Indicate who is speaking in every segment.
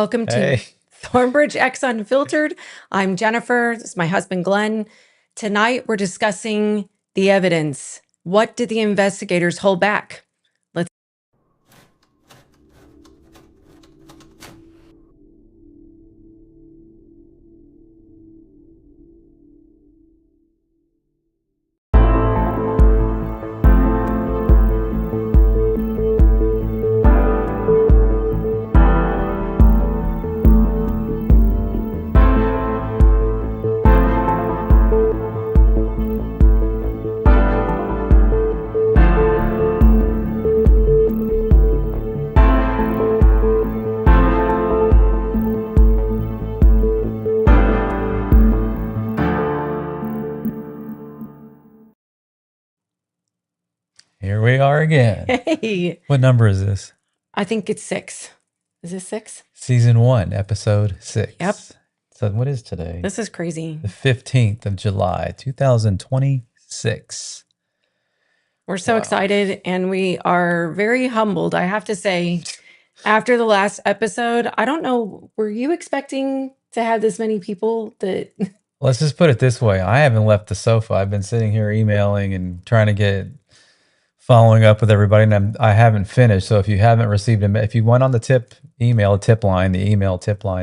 Speaker 1: Welcome to
Speaker 2: Hey.
Speaker 1: ThornBridge X Unfiltered. I'm Jennifer. This is my husband, Glen. Tonight, we're discussing the evidence. What did the investigators hold back?
Speaker 2: Here we are again.
Speaker 1: Hey,
Speaker 2: What number is this?
Speaker 1: I think it's 6. Is this 6?
Speaker 2: Season 1, episode 6.
Speaker 1: Yep.
Speaker 2: So what is today?
Speaker 1: This is crazy.
Speaker 2: The 15th of July, 2026.
Speaker 1: We're so
Speaker 2: Wow.
Speaker 1: excited and we are very humbled. I have to say, after the last episode, I don't know, were you expecting to have this many people that...
Speaker 2: Let's just put it this way. I haven't left the sofa. I've been sitting here emailing and trying to following up with everybody, and I haven't finished. So if you haven't received if you went on the email tip line,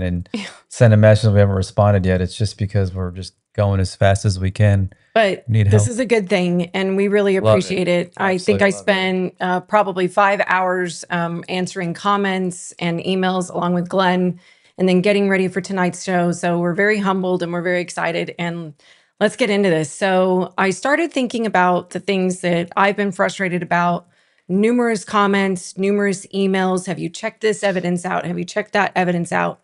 Speaker 2: and send a message and we haven't responded yet, it's just because we're just going as fast as we can.
Speaker 1: But this is a good thing, and we really appreciate it. I think I spent probably 5 hours answering comments and emails along with Glenn, and then getting ready for tonight's show. So we're very humbled and we're very excited, and let's get into this. So I started thinking about the things that I've been frustrated about, numerous comments, numerous emails. Have you checked this evidence out? Have you checked that evidence out?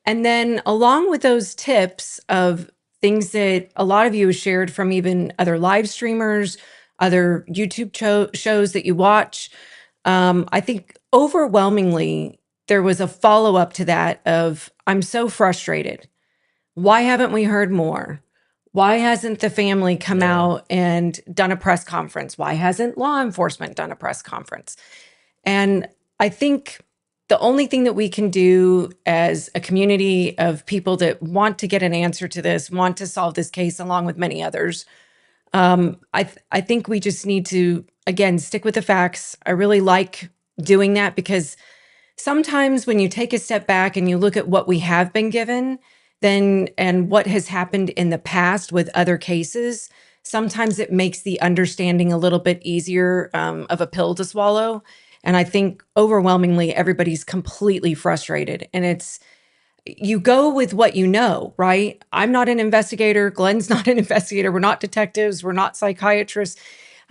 Speaker 1: And then along with those tips of things that a lot of you have shared from even other live streamers, other YouTube shows that you watch, I think overwhelmingly there was a follow-up to that of, I'm so frustrated. Why haven't we heard more? Why hasn't the family come out and done a press conference? Why hasn't law enforcement done a press conference? And I think the only thing that we can do as a community of people that want to get an answer to this, want to solve this case along with many others, I think we just need to, again, stick with the facts. I really like doing that because sometimes when you take a step back and you look at what we have been given, and what has happened in the past with other cases, sometimes it makes the understanding a little bit easier of a pill to swallow. And I think overwhelmingly everybody's completely frustrated. And you go with what you know, right? I'm not an investigator. Glenn's not an investigator. We're not detectives. We're not psychiatrists.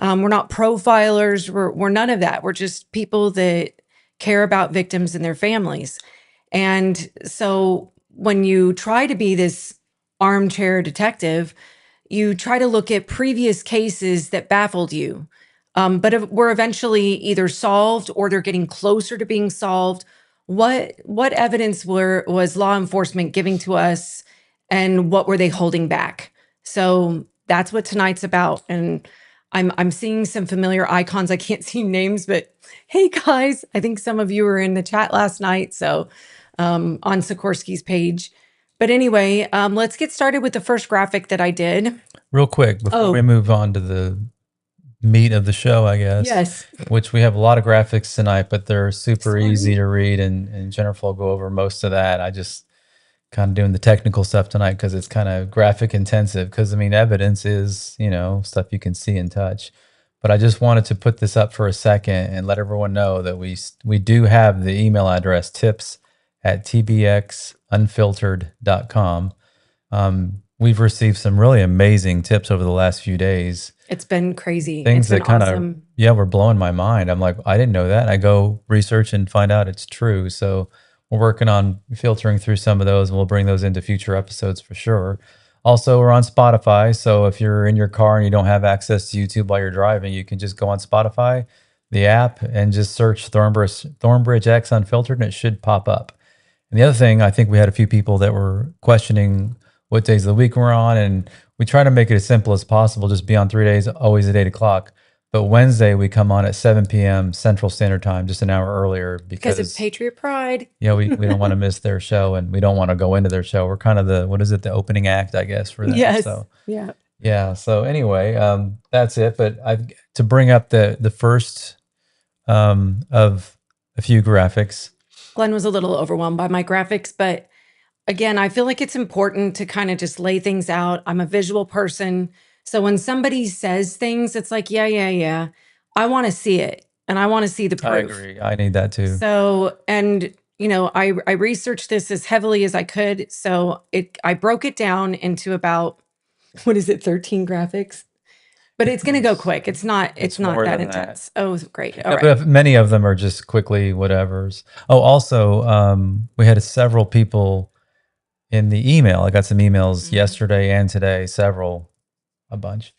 Speaker 1: We're not profilers. We're none of that. We're just people that care about victims and their families. And so when you try to be this armchair detective, you try to look at previous cases that baffled you, but were eventually either solved or they're getting closer to being solved. What evidence was law enforcement giving to us, and what were they holding back? So that's what tonight's about. And I'm seeing some familiar icons. I can't see names, but hey guys, I think some of you were in the chat last night. So on Sikorsky's page. But anyway, let's get started with the first graphic that I did.
Speaker 2: Real quick, before we move on to the meat of the show, I guess.
Speaker 1: Yes.
Speaker 2: Which we have a lot of graphics tonight, but they're super easy to read, and Jennifer will go over most of that. I just kind of doing the technical stuff tonight because it's kind of graphic intensive, because I mean, evidence is, stuff you can see and touch. But I just wanted to put this up for a second and let everyone know that we do have the email address tips@tbxunfiltered.com. We've received some really amazing tips over the last few days.
Speaker 1: It's been crazy.
Speaker 2: Things that kind
Speaker 1: awesome.
Speaker 2: of, were blowing my mind. I'm like, I didn't know that. And I go research and find out it's true. So we're working on filtering through some of those, and we'll bring those into future episodes for sure. Also, we're on Spotify. So if you're in your car and you don't have access to YouTube while you're driving, you can just go on Spotify, the app, and just search ThornBridge X Unfiltered, and it should pop up. And the other thing, I think we had a few people that were questioning what days of the week we're on, and we try to make it as simple as possible. Just be on 3 days, always at 8 o'clock. But Wednesday we come on at 7 p.m. Central Standard Time, just an hour earlier
Speaker 1: Because of Patriot Pride.
Speaker 2: we don't want to miss their show, and we don't want to go into their show. We're kind of the opening act, I guess, for them.
Speaker 1: Yes.
Speaker 2: So
Speaker 1: Yeah.
Speaker 2: yeah. So anyway, that's it. But to bring up the first of a few graphics.
Speaker 1: Glenn was a little overwhelmed by my graphics, but again, I feel like it's important to kind of just lay things out. I'm a visual person. So when somebody says things, it's like, yeah. I want to see it and I want to see the proof.
Speaker 2: I agree. I need that too.
Speaker 1: So, and I researched this as heavily as I could. So I broke it down into about, 13 graphics? But it's going to go quick. It's not that intense. Oh, great. All right.
Speaker 2: But many of them are just quickly whatevers. Oh, also, we had several people in the email. I got some emails yesterday and today, a bunch,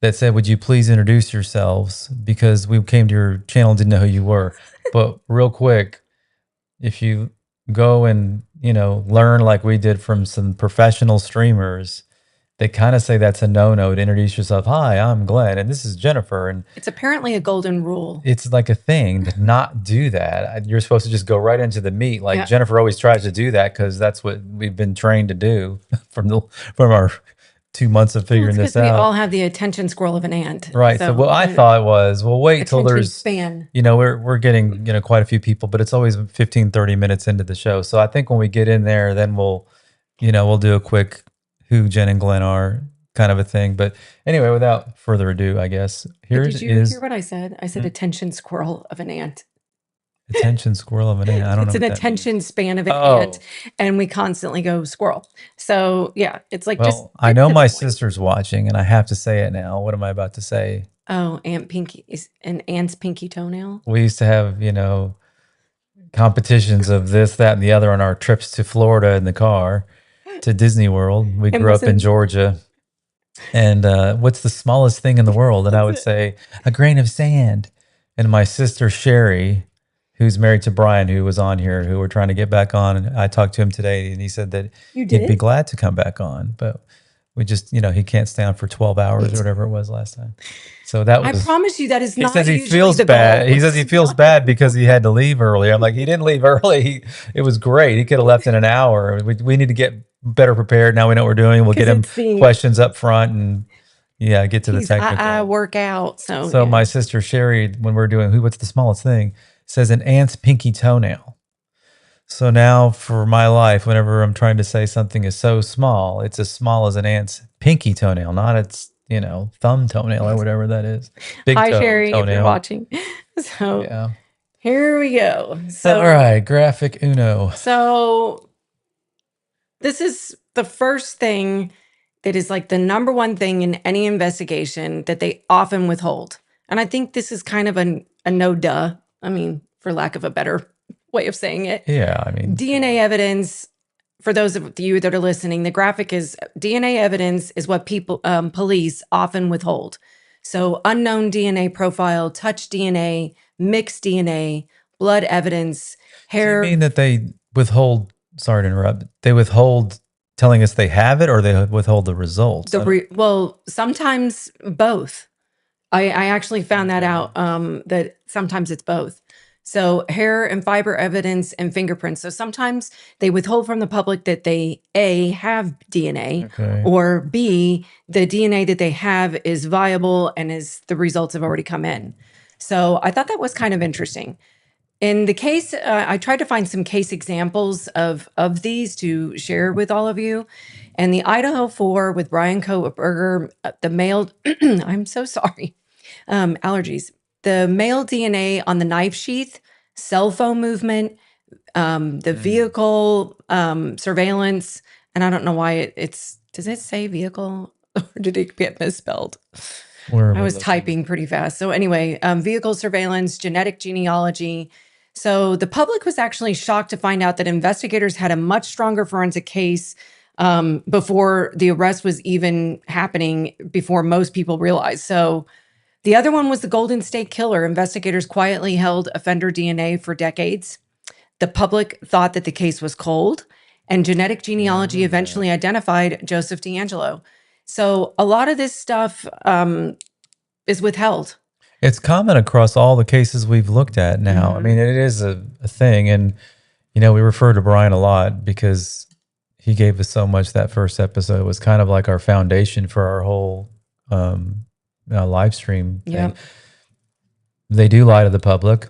Speaker 2: that said, would you please introduce yourselves? Because we came to your channel and didn't know who you were. But real quick, if you go and, learn like we did from some professional streamers, they kind of say that's a no-no to introduce yourself. Hi, I'm Glenn, and this is Jennifer. And
Speaker 1: it's apparently a golden rule.
Speaker 2: It's like a thing to not do that. You're supposed to just go right into the meat. Like Jennifer always tries to do that because that's what we've been trained to do from our 2 months of figuring this out.
Speaker 1: We all have the attention squirrel of an ant.
Speaker 2: Right. So what I thought was, well, wait till there's
Speaker 1: span.
Speaker 2: We're getting, quite a few people, but it's always 15, 30 minutes into the show. So I think when we get in there, then we'll do a quick who Jen and Glenn are kind of a thing. But anyway, without further ado, I guess
Speaker 1: did you hear what I said? I said attention squirrel of an ant.
Speaker 2: Attention squirrel of an ant. I don't know.
Speaker 1: It's an attention span of an ant, and we constantly go squirrel. So yeah, it's like
Speaker 2: I know my sister's watching, and I have to say it now. What am I about to say?
Speaker 1: Oh, Aunt Pinky is an ant's pinky toenail.
Speaker 2: We used to have, competitions of this, that, and the other on our trips to Florida in the car. To Disney World. We grew up in Georgia. And what's the smallest thing in the world? And I would say a grain of sand. And my sister Sherry, who's married to Brian, who was on here, who we're trying to get back on. I talked to him today, and he said that he'd be glad to come back on. But we just, he can't stay on for 12 hours or whatever it was last time. So that was.
Speaker 1: I promise you that is not.
Speaker 2: He says he feels bad. He says he feels bad because he had to leave early. I'm like, he didn't leave early. It was great. He could have left in an hour. We need to get better prepared. Now we know what we're doing. We'll get him questions up front and get to the technical.
Speaker 1: I work out.
Speaker 2: So my sister Sherry, when we're doing what's the smallest thing, says an ant's pinky toenail. So now for my life, whenever I'm trying to say something is so small, it's as small as an ant's pinky toenail, not its, thumb toenail or whatever that is.
Speaker 1: Hi, Sherry, if you're watching. So here we go.
Speaker 2: So all right, graphic uno.
Speaker 1: So this is the first thing that is like the number one thing in any investigation that they often withhold. And I think this is kind of a no duh. I mean, for lack of a better way of saying it.
Speaker 2: Yeah, I mean.
Speaker 1: DNA evidence, for those of you that are listening, the graphic is DNA evidence is what police often withhold. So unknown DNA profile, touch DNA, mixed DNA, blood evidence, hair.
Speaker 2: Do you mean that they withhold, sorry to interrupt, they withhold telling us they have it, or they withhold the results?
Speaker 1: Well, sometimes both. I actually found that out, that sometimes it's both. So hair and fiber evidence and fingerprints. So sometimes they withhold from the public that they A, have DNA, or B, the DNA that they have is viable and the results have already come in. So I thought that was kind of interesting. In the case, I tried to find some case examples of these to share with all of you. And the Idaho 4 with Brian Koberger, the male, I'm so sorry, allergies. The male DNA on the knife sheath, cell phone movement, the vehicle surveillance, and I don't know why does it say vehicle or did it get misspelled? I was typing pretty fast. So anyway, vehicle surveillance, genetic genealogy. So the public was actually shocked to find out that investigators had a much stronger forensic case before the arrest was even happening, before most people realized. So the other one was the Golden State Killer. Investigators quietly held offender DNA for decades. The public thought that the case was cold, and genetic genealogy eventually identified Joseph DeAngelo. So a lot of this stuff is withheld.
Speaker 2: It's common across all the cases we've looked at now. I mean, it is a thing. And, we refer to Brian a lot because he gave us so much. That first episode was kind of like our foundation for our whole live stream thing.
Speaker 1: Yep.
Speaker 2: They do lie to the public.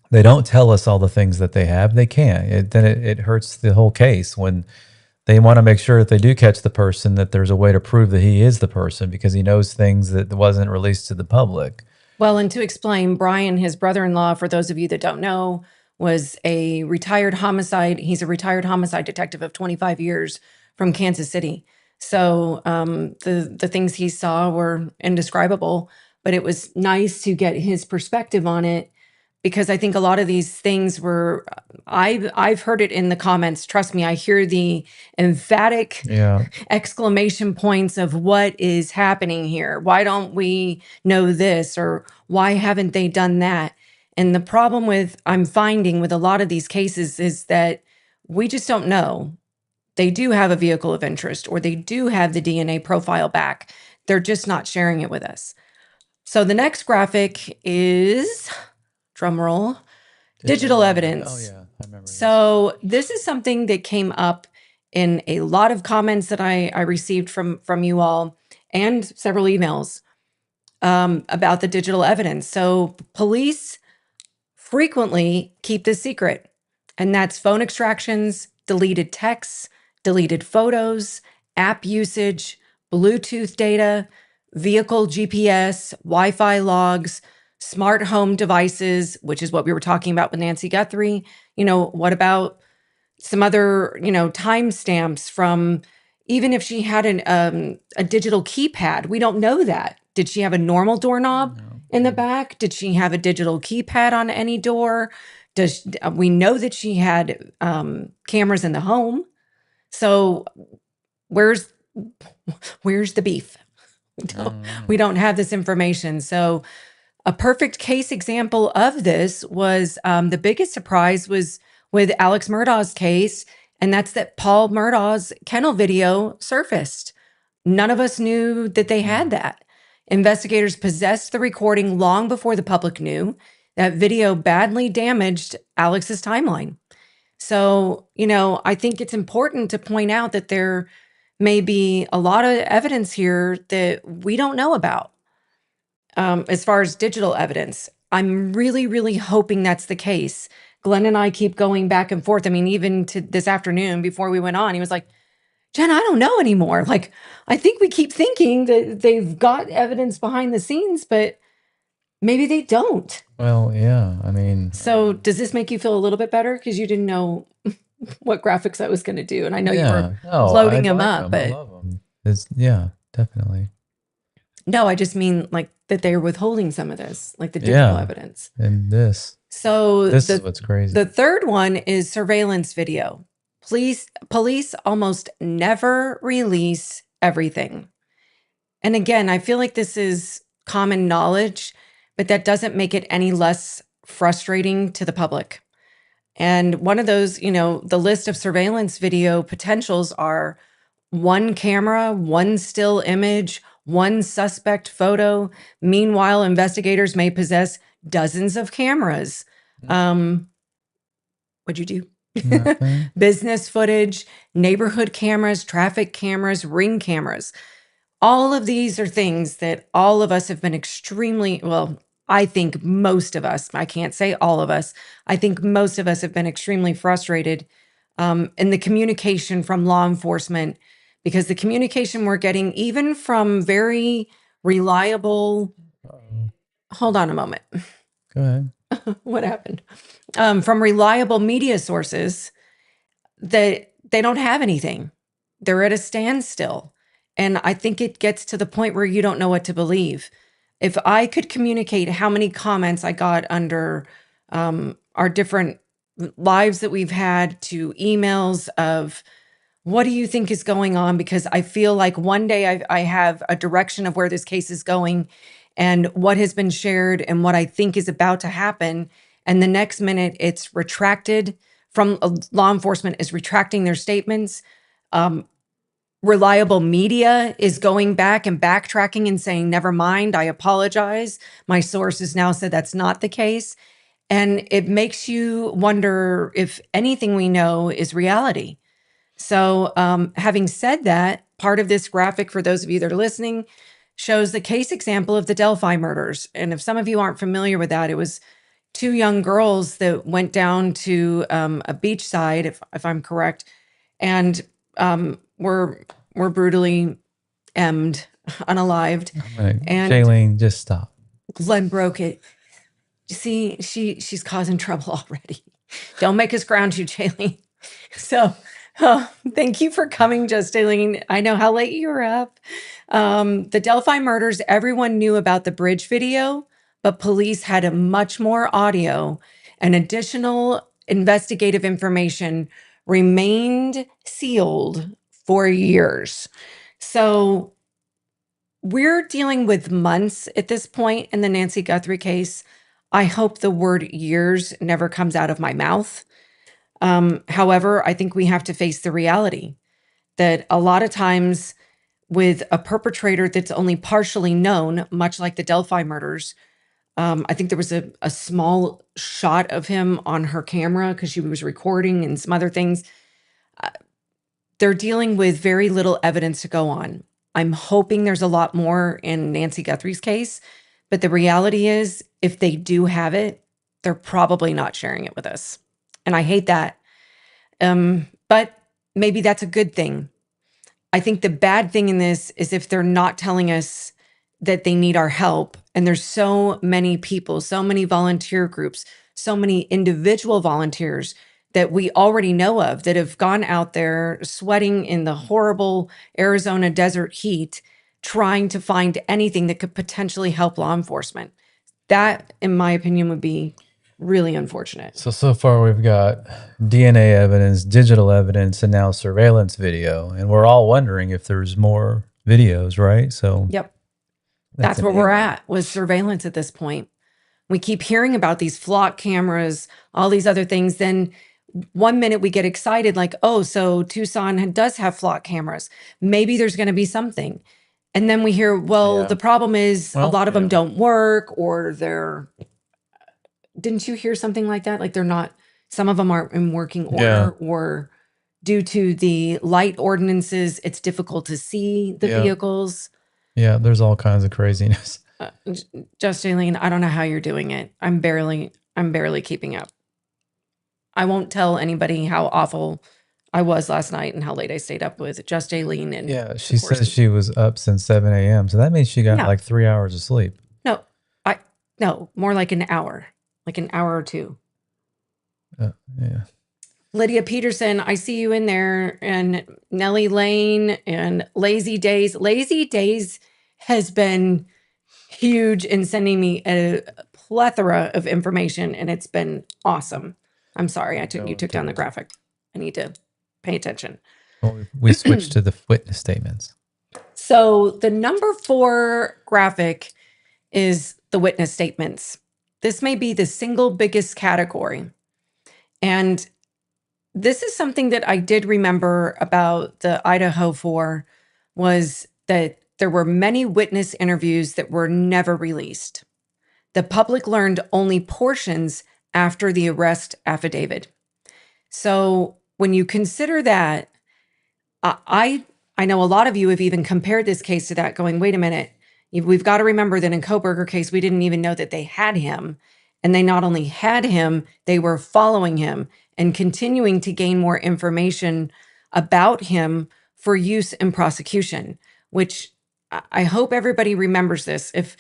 Speaker 2: They don't tell us all the things that they have. They can't. Then it hurts the whole case when they want to make sure that they do catch the person, that there's a way to prove that he is the person because he knows things that wasn't released to the public.
Speaker 1: Well, and to explain, Brian, his brother-in-law, for those of you that don't know, was a retired homicide. He's a retired homicide detective of 25 years from Kansas City. So the things he saw were indescribable, but it was nice to get his perspective on it because I think a lot of these things were, I've heard it in the comments. Trust me, I hear the emphatic exclamation points of what is happening here. Why don't we know this? Or why haven't they done that? And the problem I'm finding with a lot of these cases is that we just don't know. They do have a vehicle of interest or they do have the DNA profile back. They're just not sharing it with us. So the next graphic is, drum roll, digital evidence.
Speaker 2: Oh, yeah. I remember.
Speaker 1: So this is something that came up in a lot of comments that I received from you all and several emails about the digital evidence. So police frequently keep this secret, and that's phone extractions, deleted texts, deleted photos, app usage, Bluetooth data, vehicle GPS, Wi-Fi logs, smart home devices, which is what we were talking about with Nancy Guthrie. What about some other, timestamps from, even if she had a digital keypad, we don't know that. Did she have a normal doorknob in the back? Did she have a digital keypad on any door? We know that she had cameras in the home. So where's the beef? We don't have this information. So a perfect case example of this was the biggest surprise was with Alex Murdaugh's case, and that's that Paul Murdaugh's kennel video surfaced. None of us knew that they had that. Investigators possessed the recording long before the public knew. That video badly damaged Alex's timeline. So, I think it's important to point out that there may be a lot of evidence here that we don't know about. As far as digital evidence, I'm really, really hoping that's the case. Glen and I keep going back and forth. I mean, even to this afternoon before we went on, he was like, Jen, I don't know anymore. Like, I think we keep thinking that they've got evidence behind the scenes, but maybe they don't.
Speaker 2: Well, yeah, I mean.
Speaker 1: So does this make you feel a little bit better? Because you didn't know what graphics I was going to do. And I know you were loading them up. But I love them.
Speaker 2: Yeah, definitely.
Speaker 1: No, I just mean like that they're withholding some of this, like the digital evidence.
Speaker 2: And this.
Speaker 1: So
Speaker 2: this is what's crazy.
Speaker 1: The third one is surveillance video. Police almost never release everything. And again, I feel like this is common knowledge, but that doesn't make it any less frustrating to the public. And one of those, the list of surveillance video potentials are one camera, one still image, one suspect photo. Meanwhile, investigators may possess dozens of cameras. What'd you do? Business footage, neighborhood cameras, traffic cameras, ring cameras. All of these are things that all of us have been extremely, well, I think most of us, I can't say all of us, I think most of us have been extremely frustrated in the communication from law enforcement, because the communication we're getting, even from very reliable, hold on a moment.
Speaker 2: Go ahead.
Speaker 1: What happened? From reliable media sources, that they don't have anything. They're at a standstill. And I think it gets to the point where you don't know what to believe. If I could communicate how many comments I got under our different lives that we've had, to emails of, what do you think is going on? Because I feel like one day I have a direction of where this case is going and what has been shared and what I think is about to happen. And the next minute it's retracted from law enforcement is retracting their statements. reliable media is going back and backtracking and saying, never mind, I apologize. My sources now said that's not the case. And it makes you wonder if anything we know is reality. So having said that, part of this graphic, for those of you that are listening, shows the case example of the Delphi murders. And if some of you aren't familiar with that, it was two young girls that went down to a beachside, if I'm correct, and were brutally emmed, unalived. And
Speaker 2: Shailene, just stop.
Speaker 1: Glen broke it. See, she's causing trouble already. Don't make us ground you, Jaylene. So thank you for coming, just Jaylene. I know how late you were up. The Delphi murders, everyone knew about the bridge video, but police had a much more audio and additional investigative information remained sealed for years. So we're dealing with months at this point in the Nancy Guthrie case. I hope the word years never comes out of my mouth. However, I think we have to face the reality that a lot of times with a perpetrator that's only partially known, much like the Delphi murders, I think there was a small shot of him on her camera because she was recording and some other things. They're dealing with very little evidence to go on. I'm hoping there's a lot more in Nancy Guthrie's case, but the reality is if they do have it, they're probably not sharing it with us. And I hate that. But maybe that's a good thing. I think the bad thing in this is if they're not telling us that they need our help. And there's so many people, so many volunteer groups, so many individual volunteers that we already know of that have gone out there sweating in the horrible Arizona desert heat, trying to find anything that could potentially help law enforcement. That, in my opinion, would be really unfortunate.
Speaker 2: So far we've got DNA evidence, digital evidence, and now surveillance video. And we're all wondering if there's more videos, right? So
Speaker 1: yep. That's where we're at with surveillance at this point. We keep hearing about these flock cameras, all these other things. Then one minute we get excited like, oh, so Tucson does have flock cameras. Maybe there's going to be something. And then we hear, well, the problem is a lot of them don't work, or didn't you hear something like that? Like they're not, some of them aren't in working order, or due to the light ordinances, it's difficult to see the vehicles.
Speaker 2: Yeah, there's all kinds of craziness.
Speaker 1: Just Jaylene, I don't know how you're doing it. I'm barely keeping up. I won't tell anybody how awful I was last night and how late I stayed up with just Jaylene. And
Speaker 2: yeah, she says she was up since 7 a.m. So that means she got like 3 hours of sleep.
Speaker 1: No, more like an hour or two.
Speaker 2: Yeah.
Speaker 1: Lydia Peterson, I see you in there, and Nellie Lane and Lazy Days. Lazy Days has been huge in sending me a plethora of information, and it's been awesome. I'm sorry, you took down the graphic. I need to pay attention.
Speaker 2: Well, we switched to the witness statements.
Speaker 1: So the number 4 graphic is the witness statements. This may be the single biggest category. And this is something that I did remember about the Idaho 4 was that there were many witness interviews that were never released. The public learned only portions after the arrest affidavit. So when you consider that, I know a lot of you have even compared this case to that, going, wait a minute, we've got to remember that in Koberger case, we didn't even know that they had him. And they not only had him, they were following him and continuing to gain more information about him for use in prosecution, which I hope everybody remembers this. If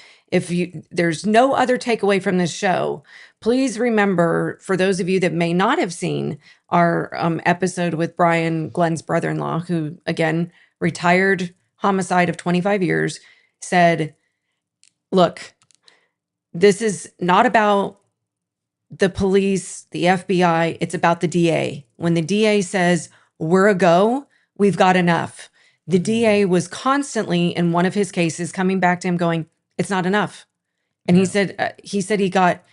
Speaker 1: there's no other takeaway from this show, please remember, for those of you that may not have seen our episode with Brian, Glen's brother-in-law, who, again, retired homicide of 25 years, said, look, this is not about the police, the FBI, it's about the DA. When the DA says, we're a go, we've got enough. The DA was constantly, in one of his cases, coming back to him going, it's not enough. And he said he got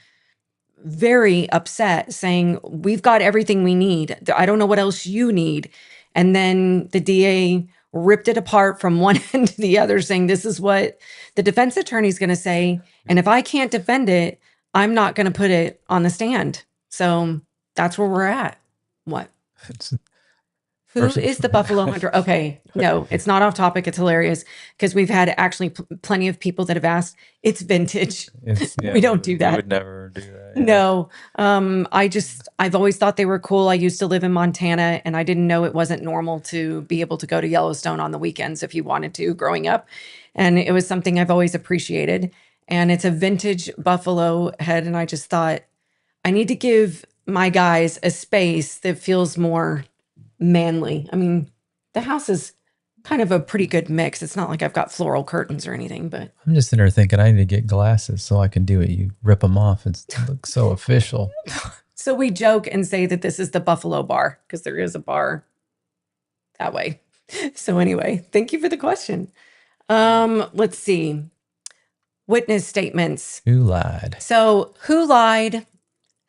Speaker 1: very upset, saying, we've got everything we need. I don't know what else you need. And then the DA ripped it apart from one end to the other, saying, this is what the defense attorney is going to say. And if I can't defend it, I'm not going to put it on the stand. So that's where we're at. What? Who is the Buffalo Hunter? Okay, no, it's not off topic. It's hilarious because we've had actually plenty of people that have asked. It's vintage. We don't do that.
Speaker 2: We would never do that. Yeah.
Speaker 1: No, I've always thought they were cool. I used to live in Montana, and I didn't know it wasn't normal to be able to go to Yellowstone on the weekends if you wanted to growing up. And it was something I've always appreciated. And it's a vintage buffalo head. And I just thought I need to give my guys a space that feels more manly. I mean, the house is kind of a pretty good mix. It's not like I've got floral curtains or anything, but
Speaker 2: I'm just in there thinking I need to get glasses so I can do it. You rip them off and it looks so official.
Speaker 1: So we joke and say that this is the Buffalo Bar because there is a bar that way. So anyway, thank you for the question. Let's see. Witness statements.
Speaker 2: Who lied?
Speaker 1: So who lied?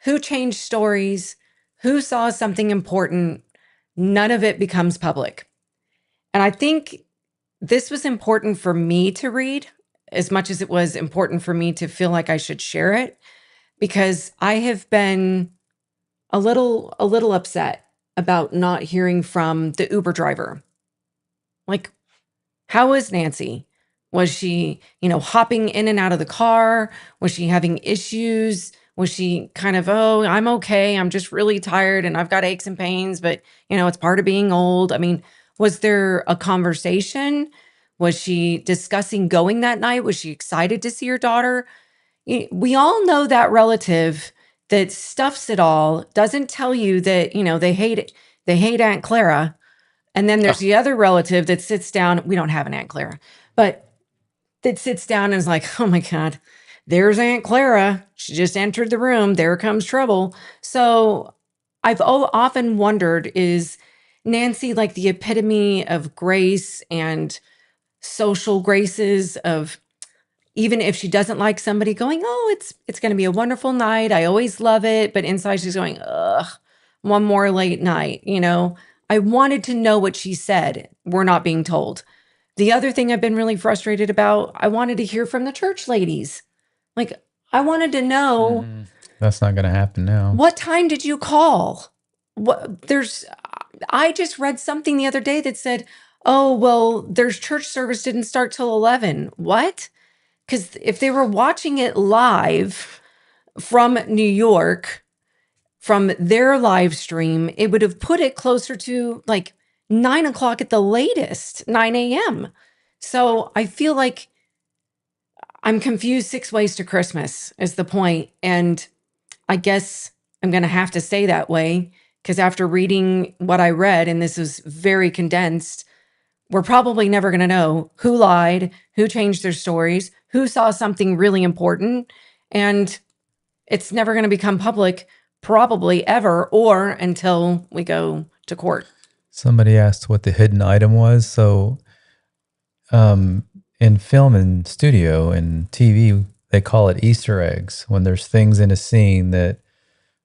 Speaker 1: Who changed stories? Who saw something important? None of it becomes public. And I think this was important for me to read as much as it was important for me to feel like I should share it, because I have been a little upset about not hearing from the Uber driver. Like, how is Nancy? Was she, hopping in and out of the car? Was she having issues? Was she kind of, oh, I'm okay. I'm just really tired and I've got aches and pains, but it's part of being old. I mean, was there a conversation? Was she discussing going that night? Was she excited to see her daughter? We all know that relative that stuffs it all, doesn't tell you that, they hate Aunt Clara. And then there's the other relative that sits down. We don't have an Aunt Clara, but that sits down and is like, oh my God, there's Aunt Clara. She just entered the room. There comes trouble. So I've often wondered, is Nancy like the epitome of grace and social graces of, even if she doesn't like somebody, going, oh, it's going to be a wonderful night. I always love it. But inside she's going, ugh, one more late night. I wanted to know what she said. We're not being told. The other thing I've been really frustrated about, I wanted to hear from the church ladies. Like, I wanted to know.
Speaker 2: That's not going to happen now.
Speaker 1: What time did you call? I just read something the other day that said, oh, well, there's church service didn't start till 11. What? Because if they were watching it live from New York, from their live stream, it would have put it closer to like 9 o'clock at the latest, 9 a.m. So I feel like I'm confused 6 ways to Christmas is the point. And I guess I'm going to have to say that way because after reading what I read, and this is very condensed, we're probably never going to know who lied, who changed their stories, who saw something really important. And it's never going to become public, probably ever, or until we go to court.
Speaker 2: Somebody asked what the hidden item was. So in film and studio and TV, they call it Easter eggs. When there's things in a scene that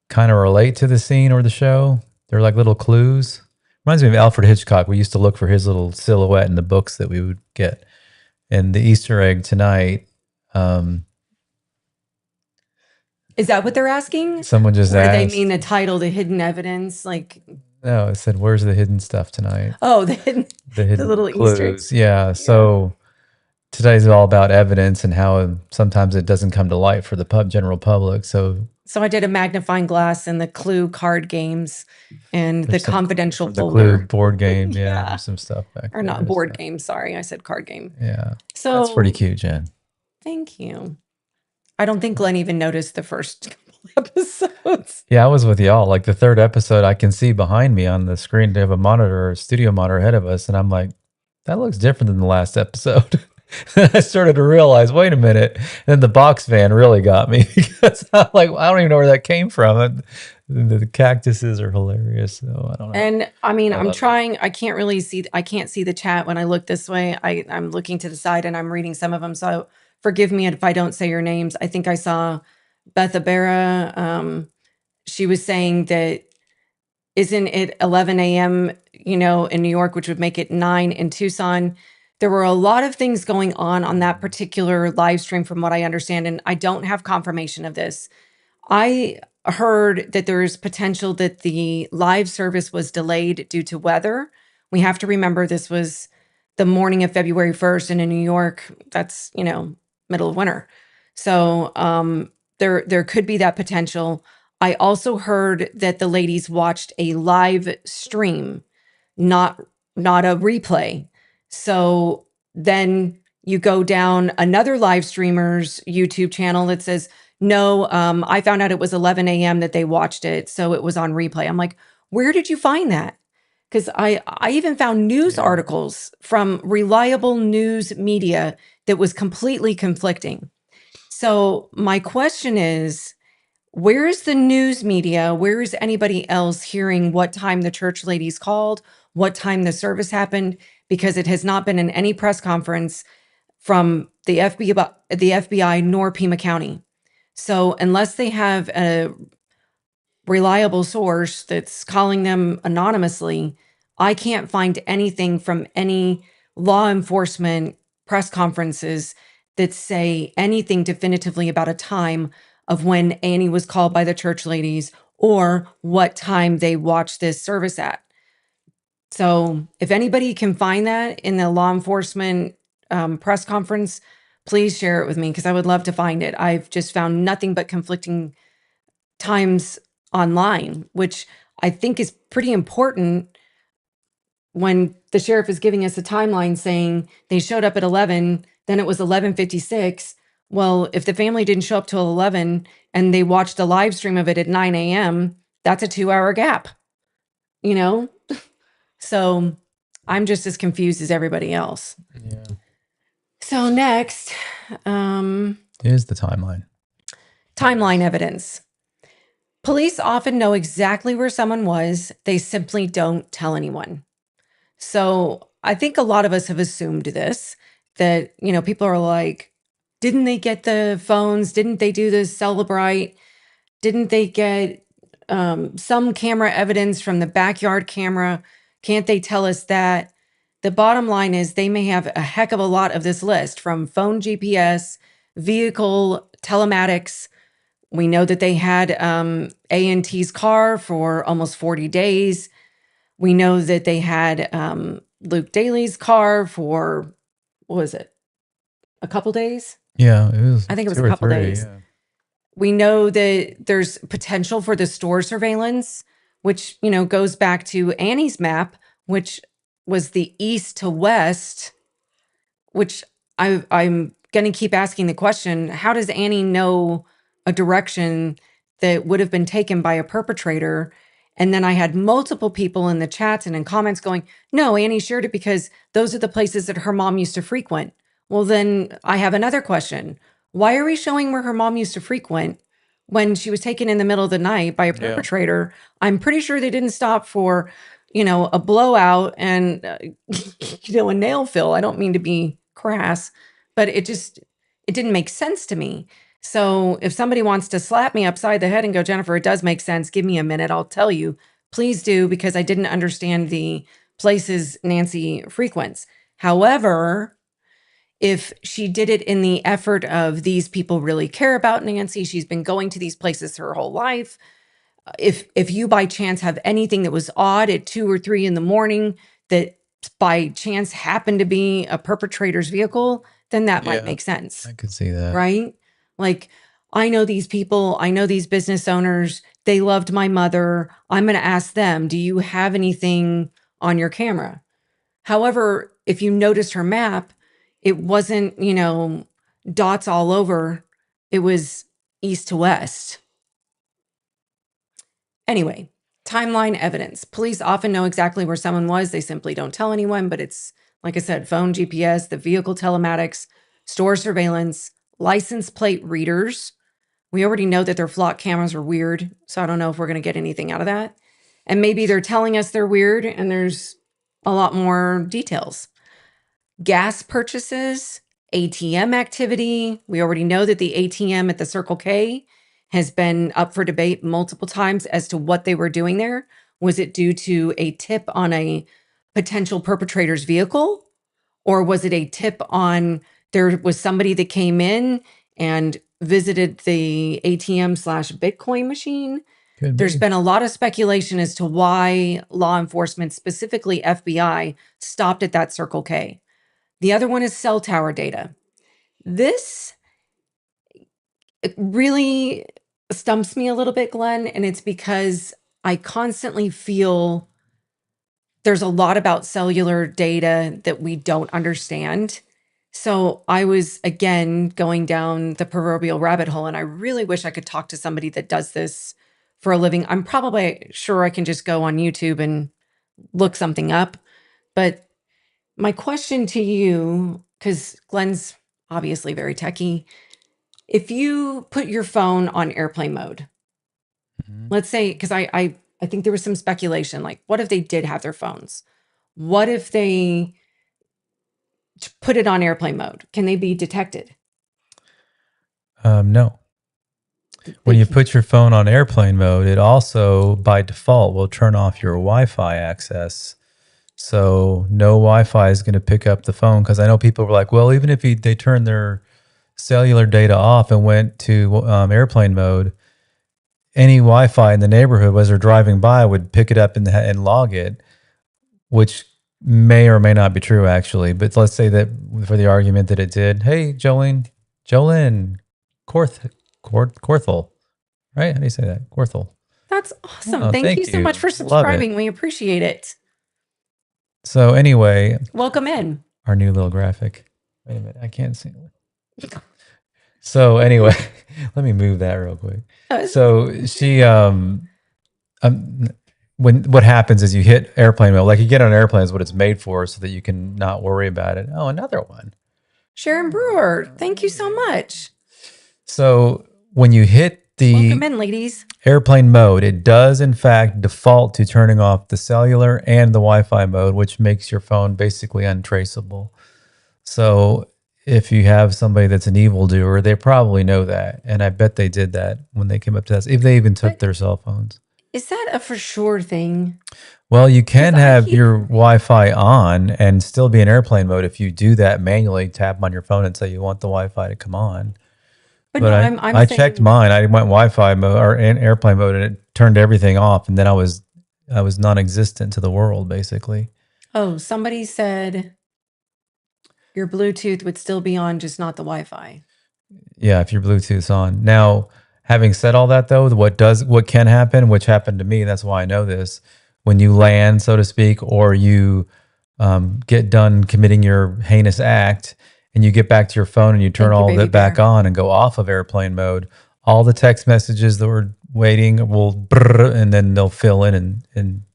Speaker 2: kind of relate to the scene or the show, they're like little clues. Reminds me of Alfred Hitchcock. We used to look for his little silhouette in the books that we would get. And the Easter egg tonight.
Speaker 1: Is that what they're asking?
Speaker 2: Someone just asked.
Speaker 1: Or they mean the title, The Hidden Evidence? Like,
Speaker 2: no, it said, where's the hidden stuff tonight?
Speaker 1: Oh, the hidden little
Speaker 2: clues.
Speaker 1: Easter eggs.
Speaker 2: Yeah. So today's all about evidence and how sometimes it doesn't come to light for the general public. So
Speaker 1: I did a magnifying glass and the Clue card games and the confidential
Speaker 2: the
Speaker 1: folder.
Speaker 2: Clue board game. Yeah. There's some stuff back there.
Speaker 1: Or not board game. Sorry. I said card game.
Speaker 2: Yeah.
Speaker 1: So
Speaker 2: that's pretty cute, Jen.
Speaker 1: Thank you. I don't think Glenn even noticed the first couple episodes.
Speaker 2: Yeah, I was with y'all. Like the third episode, I can see behind me on the screen, they have a monitor, a studio monitor ahead of us. And I'm like, that looks different than the last episode. I started to realize, wait a minute. And then the box van really got me because I'm like, I don't even know where that came from. The cactuses are hilarious. So I don't know.
Speaker 1: And I mean, I'm trying, I can't see the chat when I look this way. I'm looking to the side and I'm reading some of them. So forgive me if I don't say your names. I think I saw Beth Abera. She was saying that isn't it 11 a.m., in New York, which would make it 9 in Tucson? There were a lot of things going on that particular live stream, from what I understand, and I don't have confirmation of this. I heard that there's potential that the live service was delayed due to weather. We have to remember this was the morning of February 1st, and in New York, that's, middle of winter. So there could be that potential. I also heard that the ladies watched a live stream, not a replay. So then you go down another live streamer's YouTube channel that says, no, I found out it was 11 a.m. that they watched it, so it was on replay. I'm like, where did you find that? Because I even found news articles from reliable news media that was completely conflicting. So my question is, where is the news media? Where is anybody else hearing what time the church ladies called, what time the service happened? Because it has not been in any press conference from the FBI nor Pima County. So unless they have a reliable source that's calling them anonymously, I can't find anything from any law enforcement press conferences that say anything definitively about a time of when Annie was called by the church ladies or what time they watched this service at. So if anybody can find that in the law enforcement press conference, please share it with me, because I would love to find it. I've just found nothing but conflicting times online, which I think is pretty important when the sheriff is giving us a timeline saying they showed up at 11, then it was 11:56. Well, if the family didn't show up till 11 and they watched a live stream of it at 9 a.m., that's a 2-hour gap, you know? So I'm just as confused as everybody else.
Speaker 2: Yeah.
Speaker 1: So next,
Speaker 2: Here's the timeline.
Speaker 1: Timeline evidence. Police often know exactly where someone was. They simply don't tell anyone. So I think a lot of us have assumed this, that, people are like, didn't they get the phones? Didn't they do the Celebrite? Didn't they get some camera evidence from the backyard camera? Can't they tell us that? The bottom line is they may have a heck of a lot of this list, from phone GPS, vehicle telematics. We know that they had A&T's car for almost 40 days. We know that they had Luke Daly's car for, what was it, a couple days?
Speaker 2: Yeah, it was.
Speaker 1: I think it was
Speaker 2: 2
Speaker 1: a
Speaker 2: or
Speaker 1: couple
Speaker 2: 3,
Speaker 1: days.
Speaker 2: yeah.
Speaker 1: We know that there's potential for the store surveillance, which, goes back to Annie's map, which was the east to west, which I'm going to keep asking the question, how does Annie know a direction that would have been taken by a perpetrator? And then I had multiple people in the chats and in comments going, no, Annie shared it because those are the places that her mom used to frequent. Well, then I have another question. Why are we showing where her mom used to frequent when she was taken in the middle of the night by a perpetrator? I'm pretty sure they didn't stop for, a blowout and, a nail fill. I don't mean to be crass, but it didn't make sense to me. So if somebody wants to slap me upside the head and go, Jennifer, it does make sense, give me a minute, I'll tell you. Please do, because I didn't understand the places Nancy frequents. However, if she did it in the effort of these people really care about Nancy, she's been going to these places her whole life. If you by chance have anything that was odd at 2 or 3 in the morning that by chance happened to be a perpetrator's vehicle, then that might make sense.
Speaker 2: I could see that.
Speaker 1: Right? Like, I know these people, I know these business owners, they loved my mother. I'm going to ask them, do you have anything on your camera? However, if you noticed her map, it wasn't, dots all over. It was east to west. Anyway, timeline evidence. Police often know exactly where someone was. They simply don't tell anyone, but it's, like I said, phone GPS, the vehicle telematics, store surveillance, license plate readers. We already know that their flock cameras are weird, so I don't know if we're going to get anything out of that. And maybe they're telling us they're weird and there's a lot more details. Gas purchases, ATM activity. We already know that the ATM at the Circle K has been up for debate multiple times as to what they were doing there. Was it due to a tip on a potential perpetrator's vehicle? Or was it a tip on there was somebody that came in and visited the ATM/Bitcoin machine? There's been a lot of speculation as to why law enforcement, specifically FBI, stopped at that Circle K. The other one is cell tower data. This really stumps me a little bit, Glenn, and it's because I constantly feel there's a lot about cellular data that we don't understand. So I was, again, going down the proverbial rabbit hole, and I really wish I could talk to somebody that does this for a living. I'm probably sure I can just go on YouTube and look something up. But my question to you, because Glenn's obviously very techie, if you put your phone on airplane mode, let's say, because I think there was some speculation, like, what if they did have their phones? What if they put it on airplane mode? Can they be detected?
Speaker 2: No. When you put your phone on airplane mode, it also by default will turn off your Wi-Fi access. So no Wi-Fi is going to pick up the phone, because I know people were like, well, even if they turned their cellular data off and went to airplane mode, any Wi-Fi in the neighborhood as they're driving by would pick it up and log it, which may or may not be true, actually. But let's say that for the argument that it did. Hey, Jolene Korthel, right? How do you say that? Korthel.
Speaker 1: That's awesome.
Speaker 2: Oh,
Speaker 1: thank you so much for subscribing. We appreciate it.
Speaker 2: So anyway,
Speaker 1: welcome in
Speaker 2: our new little graphic. Wait a minute, I can't see it. So anyway, let me move that real quick. So she, when what happens is you hit airplane mode, like you get on an airplane is what it's made for, so that you can not worry about it. Oh, another one.
Speaker 1: Sharon Brewer, thank you so much.
Speaker 2: So when you hit the
Speaker 1: welcome in, ladies,
Speaker 2: airplane mode, it does in fact default to turning off the cellular and the Wi-Fi mode, which makes your phone basically untraceable. So if you have somebody that's an evildoer, they probably know that. And I bet they did that when they came up to us, if they even took their cell phones.
Speaker 1: Is that a for sure thing?
Speaker 2: Well, you can have your Wi-Fi on and still be in airplane mode if you do that manually, tap on your phone and say you want the Wi-Fi to come on. But no, I checked mine. I went Wi-Fi mode or in airplane mode, and it turned everything off. And then I was non-existent to the world, basically.
Speaker 1: Oh, somebody said your Bluetooth would still be on, just not the Wi-Fi.
Speaker 2: Yeah, if your Bluetooth's on. Now, having said all that, though, what can happen, which happened to me, that's why I know this, when you land, so to speak, or you get done committing your heinous act, and you get back to your phone and you turn all of it back on and go off of airplane mode, all the text messages that were waiting will brrr, and then they'll fill in and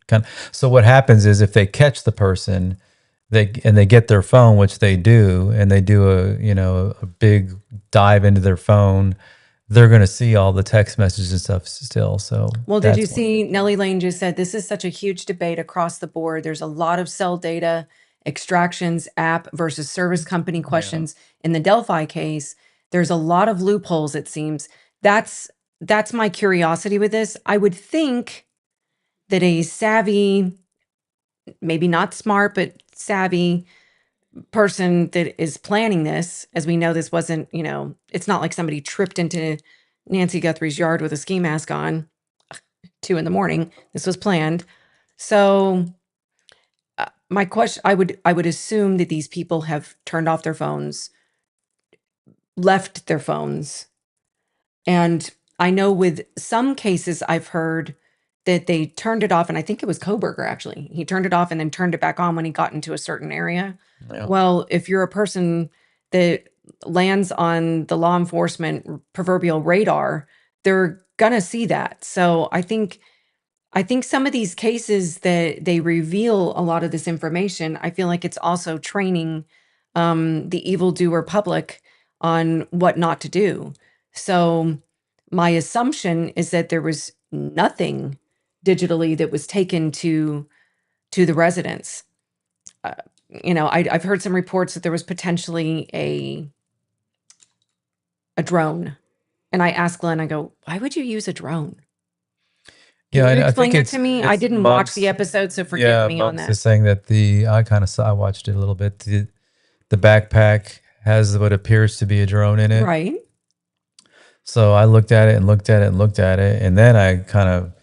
Speaker 2: kind of. So what happens is if they catch the person, they get their phone, which they do, and they do a big dive into their phone, they're going to see all the text messages and stuff still. So,
Speaker 1: well, did you see Nellie Lane just said this is such a huge debate across the board. There's a lot of cell data extractions, app versus service company questions. In the Delphi case, there's a lot of loopholes, it seems. That's my curiosity with this. I would think that a savvy, maybe not smart, but savvy person that is planning this, as we know this wasn't, it's not like somebody tripped into Nancy Guthrie's yard with a ski mask on 2 a.m. This was planned. So my question, I would assume that these people have turned off their phones, left their phones. And I know with some cases I've heard that they turned it off, and I think it was Koberger, actually. He turned it off and then turned it back on when he got into a certain area. Yeah. Well, if you're a person that lands on the law enforcement proverbial radar, they're gonna see that. So I think some of these cases that they reveal a lot of this information, I feel like it's also training the evildoer public on what not to do. So my assumption is that there was nothing digitally that was taken to the residents. I've heard some reports that there was potentially a drone. And I asked Glenn, I go, why would you use a drone? Can you
Speaker 2: I
Speaker 1: explain
Speaker 2: think
Speaker 1: that to me? I didn't watch the
Speaker 2: Monks.
Speaker 1: episode, so forgive me on
Speaker 2: Monks
Speaker 1: that.
Speaker 2: is saying that I watched it a little bit. The backpack has what appears to be a drone in it.
Speaker 1: Right.
Speaker 2: So I looked at it and looked at it and looked at it, and then I kind of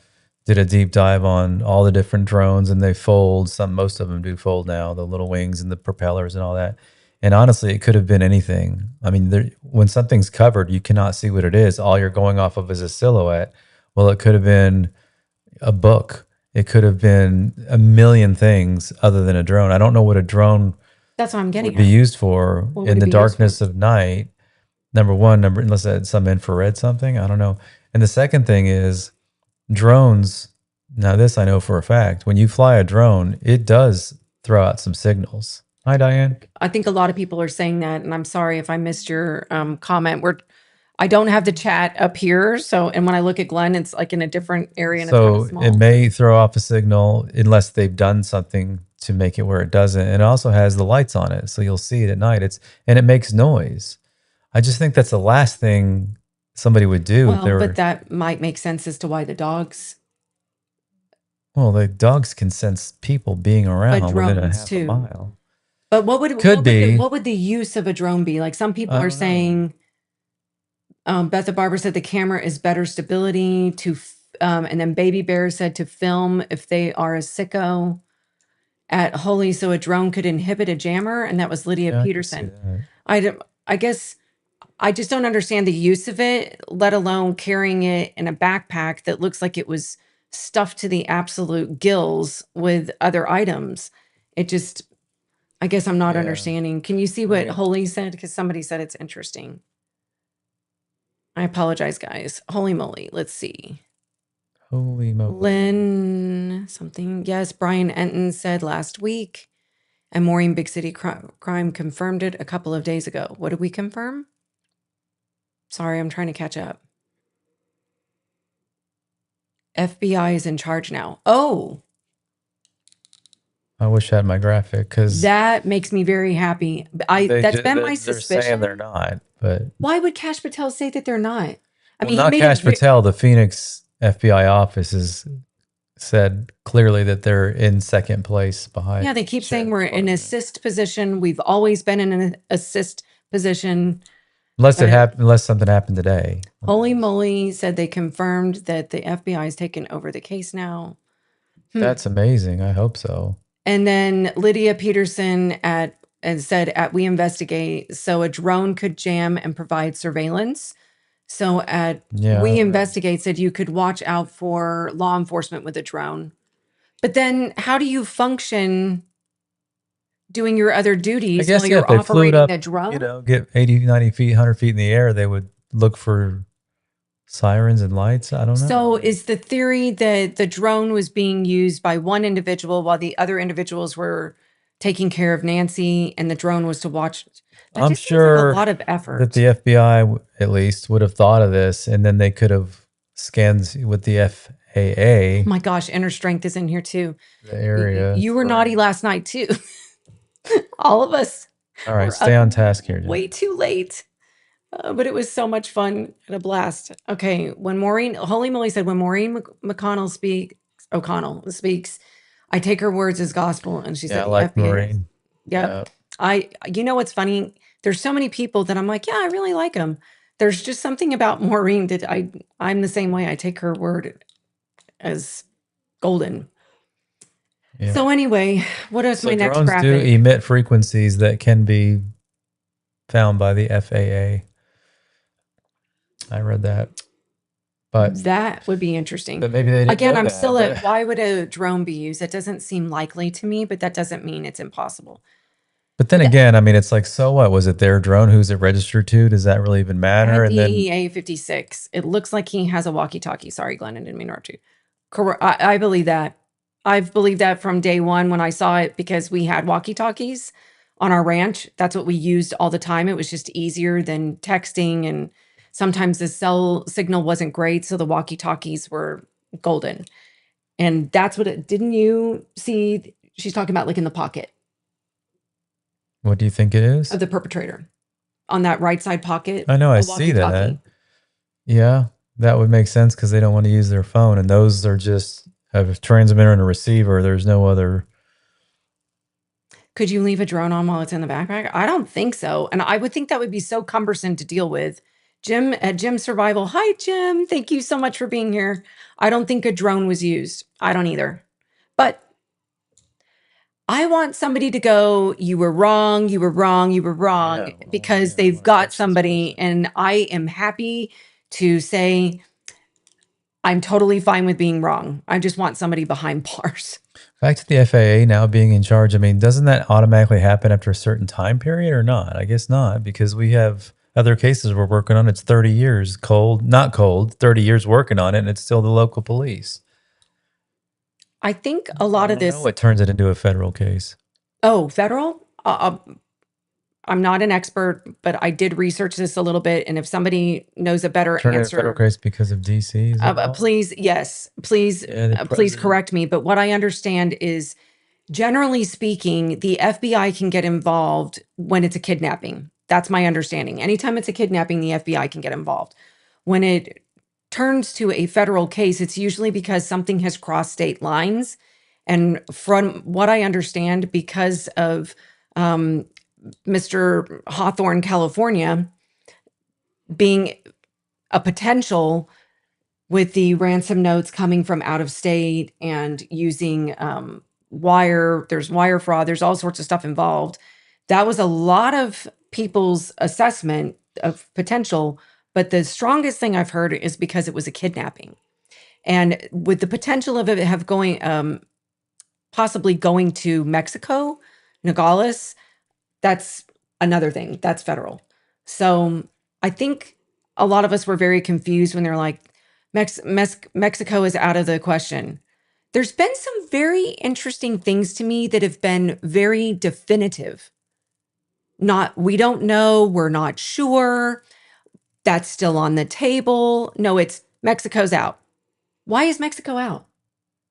Speaker 2: did a deep dive on all the different drones, and they fold. Most of them do fold now, the little wings and the propellers and all that. And honestly, it could have been anything. I mean, when something's covered, you cannot see what it is. All you're going off of is a silhouette. Well, it could have been a book. It could have been a million things other than a drone. I don't know what a drone
Speaker 1: That's what I'm getting
Speaker 2: would be
Speaker 1: at.
Speaker 2: used for
Speaker 1: What would
Speaker 2: in
Speaker 1: it
Speaker 2: the
Speaker 1: be used
Speaker 2: darkness
Speaker 1: for?
Speaker 2: of night. Unless it's some infrared something, I don't know. And the second thing is drones. Now, this I know for a fact. When you fly a drone, it does throw out some signals. Hi, Diane.
Speaker 1: I think a lot of people are saying that, and I'm sorry if I missed your comment. I don't have the chat up here, so and when I look at Glenn, it's like in a different area and it's kind of
Speaker 2: So
Speaker 1: small.
Speaker 2: it may throw off a signal unless they've done something to make it where it doesn't. And it also has the lights on it, so you'll see it at night. And it makes noise. I just think that's the last thing somebody would do.
Speaker 1: Well, but that might make sense as to why the dogs.
Speaker 2: Well, the dogs can sense people being around within a
Speaker 1: drones
Speaker 2: half a
Speaker 1: too.
Speaker 2: mile.
Speaker 1: But what would
Speaker 2: be.
Speaker 1: what would the use of a drone be? Like some people
Speaker 2: I
Speaker 1: are
Speaker 2: don't know.
Speaker 1: saying, Beth the Barber said the camera is better stability and then Baby Bear said to film if they are a sicko at Holy, so a drone could inhibit a jammer, and that was Lydia
Speaker 2: Yeah, I can see
Speaker 1: Peterson.
Speaker 2: that.
Speaker 1: I guess I just don't understand the use of it, let alone carrying it in a backpack that looks like it was stuffed to the absolute gills with other items. It just, I guess I'm not
Speaker 2: Yeah.
Speaker 1: understanding. Can you see what Holy said? Because somebody said it's interesting. I apologize, guys. Holy moly. Let's see.
Speaker 2: Holy moly.
Speaker 1: Lynn something. Yes, Brian Enton said last week. And Maureen Big City Crime confirmed it a couple of days ago. What did we confirm? Sorry, I'm trying to catch up. FBI is in charge now. Oh,
Speaker 2: I wish I had my graphic because
Speaker 1: that makes me very happy. That's been my suspicion.
Speaker 2: They're saying they're not, but
Speaker 1: why would Kash Patel say that they're not? I mean,
Speaker 2: not
Speaker 1: he made
Speaker 2: Kash Patel. The Phoenix FBI office has said clearly that they're in second place behind.
Speaker 1: Yeah, they keep saying we're in an assist position. We've always been in an assist position.
Speaker 2: Unless something happened today.
Speaker 1: Holy moly said they confirmed that the FBI has taken over the case now.
Speaker 2: That's amazing. I hope so.
Speaker 1: And then Lydia Peterson said We Investigate, so a drone could jam and provide surveillance. So We Investigate said you could watch out for law enforcement with a drone. But then how do you function doing your other duties while you're operating the drone?
Speaker 2: Get 80, 90 feet, 100 feet in the air, they would look for sirens and lights. I don't know.
Speaker 1: So is the theory that the drone was being used by one individual while the other individuals were taking care of Nancy and the drone was to watch?
Speaker 2: I'm sure
Speaker 1: like a lot of effort.
Speaker 2: That the FBI at least would have thought of this, and then they could have scanned with the FAA.
Speaker 1: Oh my gosh, Inner Strength is in here too.
Speaker 2: The area.
Speaker 1: You were naughty last night too. All of us.
Speaker 2: All right, stay on task here.
Speaker 1: Way too late. But it was so much fun and a blast. Okay, Holy moly said, when Maureen O'Connell speaks, I take her words as gospel. And she said,
Speaker 2: I like Maureen.
Speaker 1: Yeah. You know what's funny? There's so many people that I'm like, yeah, I really like them. There's just something about Maureen that I'm the same way. I take her word as golden. Yeah. So anyway, what is my next graphic?
Speaker 2: Drones do emit frequencies that can be found by the FAA. I read that. But
Speaker 1: that would be interesting.
Speaker 2: But maybe they didn't know
Speaker 1: I'm
Speaker 2: that,
Speaker 1: still at why would a drone be used? That doesn't seem likely to me, but that doesn't mean it's impossible.
Speaker 2: But then again, I mean, it's like, so what? Was it their drone? Who's it registered to? Does that really even matter?
Speaker 1: And then EA56. It looks like he has a walkie-talkie. Sorry, Glenn, I didn't mean to. I believe that. I've believed that from day one when I saw it because we had walkie-talkies on our ranch. That's what we used all the time. It was just easier than texting, and sometimes the cell signal wasn't great, so the walkie-talkies were golden. And that's what didn't you see? She's talking about like in the pocket.
Speaker 2: What do you think it is?
Speaker 1: Of the perpetrator. On that right side pocket.
Speaker 2: I know, I see that. Yeah. That would make sense because they don't want to use their phone, and those are just have a transmitter and a receiver. There's no other.
Speaker 1: Could you leave a drone on while it's in the backpack? I don't think so. And I would think that would be so cumbersome to deal with. Jim at Jim Survival. Hi, Jim. Thank you so much for being here. I don't think a drone was used. I don't either. But I want somebody to go, you were wrong, you were wrong, you were wrong, because they've got somebody. And I am happy to say, I'm totally fine with being wrong. I just want somebody behind bars.
Speaker 2: Back to the FAA now being in charge. I mean, doesn't that automatically happen after a certain time period or not? I guess not, because we have other cases we're working on. It's 30 years not cold, 30 years working on it, and it's still the local police.
Speaker 1: I think a lot of this.
Speaker 2: What turns it into a federal case?
Speaker 1: Oh, federal? I'm not an expert, but I did research this a little bit. And if somebody knows a better
Speaker 2: Turn it
Speaker 1: answer,
Speaker 2: a federal case because of DC.
Speaker 1: please, yes, please, please correct me. But what I understand is, generally speaking, the FBI can get involved when it's a kidnapping. That's my understanding. Anytime it's a kidnapping, the FBI can get involved. When it turns to a federal case, it's usually because something has crossed state lines. And from what I understand, because of Mr. Hawthorne, California, being a potential with the ransom notes coming from out of state and using there's wire fraud, there's all sorts of stuff involved. That was a lot of people's assessment of potential, but the strongest thing I've heard is because it was a kidnapping. And with the potential of it possibly going to Mexico, Nogales, that's another thing. That's federal. So I think a lot of us were very confused when they're like, Mexico is out of the question. There's been some very interesting things to me that have been very definitive. We don't know, we're not sure, that's still on the table. No, it's Mexico's out. Why is Mexico out?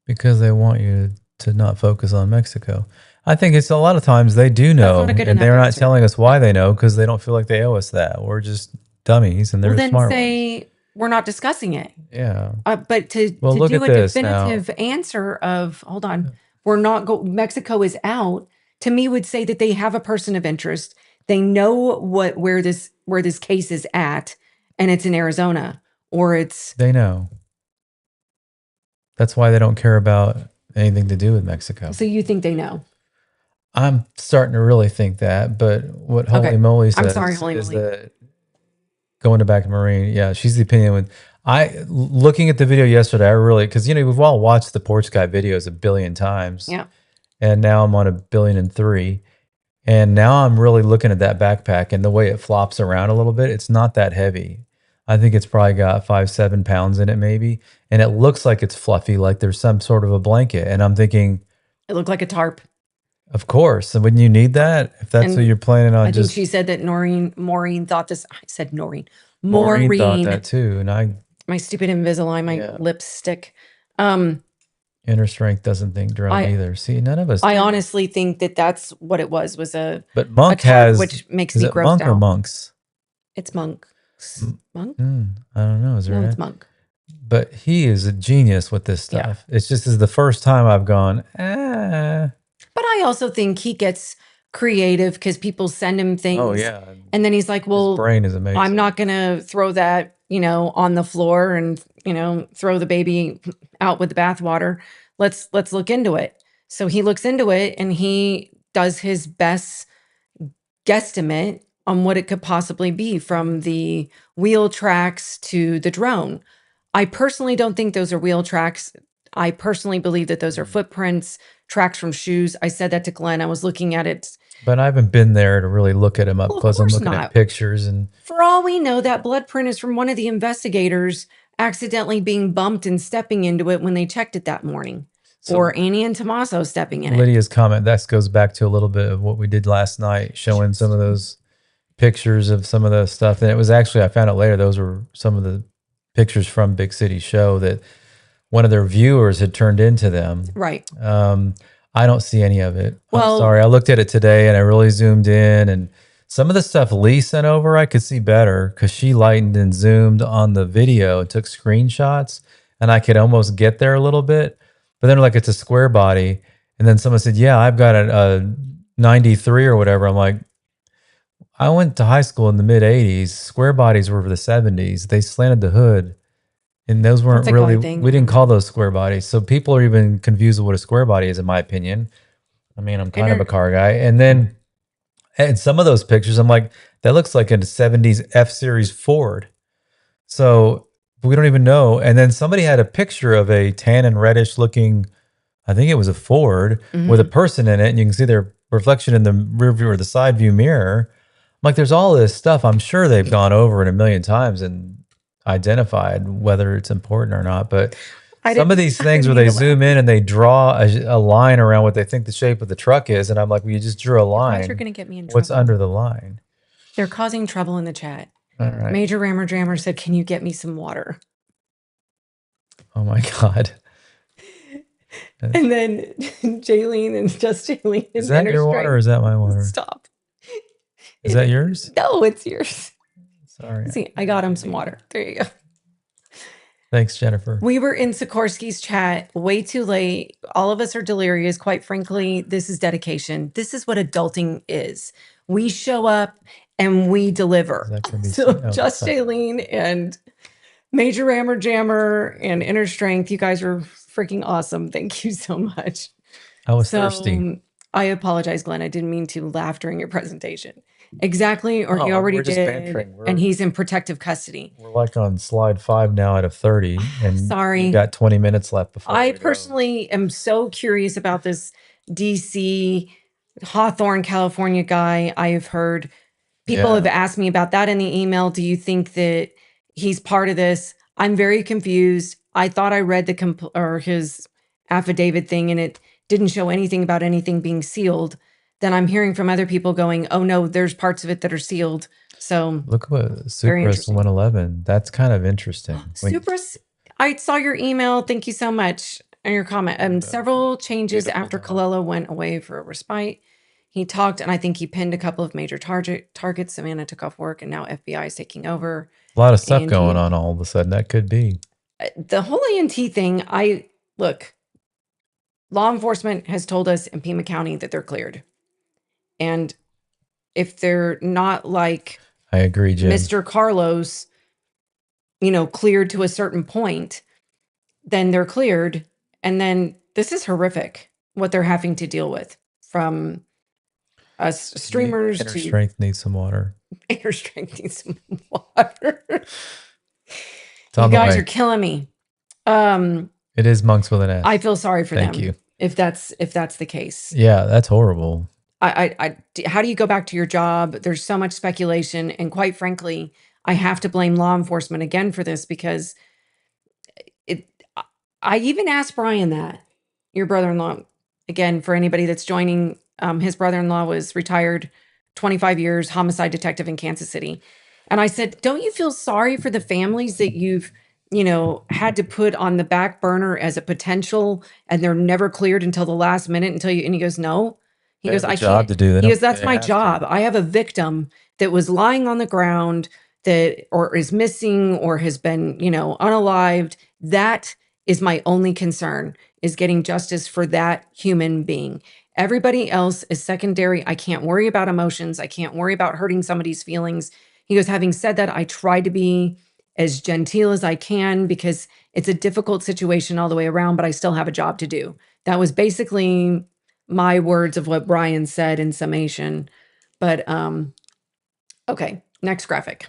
Speaker 2: Because they want you to not focus on Mexico. I think it's a lot of times they do know, and they're not telling us why they know because they don't feel like they owe us that. We're just dummies, and they're smart ones.
Speaker 1: We're not discussing it.
Speaker 2: Yeah.
Speaker 1: But to do a definitive answer of, hold on, Mexico is out, to me would say that they have a person of interest. They know where this case is at, and it's in Arizona, they
Speaker 2: know. That's why they don't care about anything to do with Mexico.
Speaker 1: So you think they know?
Speaker 2: I'm starting to really think that, but what Holy Moly says is that going back to Maureen, yeah, she's the opinion with looking at the video yesterday, because we've all watched the Porch Guy videos 1 billion times.
Speaker 1: Yeah.
Speaker 2: And now I'm on 1,000,000,003. And now I'm really looking at that backpack and the way it flops around a little bit. It's not that heavy. I think it's probably got 5-7 pounds in it maybe. And it looks like it's fluffy, like there's some sort of a blanket. And I'm thinking,
Speaker 1: it looked like a tarp.
Speaker 2: Of course. And wouldn't you need that if that's what you're planning on?
Speaker 1: I think she said that Maureen thought this. I said Noreen.
Speaker 2: Maureen thought that too. And
Speaker 1: my stupid Invisalign, my lipstick.
Speaker 2: Inner strength doesn't think drone either. See, none of us.
Speaker 1: I honestly think that that's what it was
Speaker 2: But Monk has,
Speaker 1: which makes me grossed
Speaker 2: Monk
Speaker 1: out.
Speaker 2: Or Monks?
Speaker 1: It's Monk. Monk?
Speaker 2: I don't know. Is there?
Speaker 1: No, it's Monk.
Speaker 2: But he is a genius with this stuff. Yeah. It's just the first time I've gone,
Speaker 1: But I also think he gets creative because people send him things.
Speaker 2: Oh, yeah.
Speaker 1: And then he's like, well,
Speaker 2: his brain is amazing.
Speaker 1: I'm not going to throw that, on the floor and, throw the baby out with the bathwater. Let's look into it. So he looks into it and he does his best guesstimate on what it could possibly be, from the wheel tracks to the drone. I personally don't think those are wheel tracks. I personally believe that those are footprints, tracks from shoes. I said that to Glenn. I was looking at it.
Speaker 2: But I haven't been there to really look at them up close. I'm looking at pictures. And
Speaker 1: for all we know, that blood print is from one of the investigators accidentally being bumped and stepping into it when they checked it that morning. Or Annie and Tommaso stepping in
Speaker 2: Lydia's comment, that goes back to a little bit of what we did last night, showing some of those pictures of some of the stuff. And it was actually, I found out later, those were some of the pictures from Big City Show that one of their viewers had turned into them.
Speaker 1: Right.
Speaker 2: I don't see any of it. Well, I'm sorry. I looked at it today and I really zoomed in, and Some of the stuff Lee sent over, I could see better because she lightened and zoomed on the video and took screenshots, and I could almost get there a little bit. But then, like, it's a square body, and then someone said, "Yeah, I've got a 93 or whatever." I'm like, I went to high school in the mid '80s. Square bodies were for the '70s. They slanted the hood, and those weren't
Speaker 1: That's a
Speaker 2: really.
Speaker 1: God thing.
Speaker 2: We didn't call those square bodies, so people are even confused with what a square body is, in my opinion. I mean, I'm kind of a car guy, and then. And some of those pictures, I'm like, that looks like a '70s F Series Ford. So we don't even know. And then somebody had a picture of a tan and reddish looking, I think it was a Ford with a person in it, and you can see their reflection in the rear view or the side view mirror. I'm like, there's all this stuff. I'm sure they've gone over it a million times and identified whether it's important or not. But some of these things where they zoom in and they draw a line around what they think the shape of the truck is. And I'm like, well, you just drew a line.
Speaker 1: You guys are going to get me in trouble.
Speaker 2: What's under the line?
Speaker 1: They're causing trouble in the chat.
Speaker 2: All right.
Speaker 1: Major Rammer Jammer said, can you get me some water?
Speaker 2: Oh my God.
Speaker 1: And then Jaylene and just Jaylene.
Speaker 2: Is that your water or is that my water?
Speaker 1: Stop.
Speaker 2: Is that yours?
Speaker 1: No, it's yours.
Speaker 2: Sorry.
Speaker 1: See, I got him some water. There you go.
Speaker 2: Thanks, Jennifer.
Speaker 1: We were in Sikorsky's chat way too late. All of us are delirious. Quite frankly, this is dedication. This is what adulting is. We show up and we deliver. So just Jaylene and Major Rammer Jammer and Inner Strength, you guys are freaking awesome. Thank you so much.
Speaker 2: I was thirsty.
Speaker 1: I apologize, Glenn. I didn't mean to laugh during your presentation. Exactly, or he already did, and he's in protective custody.
Speaker 2: We're like on slide 5 now out of 30, and
Speaker 1: sorry,
Speaker 2: we've got 20 minutes left before
Speaker 1: I personally am so curious about this DC Hawthorne, California guy. I have heard people have asked me about that in the email. Do you think that he's part of this? I'm very confused. I thought I read his affidavit thing, and it didn't show anything about anything being sealed. Then I'm hearing from other people going, oh no, there's parts of it that are sealed. So
Speaker 2: look what Supras 111. That's kind of interesting.
Speaker 1: Supras, I saw your email. Thank you so much. And your comment. Several changes after Colella went away for a respite. He talked, and I think he pinned a couple of major targets. Savannah took off work, and now FBI is taking over.
Speaker 2: A lot of stuff going on all of a sudden. That could be.
Speaker 1: The whole A&T thing, look, law enforcement has told us in Pima County that they're cleared. And if they're not like
Speaker 2: I agree, Jim.
Speaker 1: Mr. Carlos, cleared to a certain point, then they're cleared. And then this is horrific what they're having to deal with, from us streamers
Speaker 2: to Strength needs some water.
Speaker 1: Inner Strength needs some water. You guys are killing me.
Speaker 2: It is monks with an S.
Speaker 1: I feel sorry for them.
Speaker 2: Thank you.
Speaker 1: If that's the case.
Speaker 2: Yeah, that's horrible.
Speaker 1: How do you go back to your job? There's so much speculation. And quite frankly, I have to blame law enforcement again for this, because I even asked Brian that, your brother-in-law, again, for anybody that's joining, his brother-in-law was retired 25 years, homicide detective in Kansas City. And I said, don't you feel sorry for the families that you've, had to put on the back burner as a potential, and they're never cleared until the last minute and he goes, no. He goes, I can't. He goes, that's my job. I have a victim that was lying on the ground or is missing or has been, unalived. That is my only concern, is getting justice for that human being. Everybody else is secondary. I can't worry about emotions. I can't worry about hurting somebody's feelings. He goes, having said that, I try to be as genteel as I can, because it's a difficult situation all the way around, but I still have a job to do. That was basically my words of what Brian said in summation. But okay, next graphic.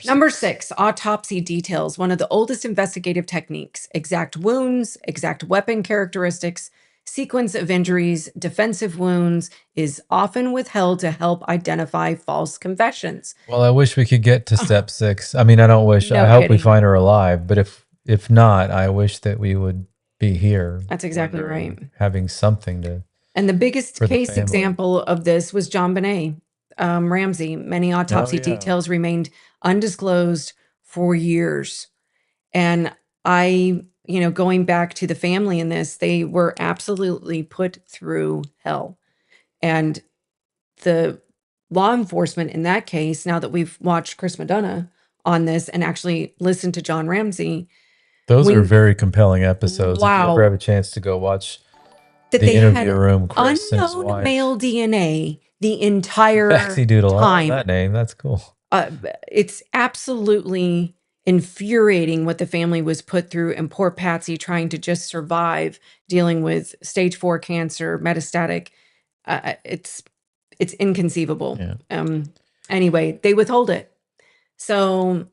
Speaker 1: Number 6, autopsy details. One of the oldest investigative techniques. Exact wounds, exact weapon characteristics, sequence of injuries, defensive wounds is often withheld to help identify false confessions.
Speaker 2: Well, I wish we could get to step 6. I mean, I don't wish. I hope we find her alive. But if not, I wish that we would be here.
Speaker 1: That's exactly right.
Speaker 2: Having something to.
Speaker 1: And the biggest case example of this was John Benet Ramsey. Many autopsy details remained undisclosed for years. And going back to the family in this, they were absolutely put through hell. And the law enforcement in that case, now that we've watched Chris Madonna on this and actually listened to John Ramsey.
Speaker 2: Those are very compelling episodes. Wow. If you ever have a chance to go watch
Speaker 1: that
Speaker 2: the
Speaker 1: they
Speaker 2: interview
Speaker 1: had
Speaker 2: room, Chris
Speaker 1: unknown male DNA the entire
Speaker 2: Maxi Doodle,
Speaker 1: time.
Speaker 2: I love that name. That's cool.
Speaker 1: It's absolutely infuriating what the family was put through, and poor Patsy trying to just survive dealing with stage 4 cancer, metastatic. It's inconceivable. Yeah. Anyway, they withhold it. So,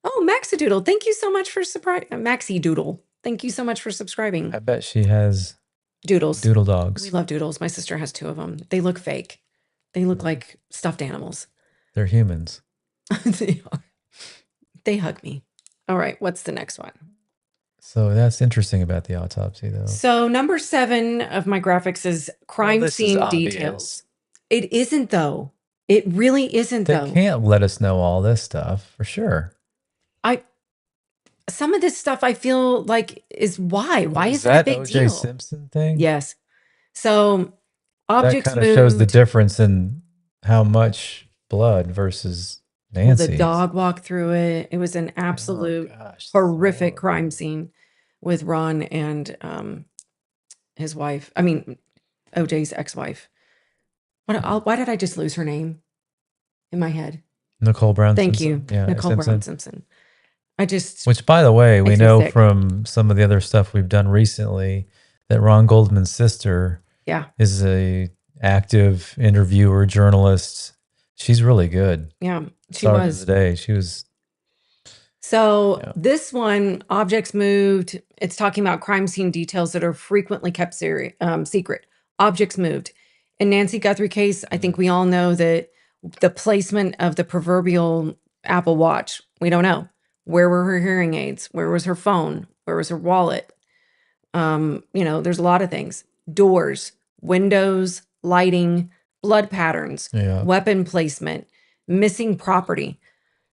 Speaker 1: Maxi Doodle, thank you so much for Maxi Doodle, thank you so much for subscribing.
Speaker 2: I bet she has
Speaker 1: doodles.
Speaker 2: Doodle dogs.
Speaker 1: We love doodles. My sister has 2 of them. They look fake. They look like stuffed animals.
Speaker 2: They're humans.
Speaker 1: They are. They hug me. All right, what's the next one?
Speaker 2: So that's interesting about the autopsy, though.
Speaker 1: So number 7 of my graphics is crime scene details. It isn't, though. It really isn't, though.
Speaker 2: They can't let us know all this stuff, for sure.
Speaker 1: Some of this stuff I feel like is why? Why is it a big deal?
Speaker 2: O.J. Simpson thing?
Speaker 1: Yes. So objects
Speaker 2: that kind of shows the difference in how much blood versus Nancy.
Speaker 1: The dog walked through it. It was an absolute horrific crime scene with Ron and his wife. I mean, OJ's ex-wife. Why did I just lose her name in my head?
Speaker 2: Nicole Brown
Speaker 1: Thank
Speaker 2: Simpson.
Speaker 1: you.
Speaker 2: Yeah,
Speaker 1: Nicole Brown Simpson.
Speaker 2: Which, by the way, we know from some of the other stuff we've done recently that Ron Goldman's sister is a active interviewer, journalist. She's really good.
Speaker 1: Yeah, she was.
Speaker 2: Today. She was.
Speaker 1: So this one, objects moved. It's talking about crime scene details that are frequently kept secret. Objects moved. In Nancy Guthrie case, I think we all know that the placement of the proverbial Apple Watch, we don't know. Where were her hearing aids? Where was her phone? Where was her wallet? There's a lot of things. Doors, windows, lighting, blood patterns, weapon placement, missing property.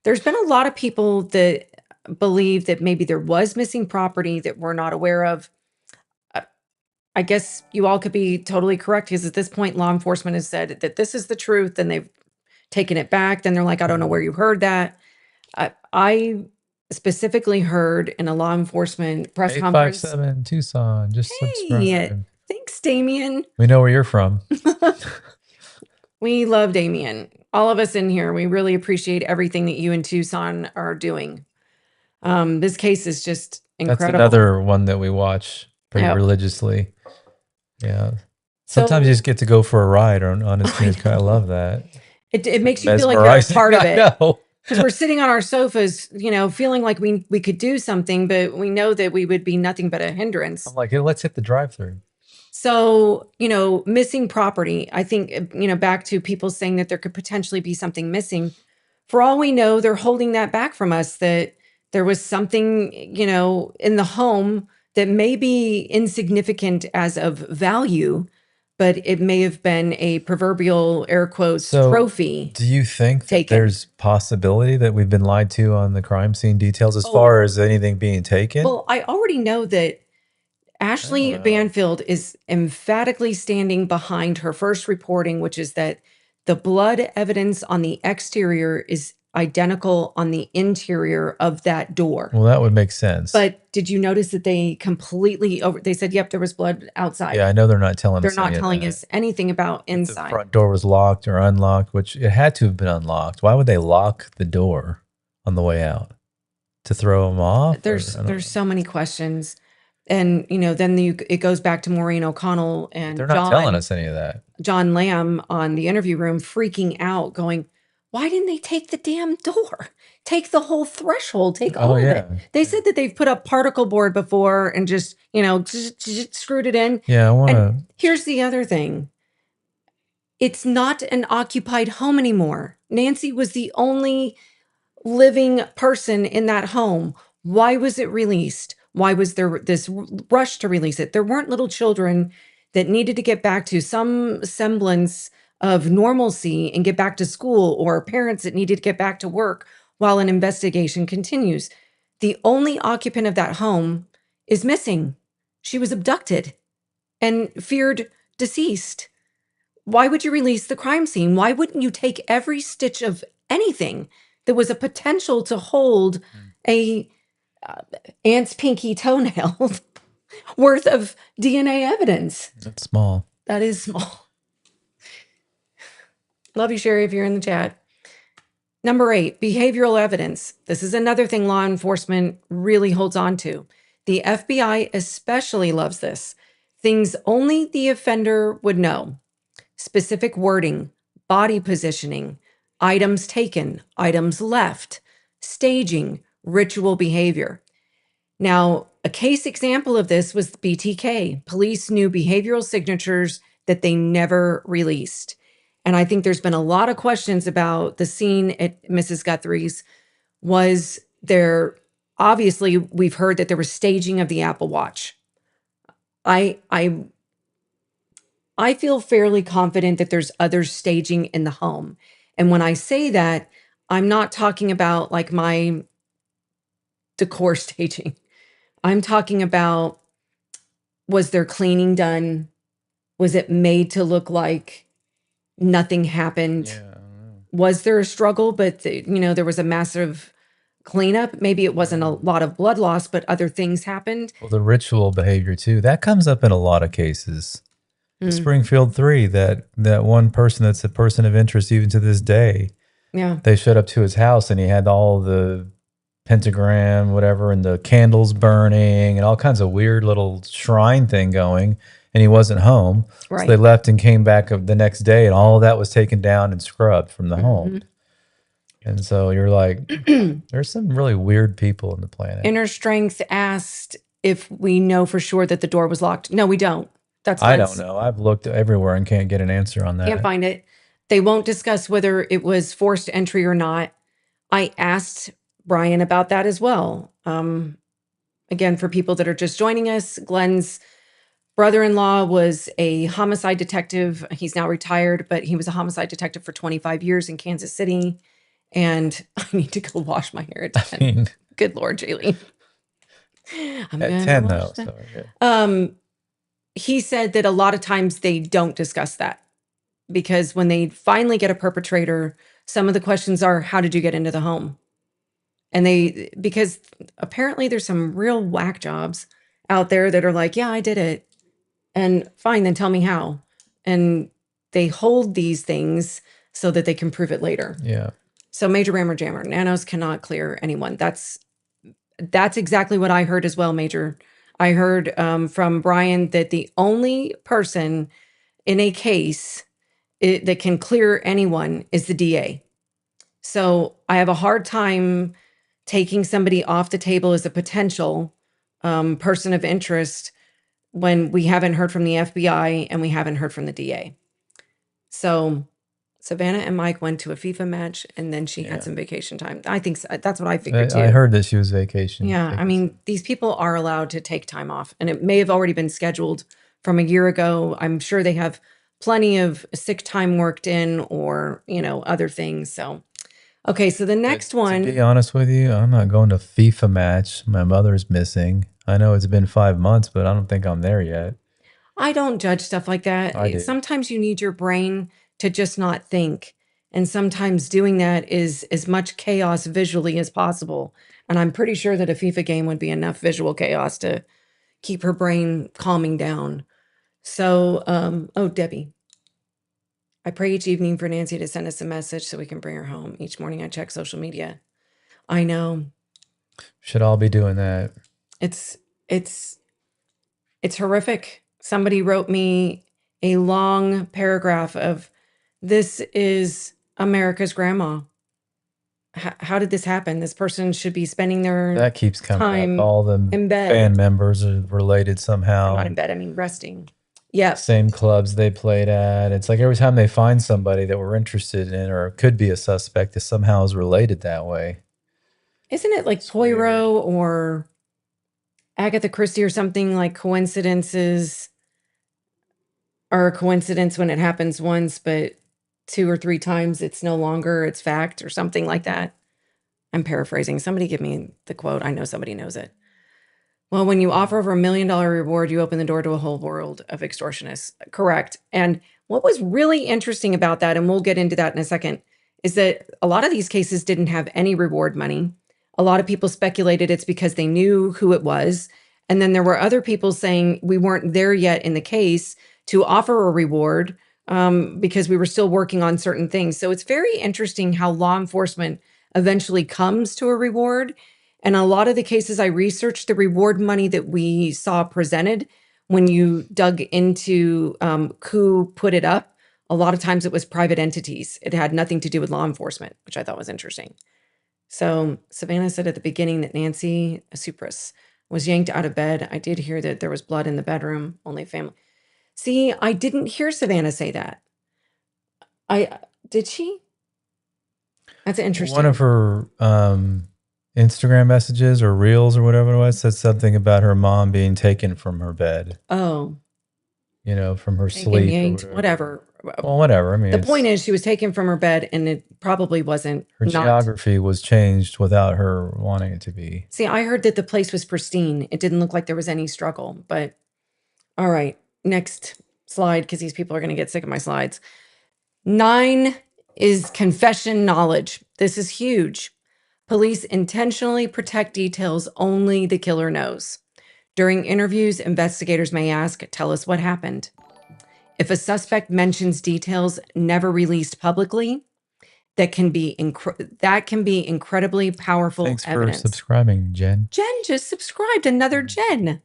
Speaker 1: There's been a lot of people that believe that maybe there was missing property that we're not aware of. I guess you all could be totally correct, because at this point, law enforcement has said that this is the truth, and they've taken it back. Then they're like, I don't know where you heard that. I specifically heard in a law enforcement press conference.
Speaker 2: 857 Tucson, just subscribe.
Speaker 1: Thanks, Damien.
Speaker 2: We know where you're from.
Speaker 1: We love Damien. All of us in here, we really appreciate everything that you and Tucson are doing. This case is just incredible.
Speaker 2: That's another one that we watch pretty religiously. Yeah. Sometimes you just get to go for a ride on his news. I love that.
Speaker 1: It makes you feel like you're a part of it. Because we're sitting on our sofas, feeling like we could do something, but we know that we would be nothing but a hindrance.
Speaker 2: I'm like, let's hit the drive-through.
Speaker 1: So, missing property. I think, back to people saying that there could potentially be something missing. For all we know, they're holding that back from us, that there was something, in the home that may be insignificant as of value, but it may have been a proverbial, air quotes, trophy.
Speaker 2: Do you think that there's possibility that we've been lied to on the crime scene details as far as anything being taken?
Speaker 1: Well, I already know that Ashley Banfield is emphatically standing behind her first reporting, which is that the blood evidence on the exterior is identical on the interior of that door.
Speaker 2: Well, that would make sense.
Speaker 1: But did you notice that they completely they said, yep, there was blood outside.
Speaker 2: Yeah, I know they're not telling us.
Speaker 1: They're not telling us anything about inside.
Speaker 2: The front door was locked or unlocked, which it had to have been unlocked. Why would they lock the door on the way out? To throw them off?
Speaker 1: There's so many questions. And, then it goes back to Maureen O'Connell and
Speaker 2: they're not telling us any of that.
Speaker 1: John Lamb on the interview room freaking out, going, why didn't they take the damn door? Take the whole threshold, take all of it. They said that they've put up particle board before and just screwed it in.
Speaker 2: Yeah, I want to.
Speaker 1: Here's the other thing. It's not an occupied home anymore. Nancy was the only living person in that home. Why was it released? Why was there this rush to release it? There weren't little children that needed to get back to some semblance of normalcy and get back to school, or parents that needed to get back to work while an investigation continues. The only occupant of that home is missing. She was abducted and feared deceased. why would you release the crime scene? Why wouldn't you take every stitch of anything that was a potential to hold a ant's pinky toenail worth of DNA evidence?
Speaker 2: That's small.
Speaker 1: That is small. Love you, Sherry, if you're in the chat. Number 8, behavioral evidence. This is another thing law enforcement really holds on to. The FBI especially loves this. Things only the offender would know. Specific wording, body positioning, items taken, items left, staging, ritual behavior. Now, a case example of this was BTK. Police knew behavioral signatures that they never released. And I think there's been a lot of questions about the scene at Mrs. Guthrie's. Was there, obviously, we've heard that there was staging of the Apple Watch. I feel fairly confident that there's other staging in the home. And when I say that, I'm not talking about like my decor staging. I'm talking about, was there cleaning done? Was it made to look like nothing happened?
Speaker 2: Yeah.
Speaker 1: Was there a struggle, but there was a massive cleanup? Maybe it wasn't a lot of blood loss, but other things happened.
Speaker 2: Well, the ritual behavior too, that comes up in a lot of cases. Springfield 3, that one person that's a person of interest even to this day.
Speaker 1: Yeah.
Speaker 2: They showed up to his house and he had all the pentagram, whatever, and the candles burning and all kinds of weird little shrine thing going, and he wasn't home.
Speaker 1: Right.
Speaker 2: So they left and came back the next day, and all of that was taken down and scrubbed from the home. And so you're like, there's some really weird people on the planet.
Speaker 1: Inner Strength asked if we know for sure that the door was locked. No, we don't.
Speaker 2: I don't know. I've looked everywhere and can't get an answer on that.
Speaker 1: Can't find it. They won't discuss whether it was forced entry or not. I asked Brian about that as well. Again, for people that are just joining us, Glen's brother-in-law was a homicide detective. He's now retired, but he was a homicide detective for 25 years in Kansas City. And I need to go wash my hair at 10. Good Lord, Jaylene. I'm
Speaker 2: at 10 though. So,
Speaker 1: yeah. He said that a lot of times they don't discuss that because when they finally get a perpetrator, some of the questions are, how did you get into the home? And because apparently there's some real whack jobs out there that are like, yeah, I did it. And fine, then tell me how. And they hold these things so that they can prove it later.
Speaker 2: Yeah.
Speaker 1: So Major Rammer Jammer, nanos cannot clear anyone. That's exactly what I heard as well, Major. I heard from Brian that the only person in a case that can clear anyone is the DA. So I have a hard time taking somebody off the table as a potential person of interest when we haven't heard from the FBI and we haven't heard from the DA. So Savannah and Mike went to a FIFA match and then she had some vacation time. I think that's what I figured too.
Speaker 2: I heard that she was vacation.
Speaker 1: Yeah. I mean, these people are allowed to take time off and it may have already been scheduled from a year ago. I'm sure they have plenty of sick time worked in or, other things. So, okay. So the next one.
Speaker 2: To be honest with you, I'm not going to FIFA match. My mother's missing. I know it's been 5 months, but I don't think I'm there yet.
Speaker 1: I don't judge stuff like that.
Speaker 2: I do.
Speaker 1: Sometimes you need your brain to just not think. And sometimes doing that is as much chaos visually as possible. And I'm pretty sure that a FIFA game would be enough visual chaos to keep her brain calming down. So, Debbie. I pray each evening for Nancy to send us a message so we can bring her home. Each morning I check social media. I know.
Speaker 2: Should all be doing that.
Speaker 1: It's horrific. Somebody wrote me a long paragraph of, this is America's grandma. How did this happen? This person should be spending their
Speaker 2: that keeps coming
Speaker 1: time
Speaker 2: up. All the
Speaker 1: in bed.
Speaker 2: band members are related somehow.
Speaker 1: Not in bed, I mean resting. Yeah.
Speaker 2: Same clubs they played at. It's like every time they find somebody that we're interested in or could be a suspect, it somehow is related that way.
Speaker 1: Isn't it like Poirot or Agatha Christie or something, like coincidences are a coincidence when it happens once, but 2 or 3 times it's no longer, it's fact or something like that. I'm paraphrasing. Somebody give me the quote. I know somebody knows it. Well, when you offer over $1 million reward, you open the door to a whole world of extortionists. Correct. And what was really interesting about that, and we'll get into that in a second, is that a lot of these cases didn't have any reward money. A lot of people speculated it's because they knew who it was. And then there were other people saying we weren't there yet in the case to offer a reward because we were still working on certain things. So it's very interesting how law enforcement eventually comes to a reward. And a lot of the cases I researched, the reward money that we saw presented when you dug into who put it up, a lot of times it was private entities. It had nothing to do with law enforcement, which I thought was interesting. So Savannah said at the beginning that Nancy Supras was yanked out of bed. I did hear that there was blood in the bedroom, only family. See, I didn't hear Savannah say that. Did she? That's interesting.
Speaker 2: One of her Instagram messages or reels or whatever it was said something about her mom being taken from her bed.
Speaker 1: Oh.
Speaker 2: You know, from her sleep.
Speaker 1: Yanked, whatever.
Speaker 2: Well, whatever. I mean,
Speaker 1: the point is she was taken from her bed and it probably wasn't.
Speaker 2: Her geography was changed without her wanting it to be.
Speaker 1: See, I heard that the place was pristine. It didn't look like there was any struggle, but all right. Next slide, because these people are going to get sick of my slides. 9 is confession knowledge. This is huge. Police intentionally protect details only the killer knows. During interviews, investigators may ask, tell us what happened. If a suspect mentions details never released publicly, that can be incredibly powerful
Speaker 2: evidence.
Speaker 1: Thanks
Speaker 2: for subscribing, Jen.
Speaker 1: Jen just subscribed. Another Jen.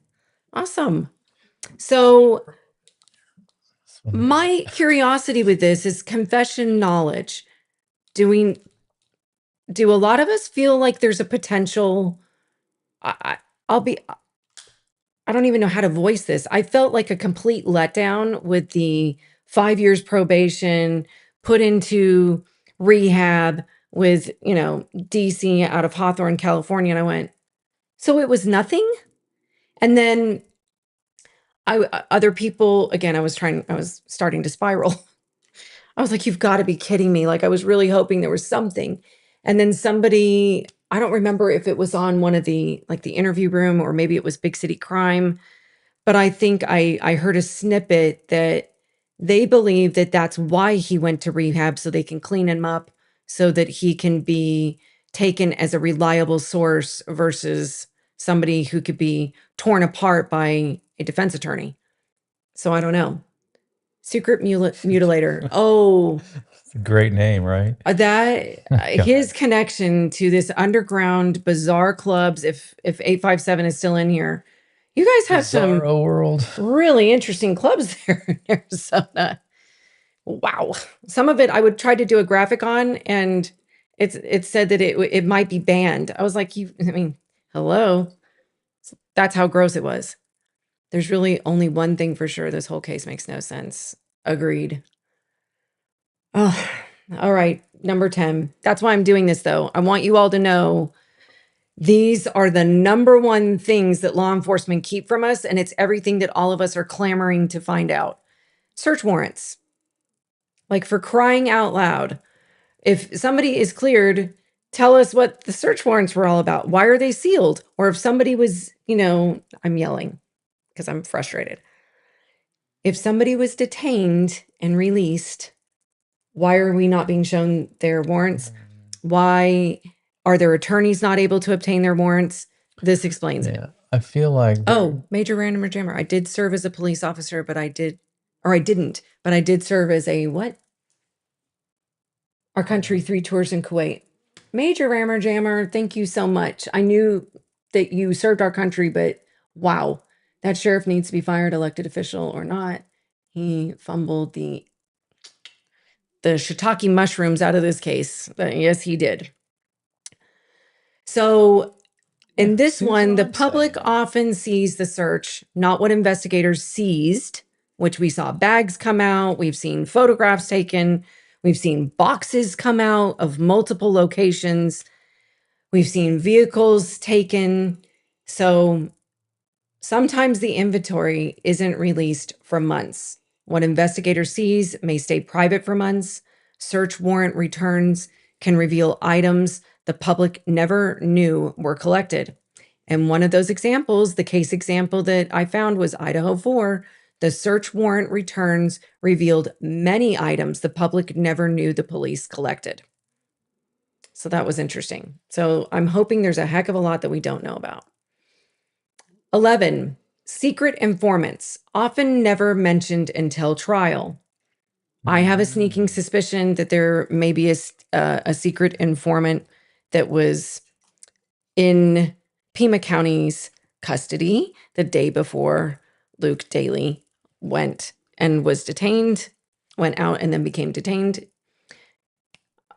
Speaker 1: Awesome. So my curiosity with this is confession knowledge. Do a lot of us feel like there's a potential? I don't even know how to voice this. I felt like a complete letdown with the 5 years probation, put into rehab with, DC out of Hawthorne, California. And I went, so it was nothing? And then other people, again, I was starting to spiral. I was like, you've got to be kidding me. Like, I was really hoping there was something. And then somebody, I don't remember if it was on one of the, like the interview room, or maybe it was Big City Crime, but I think I heard a snippet that they believe that that's why he went to rehab, so they can clean him up so that he can be taken as a reliable source versus somebody who could be torn apart by a defense attorney. So I don't know. Secret mutilator. Oh,
Speaker 2: it's a great name, right?
Speaker 1: His connection to this underground bizarre clubs. If 857 is still in here, you guys have some
Speaker 2: world.
Speaker 1: Really interesting clubs there in Arizona. Wow, some of it I would try to do a graphic on, and it said that it might be banned. I was like, hello. That's how gross it was. There's really only one thing for sure. This whole case makes no sense. Agreed. Oh, all right. Number 10. That's why I'm doing this, though. I want you all to know these are the number one things that law enforcement keep from us, and it's everything that all of us are clamoring to find out. Search warrants. Like, for crying out loud. If somebody is cleared, tell us what the search warrants were all about. Why are they sealed? Or if somebody was, I'm yelling because I'm frustrated. If somebody was detained and released, why are we not being shown their warrants? Why are their attorneys not able to obtain their warrants? This explains it.
Speaker 2: I feel like...
Speaker 1: Major random jammer. I did serve as a police officer, but I didn't serve as a what? Our country 3 tours in Kuwait. Major rammer jammer, thank you so much. I knew that you served our country, but wow. That sheriff needs to be fired, elected official or not. He fumbled the shiitake mushrooms out of this case. Yes, he did. So in this one, the public often sees the search, not what investigators seized, which we saw bags come out. We've seen photographs taken. We've seen boxes come out of multiple locations. We've seen vehicles taken. So sometimes the inventory isn't released for months. What investigators sees may stay private for months. Search warrant returns can reveal items the public never knew were collected. And one of those examples, the case example that I found was Idaho 4. The search warrant returns revealed many items the public never knew the police collected. So that was interesting. So I'm hoping there's a heck of a lot that we don't know about. 11, secret informants, often never mentioned until trial. I have a sneaking suspicion that there may be a secret informant that was in Pima County's custody the day before Luke Daly went and was detained, went out and then became detained.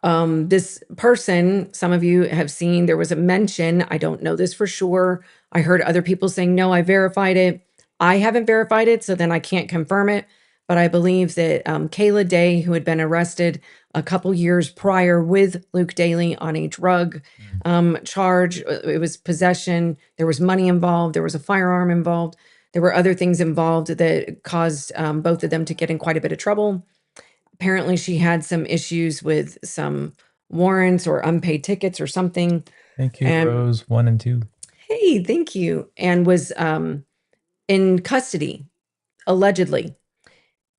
Speaker 1: This person, some of you have seen, there was a mention. I don't know this for sure. I heard other people saying, no, I verified it. I haven't verified it, so then I can't confirm it. But I believe that Kayla Day, who had been arrested a couple years prior with Luke Daly on a drug charge, it was possession. There was money involved. There was a firearm involved. There were other things involved that caused both of them to get in quite a bit of trouble. Apparently, she had some issues with some warrants or unpaid tickets or something.
Speaker 2: Thank you, Rose 1 and 2.
Speaker 1: Hey, thank you. And was in custody, allegedly.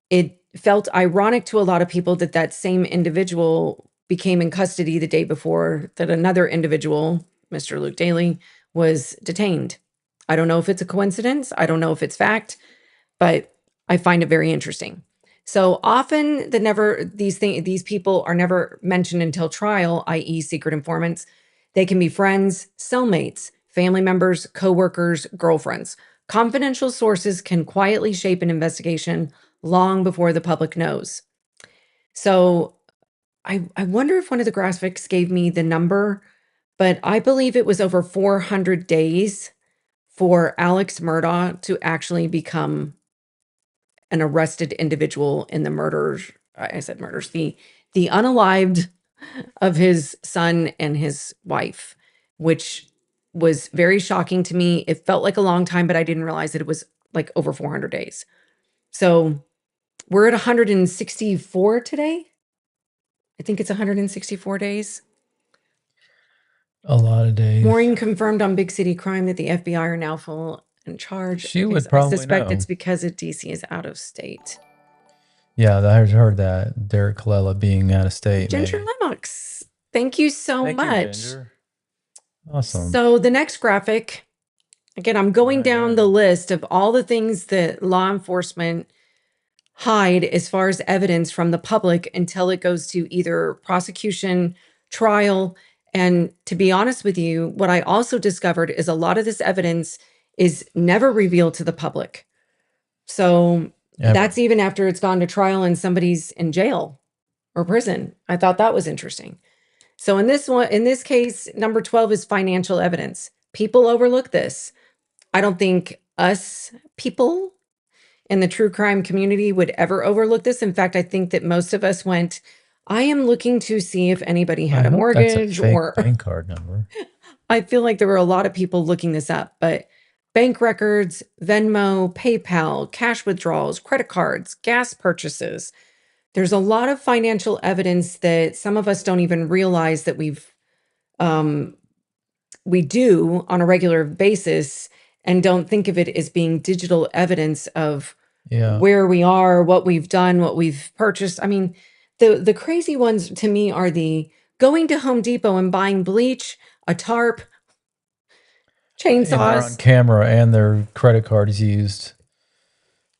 Speaker 1: It felt ironic to a lot of people that that same individual became in custody the day before that another individual, Mr. Luke Daly, was detained. I don't know if it's a coincidence. I don't know if it's fact, but I find it very interesting. So often these people are never mentioned until trial, i.e. secret informants. They can be friends, cellmates, family members, coworkers, girlfriends. Confidential sources can quietly shape an investigation long before the public knows. So I wonder if one of the graphics gave me the number, but I believe it was over 400 days for Alex Murdaugh to actually become an arrested individual in the murders. I said murders, the unalived of his son and his wife, which was very shocking to me. It felt like a long time, but I didn't realize that it was like over 400 days. So we're at 164 today. I think it's 164 days.
Speaker 2: A lot of days.
Speaker 1: Maureen confirmed on Big City Crime that the FBI are now full in charge.
Speaker 2: She would probably
Speaker 1: I suspect
Speaker 2: know.
Speaker 1: it's because DC is out of state.
Speaker 2: Yeah, I heard that. Derek Colella being out of state.
Speaker 1: Ginger Lennox, thank you so much.
Speaker 2: Ginger. Awesome.
Speaker 1: So the next graphic, again, I'm going down the list of all the things that law enforcement hide as far as evidence from the public until it goes to either prosecution, trial. And to be honest with you, what I also discovered is a lot of this evidence is never revealed to the public. So that's even after it's gone to trial and somebody's in jail or prison. I thought that was interesting. So in this case, number 12 is financial evidence. People overlook this. I don't think us people in the true crime community would ever overlook this. In fact, I think that most of us went, I am looking to see if anybody had a mortgage
Speaker 2: that's a fake
Speaker 1: or
Speaker 2: bank card number.
Speaker 1: I feel like there were a lot of people looking this up, but bank records, Venmo, PayPal, cash withdrawals, credit cards, gas purchases. There's a lot of financial evidence that some of us don't even realize that we do on a regular basis and don't think of it as being digital evidence of where we are, what we've done, what we've purchased. I mean, the crazy ones to me are the going to Home Depot and buying bleach, a tarp, chainsaws.
Speaker 2: And they're on camera and their credit card is used.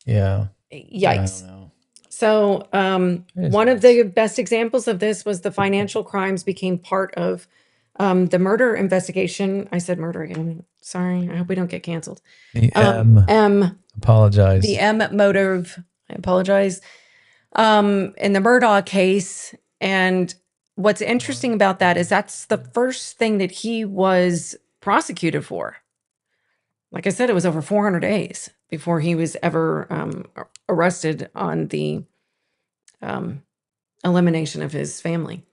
Speaker 2: Yeah.
Speaker 1: Yikes. So one of the best examples of this was the financial crimes became part of the murder investigation. I said murder again. Sorry. I hope we don't get canceled.
Speaker 2: The apologize.
Speaker 1: The M motive. I apologize. In the Murdaugh case. And what's interesting about that is that's the first thing that he was prosecuted for. Like I said, it was over 400 days before he was ever arrested on the elimination of his family.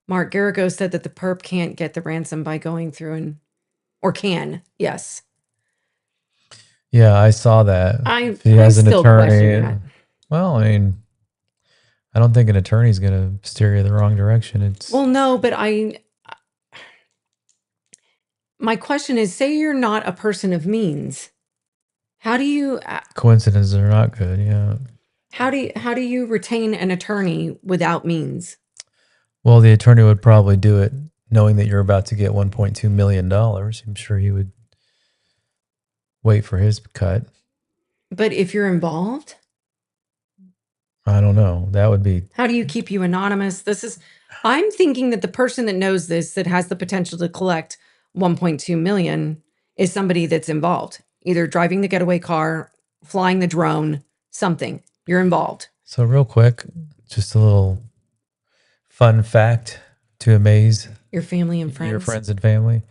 Speaker 1: Mark Garrigo said that the perp can't get the ransom by going through or can, yes.
Speaker 2: Yeah, I saw that.
Speaker 1: He has an attorney.
Speaker 2: Well, I mean, I don't think an attorney's going to steer you the wrong direction.
Speaker 1: Well, no, but My question is, say you're not a person of means. How do you
Speaker 2: Coincidences are not good. Yeah.
Speaker 1: how do you retain an attorney without means?
Speaker 2: Well, the attorney would probably do it knowing that you're about to get $1.2 million. I'm sure he would wait for his cut.
Speaker 1: But if you're involved,
Speaker 2: I don't know. That would be.
Speaker 1: how do you keep you anonymous? I'm thinking that the person that knows this, that has the potential to collect 1.2 million, is somebody that's involved, either driving the getaway car, flying the drone, something. You're involved.
Speaker 2: So real quick, just a little fun fact to amaze
Speaker 1: Your family and friends.
Speaker 2: your friends and family.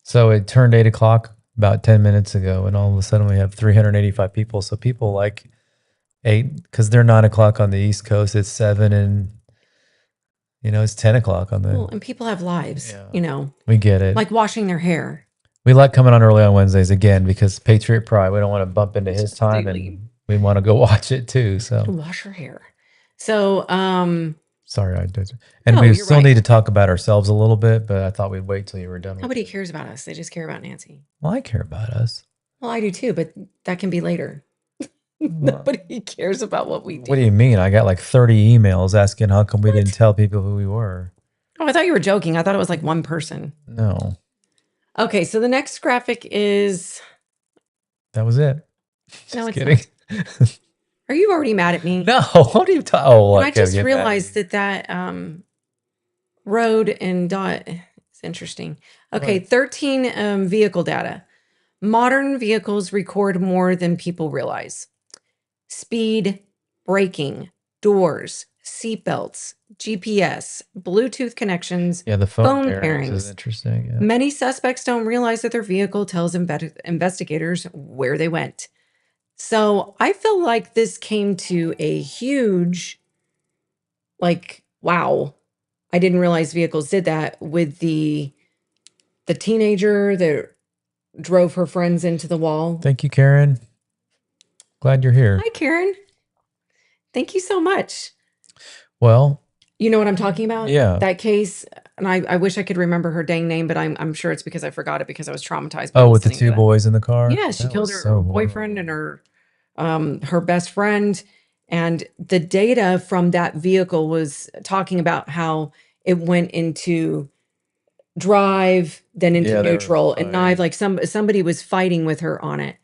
Speaker 2: So it turned 8 o'clock about 10 minutes ago, and all of a sudden we have 385 people. So people like 8, because they're 9 o'clock on the East Coast. It's 7, and it's 10 o'clock on the.
Speaker 1: Well, and people have lives,
Speaker 2: We get it.
Speaker 1: like washing their hair.
Speaker 2: We like coming on early on Wednesdays again because Patriot Pride. We don't want to bump into his time, and we want to go watch it too. So
Speaker 1: wash her hair. So,
Speaker 2: sorry, I did. And we still need to talk about ourselves a little bit, but I thought we'd wait till you were done.
Speaker 1: Nobody cares about us. They just care about Nancy.
Speaker 2: Well, I care about us.
Speaker 1: Well, I do too, but that can be later. Nobody cares about what we do.
Speaker 2: What do you mean? I got like 30 emails asking how come we didn't tell people who we were.
Speaker 1: Oh, I thought you were joking. I thought it was like one person.
Speaker 2: No.
Speaker 1: Okay, so the next graphic is.
Speaker 2: That was it.
Speaker 1: No, it's
Speaker 2: kidding.
Speaker 1: not. Are you already mad at me?
Speaker 2: No. What are you talking? Oh,
Speaker 1: I just realized that road and dot is interesting. Okay, 13 vehicle data. Modern vehicles record more than people realize. Speed, braking, doors, seatbelts, GPS, Bluetooth connections.
Speaker 2: Yeah, the phone
Speaker 1: pairings
Speaker 2: pairings is interesting. Yeah.
Speaker 1: Many suspects don't realize that their vehicle tells investigators where they went. So I feel like this came to a huge, wow, I didn't realize vehicles did that with the teenager that drove her friends into the wall.
Speaker 2: Thank you, Karen. Glad you're here.
Speaker 1: Hi, Karen. Thank you so much.
Speaker 2: Well,
Speaker 1: you know what I'm talking about?
Speaker 2: Yeah.
Speaker 1: That case, and I wish I could remember her dang name, but I'm sure it's because I forgot it because I was traumatized.
Speaker 2: Oh, with the 2 boys in the car?
Speaker 1: Yeah, she killed her boyfriend and her best friend. And the data from that vehicle was talking about how it went into drive, then into neutral, and knife. Like somebody was fighting with her on it.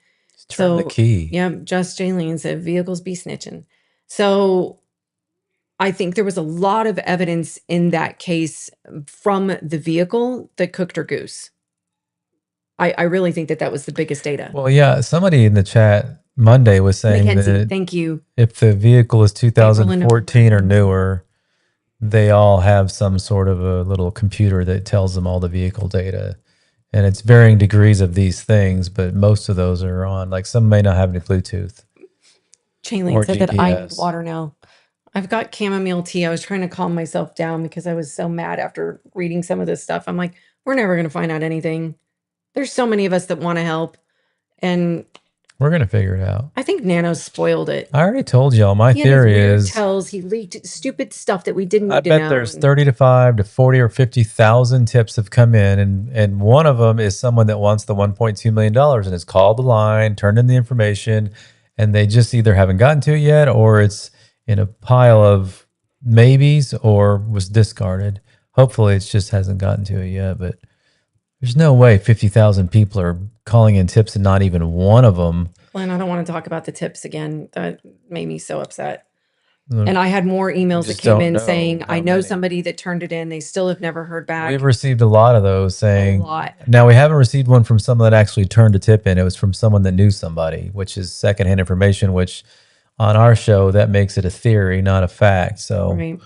Speaker 2: Turn the key.
Speaker 1: Yeah, Just Jaylene said vehicles be snitching. So I think there was a lot of evidence in that case from the vehicle that cooked her goose. I really think that was the biggest data.
Speaker 2: Well, yeah, somebody in the chat Monday was saying
Speaker 1: Mackenzie,
Speaker 2: that
Speaker 1: thank you.
Speaker 2: If the vehicle is 2014 or newer, they all have some sort of a little computer that tells them all the vehicle data. And it's varying degrees of these things, but most of those are on. Like some may not have any Bluetooth.
Speaker 1: Chainlink said that I need water now. I've got chamomile tea. I was trying to calm myself down because I was so mad after reading some of this stuff. I'm like, we're never going to find out anything. There's so many of us that want to help. And
Speaker 2: we're going to figure it out.
Speaker 1: I think Nano spoiled it.
Speaker 2: I already told y'all. My theory is
Speaker 1: he leaked stupid stuff that we didn't need to
Speaker 2: know.
Speaker 1: I bet
Speaker 2: there's 35 to 40 or 50,000 tips have come in. And one of them is someone that wants the $1.2 million and has called the line, turned in the information, and they just either haven't gotten to it yet or it's in a pile of maybes or was discarded. Hopefully it just hasn't gotten to it yet, but there's no way 50,000 people are calling in tips and not even one of them.
Speaker 1: Glenn, I don't want to talk about the tips again. That made me so upset. And I had more emails that came in saying, I know somebody that turned it in. They still have never heard back.
Speaker 2: We've received a lot of those saying, now we haven't received one from someone that actually turned a tip in. It was from someone that knew somebody, which is secondhand information, which on our show, that makes it a theory, not a fact. So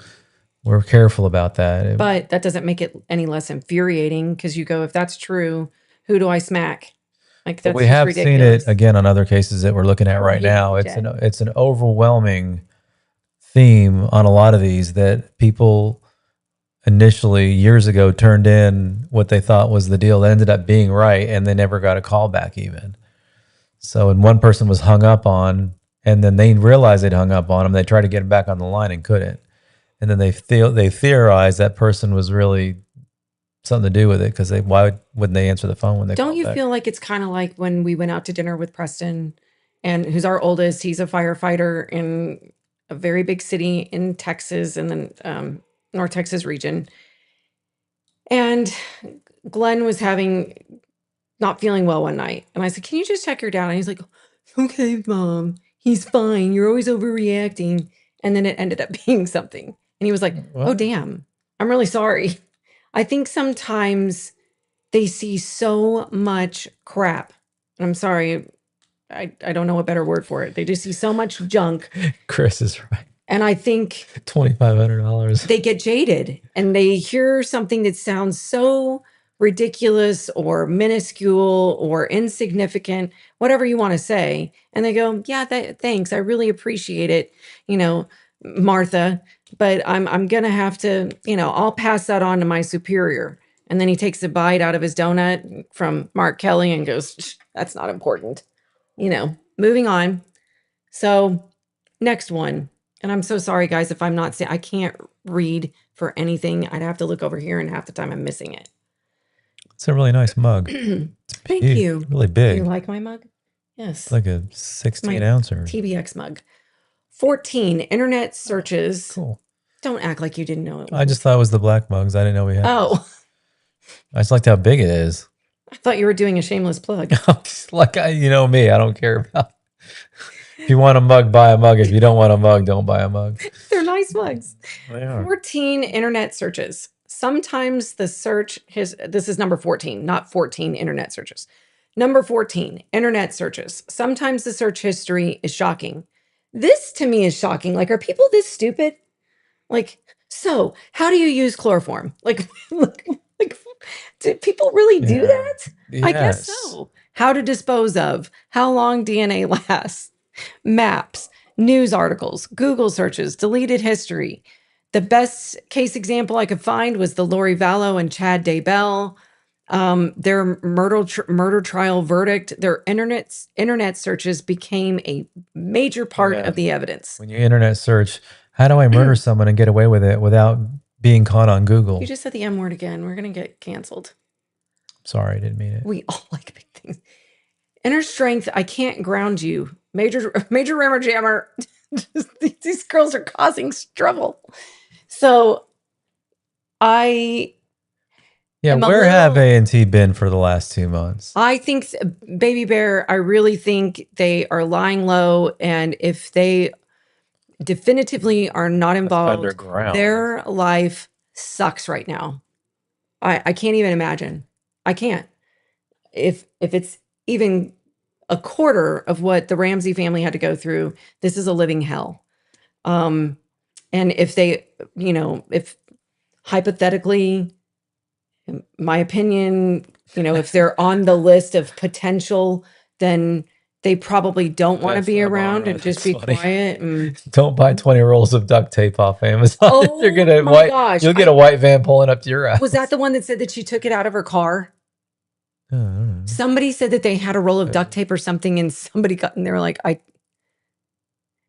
Speaker 2: we're careful about that.
Speaker 1: But that doesn't make it any less infuriating because you go, if that's true, who do I smack? Like that's
Speaker 2: we have ridiculous. Seen it again on other cases that we're looking at right now. It's an overwhelming theme on a lot of these that people initially years ago turned in what they thought was the deal that ended up being right, and they never got a call back even. So, and one person was hung up on, and then they realized they'd hung up on him. They tried to get him back on the line and couldn't. And then they theorized that person was really something to do with it, because why wouldn't they answer the phone when they
Speaker 1: Don't
Speaker 2: call
Speaker 1: you
Speaker 2: back?
Speaker 1: feel like it's kind of like when we went out to dinner with Preston, and who's our oldest? He's a firefighter in a very big city in Texas, and then North Texas region. And Glenn was not feeling well one night. And I said, can you just check her down? And he's like, okay, Mom, he's fine. You're always overreacting. And then it ended up being something. And he was like,
Speaker 2: What?
Speaker 1: oh, damn, I'm really sorry. I think sometimes they see so much crap. And I'm sorry, I don't know a better word for it. They just see so much junk.
Speaker 2: Chris is right.
Speaker 1: And I think
Speaker 2: $2,500.
Speaker 1: they get jaded and they hear something that sounds so ridiculous or minuscule or insignificant, whatever you want to say. And they go, yeah, thanks. I really appreciate it. Martha, but I'm going to have to, I'll pass that on to my superior. And then he takes a bite out of his donut from Mark Kelly and goes, that's not important. Moving on. So next one. And I'm so sorry, guys, if I'm not saying, I can't read for anything. I'd have to look over here and half the time I'm missing it.
Speaker 2: It's a really nice mug.
Speaker 1: Thank you.
Speaker 2: Really big.
Speaker 1: You like my mug? Yes.
Speaker 2: It's like a 16 ouncer.
Speaker 1: TBX mug. 14 internet searches.
Speaker 2: Cool.
Speaker 1: Don't act like you didn't know it.
Speaker 2: I just thought it was the black mugs. I didn't know we had.
Speaker 1: Oh.
Speaker 2: I just liked how big it is.
Speaker 1: I thought you were doing a shameless plug.
Speaker 2: Like, you know me, I don't care about. If you want a mug, buy a mug. If you don't want a mug, don't buy a mug.
Speaker 1: They're nice mugs.
Speaker 2: They are.
Speaker 1: 14 internet searches. Sometimes the search, this is number 14, not 14 internet searches. Number 14, internet searches. Sometimes the search history is shocking. This to me is shocking. Like, are people this stupid? Like, so how do you use chloroform? Like do people really do that?
Speaker 2: Yes.
Speaker 1: I guess so. How to dispose of, how long DNA lasts, maps, news articles, Google searches, deleted history. The best case example I could find was the Lori Vallow and Chad Daybell, their murder trial verdict. Their internet searches became a major part of the evidence.
Speaker 2: When you internet search, how do I murder someone and get away with it without being caught on Google?
Speaker 1: You just said the M word again. We're going to get canceled.
Speaker 2: Sorry, I didn't mean it.
Speaker 1: We all like big things. Inner strength, I can't ground you. Major rammer jammer. These girls are causing trouble. So where
Speaker 2: have A&T been for the last 2 months?
Speaker 1: I think, Baby Bear, I really think they are lying low. And if they definitively are not involved, their life sucks right now. I can't even imagine. I can't. If it's even a quarter of what the Ramsey family had to go through, this is a living hell. And if they, if hypothetically, in my opinion, if they're on the list of potential, then they probably don't want to be around and just be quiet. And
Speaker 2: don't buy 20 rolls of duct tape off Amazon.
Speaker 1: Oh,
Speaker 2: you're gonna
Speaker 1: gosh.
Speaker 2: You'll get a white van pulling up to your house.
Speaker 1: Was that the one that said that she took it out of her car? Somebody said that they had a roll of duct tape or something, and somebody got, and they were like,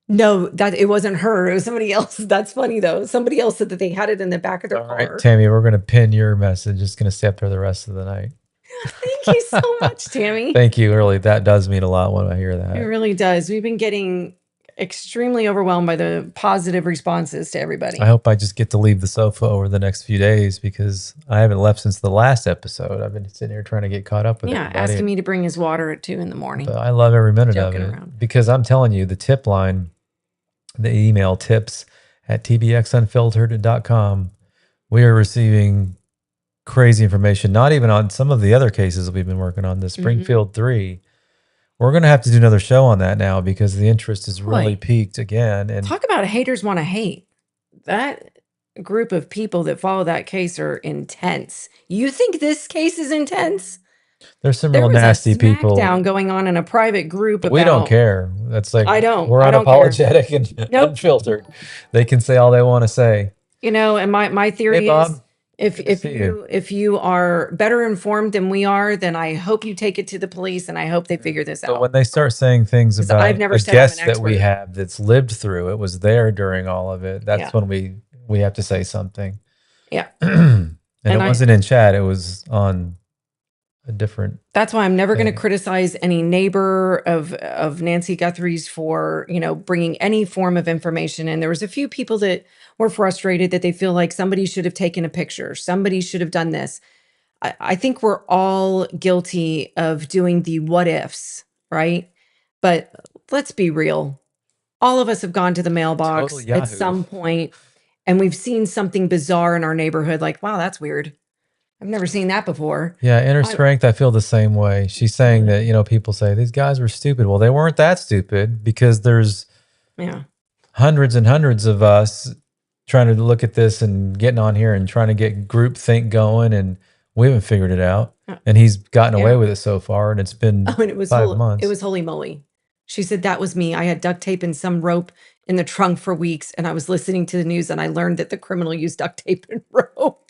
Speaker 1: no, that it wasn't her. It was somebody else. That's funny though. Somebody else said that they had it in the back of their car.
Speaker 2: All right, Tammy, we're going to pin your message. It's going to stay up there the rest of the night.
Speaker 1: Thank you so much, Tammy.
Speaker 2: Thank you. Really, that does mean a lot when I hear that.
Speaker 1: It really does. We've been getting extremely overwhelmed by the positive responses to everybody.
Speaker 2: I hope I just get to leave the sofa over the next few days, because I haven't left since the last episode. I've been sitting here trying to get caught up with everybody.
Speaker 1: Asking me to bring his water at 2 a.m.
Speaker 2: But I love every minute of it
Speaker 1: around.
Speaker 2: Because I'm telling you, the tip line, the email tips@tbxunfiltered.com, we are receiving crazy information. Not even on some of the other cases we've been working on, the Springfield 3. We're going to have to do another show on that now, because the interest is really peaked again. And
Speaker 1: talk about haters want to hate. That group of people that follow that case are intense. You think this case is intense?
Speaker 2: There's some real nasty people
Speaker 1: going on in a private group.
Speaker 2: But we don't care. That's like, we're unapologetic and unfiltered. They can say all they want to say.
Speaker 1: And my theory is, if you are better informed than we are, then I hope you take it to the police, and I hope they figure this out.
Speaker 2: But when they start saying things about a guest that we have that's lived through it, was there during all of it, that's when we have to say something.
Speaker 1: Yeah.
Speaker 2: And it wasn't in chat. It was on a different.
Speaker 1: That's why I'm never going to criticize any neighbor of Nancy Guthrie's for, bringing any form of information in. There was a few people that were frustrated that they feel like somebody should have taken a picture. Somebody should have done this. I think we're all guilty of doing the what ifs, right? But let's be real. All of us have gone to the mailbox at some point and we've seen something bizarre in our neighborhood. Like, wow, that's weird. I've never seen that before.
Speaker 2: Yeah, inner strength, I feel the same way. She's saying that, people say these guys were stupid. Well, they weren't that stupid because there's hundreds and hundreds of us trying to look at this and getting on here and trying to get group think going, and we haven't figured it out. And he's gotten away with it so far, and it's been 5 months.
Speaker 1: It was holy moly. She said, that was me. I had duct tape and some rope in the trunk for weeks, and I was listening to the news, and I learned that the criminal used duct tape and rope.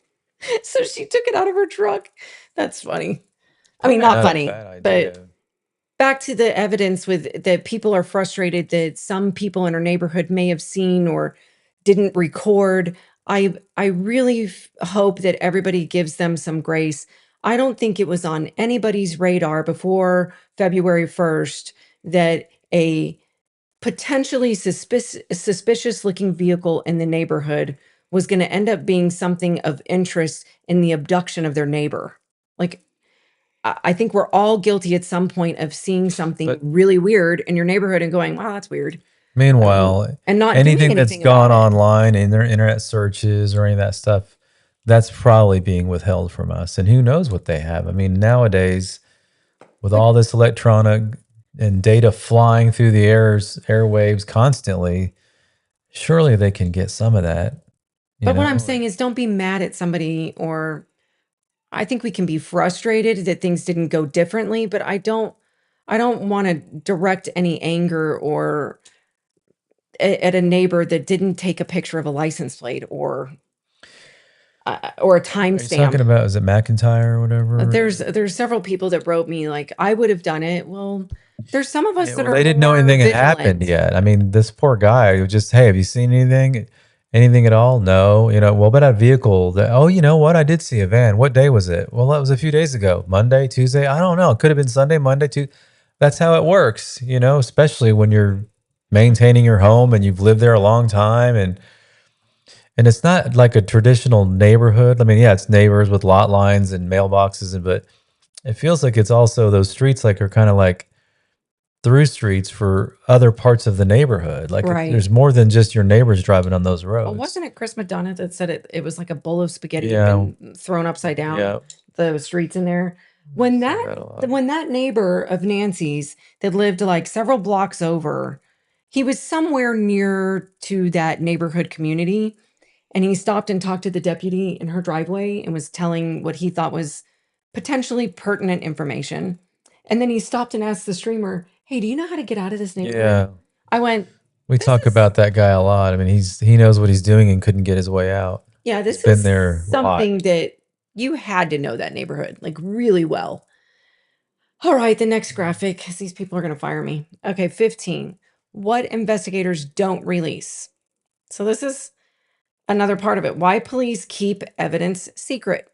Speaker 1: So she took it out of her truck. That's funny. I mean, not funny, but back to the evidence with that people are frustrated that some people in her neighborhood may have seen or didn't record. I really hope that everybody gives them some grace. I don't think it was on anybody's radar before February 1st that a potentially suspicious looking vehicle in the neighborhood was going to end up being something of interest in the abduction of their neighbor. Like, I think we're all guilty at some point of seeing something really weird in your neighborhood and going, wow, that's weird.
Speaker 2: Meanwhile,
Speaker 1: and not
Speaker 2: anything that's gone online in their internet searches or any of that stuff, that's probably being withheld from us. And who knows what they have. I mean, nowadays, with all this electronic and data flying through the airwaves constantly, surely they can get some of that.
Speaker 1: But what I'm saying is, don't be mad at somebody, or I think we can be frustrated that things didn't go differently, but I don't want to direct any anger or at a neighbor that didn't take a picture of a license plate or a timestamp.
Speaker 2: Talking about, is it McIntyre or whatever?
Speaker 1: There's several people that wrote me like, I would have done it. Well, there's some of us that are.
Speaker 2: They didn't know anything had happened yet. I mean, this poor guy who just, hey, have you seen anything at all? No. Well, but a vehicle that, oh, you know what? I did see a van. What day was it? Well, that was a few days ago. Monday, Tuesday. I don't know. It could have been Sunday, Monday, Tuesday. That's how it works, especially when you're maintaining your home and you've lived there a long time. And it's not like a traditional neighborhood. I mean, yeah, it's neighbors with lot lines and mailboxes, but it feels like it's also those streets are kind of like through streets for other parts of the neighborhood. Like there's more than just your neighbors driving on those roads.
Speaker 1: Well, wasn't it Chris Madonna that said it was like a bowl of spaghetti been thrown upside down, the streets in there? When that neighbor of Nancy's that lived like several blocks over, he was somewhere near to that neighborhood community, and he stopped and talked to the deputy in her driveway and was telling what he thought was potentially pertinent information. And then he stopped and asked the streamer, hey, do you know how to get out of this neighborhood?
Speaker 2: Yeah.
Speaker 1: I went,
Speaker 2: we talk about that guy a lot. I mean, he knows what he's doing and couldn't get his way out.
Speaker 1: Yeah, this is been there something that you had to know that neighborhood like really well. All right, the next graphic, because these people are going to fire me. Okay, 15. What investigators don't release. So this is another part of it. Why police keep evidence secret.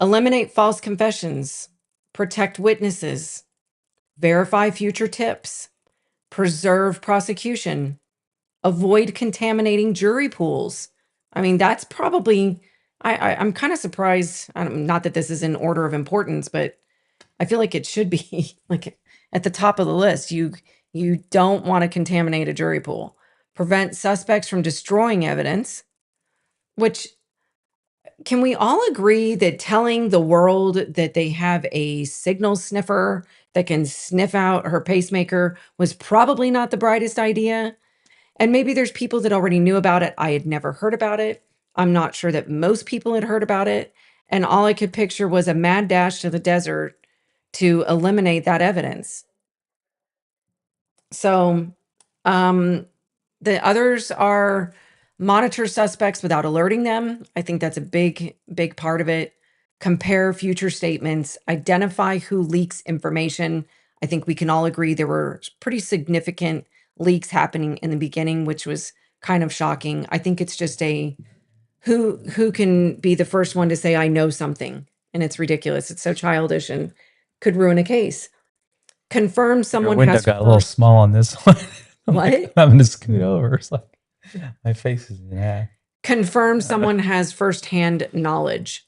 Speaker 1: Eliminate false confessions. Protect witnesses. Verify future tips. Preserve prosecution. Avoid contaminating jury pools. I mean, that's probably, I'm kind of surprised, not that this is in order of importance, but I feel like it should be like at the top of the list. You don't want to contaminate a jury pool. Prevent suspects from destroying evidence, which, can we all agree that telling the world that they have a signal sniffer that can sniff out her pacemaker was probably not the brightest idea? And maybe there's people that already knew about it. I had never heard about it. I'm not sure that most people had heard about it. And all I could picture was a mad dash to the desert to eliminate that evidence. So the others are monitor suspects without alerting them. I think that's a big part of it. Compare future statements. Identify who leaks information. I think we can all agree there were pretty significant leaks happening in the beginning, which was kind of shocking. I think it's just a who can be the first one to say, I know something, and it's ridiculous. It's so childish and could ruin a case. Confirm
Speaker 2: Your
Speaker 1: someone
Speaker 2: window
Speaker 1: has
Speaker 2: got a little
Speaker 1: first.
Speaker 2: small on this one. I'm
Speaker 1: What?
Speaker 2: like, I'm having to scoot over. It's like my face is in half.
Speaker 1: Confirm someone has firsthand knowledge.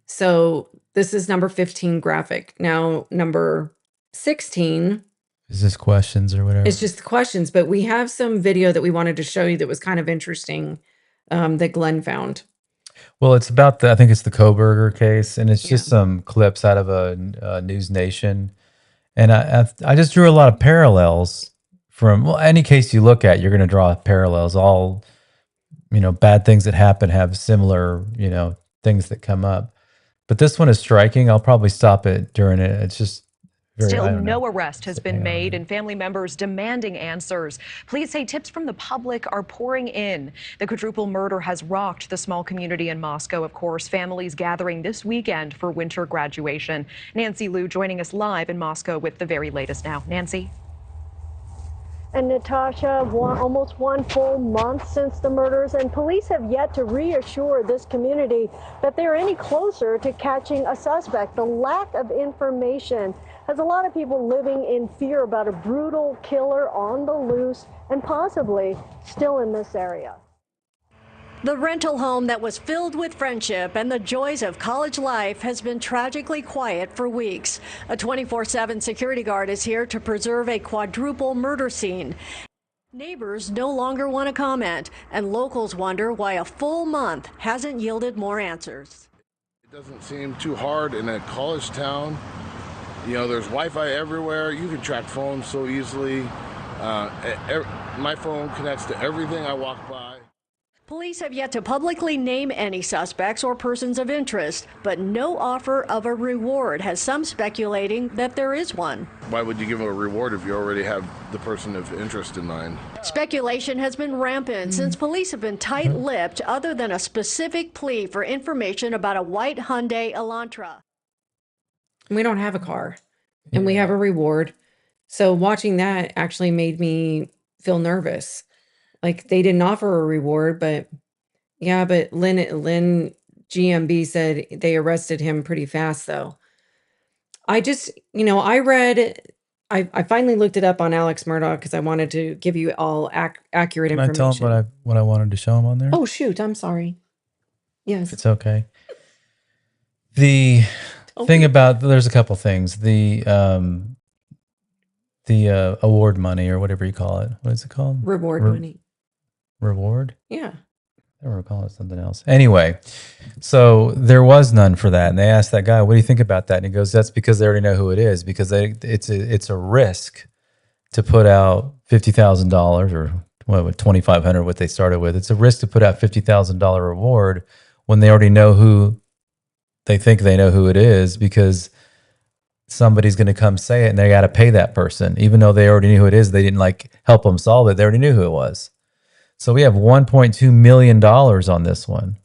Speaker 1: So this is number 15 graphic. Now, number 16
Speaker 2: is this questions or whatever?
Speaker 1: it's just questions, but we have some video that we wanted to show you that was kind of interesting that Glenn found.
Speaker 2: Well, it's about I think it's the Koberger case, and it's just some clips out of a News Nation. And I just drew a lot of parallels from, well, any case you look at, you're going to draw parallels. All, bad things that happen have similar, things that come up. But this one is striking. I'll probably stop it during it. It's just very,
Speaker 3: Still, no arrest has been made and family members demanding answers. Police say tips from the public are pouring in. The quadruple murder has rocked the small community in Moscow, of course. Families gathering this weekend for winter graduation. Nancy Liu joining us live in Moscow with the very latest now. Nancy?
Speaker 4: And Natasha, almost 1 full month since the murders, and police have yet to reassure this community that they're any closer to catching a suspect. The lack of information has a lot of people living in fear about a brutal killer on the loose and possibly still in this area. The rental home that was filled with friendship and the joys of college life has been tragically quiet for weeks. A 24/7 security guard is here to preserve a quadruple murder scene. Neighbors no longer want to comment, and locals wonder why a full month hasn't yielded more answers.
Speaker 5: It doesn't seem too hard in a college town. There's Wi-Fi everywhere. You can track phones so easily. My phone connects to everything I walk by. Police have yet to publicly name any suspects or persons of interest, but no offer of a reward has some speculating that there is one. Why would you give a reward if you already have the person of interest in mind? Speculation has been rampant since police have been tight-lipped other than a specific plea for information about a white Hyundai Elantra.
Speaker 1: We don't have a car and we have a reward. So watching that actually made me feel nervous. Like they didn't offer a reward, but Lynn GMB said they arrested him pretty fast though. I just, I finally looked it up on Alex Murdaugh because I wanted to give you all accurate information.
Speaker 2: Can I tell him what I wanted to show him on there?
Speaker 1: Oh shoot, I'm sorry. Yes.
Speaker 2: It's okay. The thing about, there's a couple things. The award money or whatever you call it. What is it called?
Speaker 1: Reward money.
Speaker 2: Reward?
Speaker 1: Yeah.
Speaker 2: I don't recall it something else. Anyway, so there was none for that. And they asked that guy, what do you think about that? And he goes, that's because they already know who it is, because it's a risk to put out $50,000 or $2,500, what they started with. It's a risk to put out $50,000 reward when they already know who, they think they know who it is, because somebody's going to come say it and they got to pay that person. Even though they already knew who it is, they didn't help them solve it. They already knew who it was. So we have $1.2 million on this one.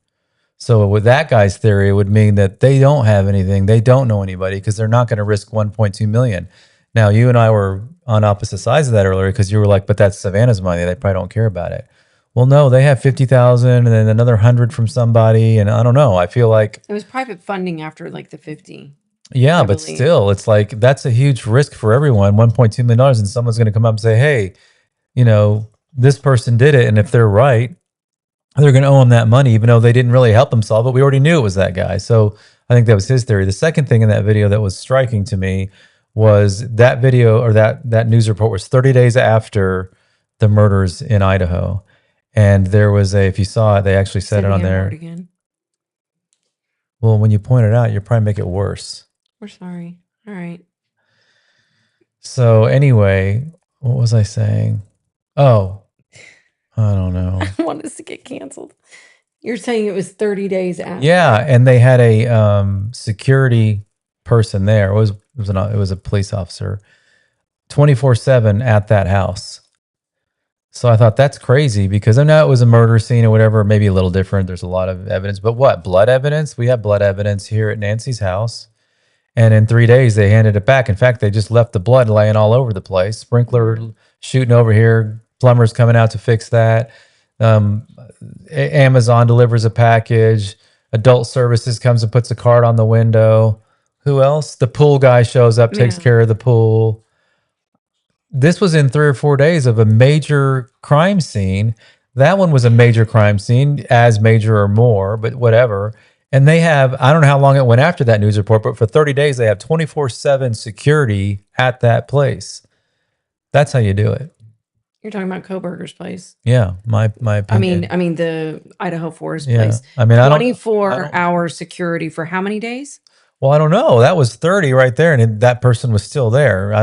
Speaker 2: So with that guy's theory, it would mean that they don't have anything. They don't know anybody because they're not going to risk $1.2 million. Now, you and I were on opposite sides of that earlier because you were like, but that's Savannah's money. They probably don't care about it. Well, no, they have 50,000 and then another 100 from somebody. And I don't know. I feel like
Speaker 1: it was private funding after like the 50.
Speaker 2: Yeah, but still, it's like, that's a huge risk for everyone. $1.2 million. And someone's going to come up and say, hey, this person did it. And if they're right, they're going to owe them that money, even though they didn't really help them solve it. We already knew it was that guy. So I think that was his theory. The second thing in that video that was striking to me was that video, or that news report was 30 days after the murders in Idaho. And there was if you saw it, they actually said it on there.
Speaker 1: Again.
Speaker 2: Well, when you point it out, you'll probably make it worse.
Speaker 1: We're sorry. All right.
Speaker 2: So anyway, what was I saying? Oh, I don't know.
Speaker 1: I want us to get canceled. You're saying it was 30 days after.
Speaker 2: Yeah, and they had a security person there. It was a police officer, 24/7 at that house. So I thought that's crazy, because I know it was a murder scene or whatever, maybe a little different. There's a lot of evidence, but what, blood evidence? We have blood evidence here at Nancy's house. And in 3 days, they handed it back. In fact, they just left the blood laying all over the place. Sprinkler shooting over here. Plumbers coming out to fix that. Amazon delivers a package. Adult Services comes and puts a card on the window. Who else? The pool guy shows up, takes care of the pool. This was in 3 or 4 days of a major crime scene. That one was a major crime scene, as major or more, but whatever. And they have, I don't know how long it went after that news report, but for 30 days, they have 24/7 security at that place. That's how you do it.
Speaker 1: You're talking about Koberger's place.
Speaker 2: Yeah, my opinion.
Speaker 1: I mean the Idaho Forest place.
Speaker 2: I mean,
Speaker 1: 24-hour security for how many days?
Speaker 2: Well, I don't know. That was 30 right there, and that person was still there. I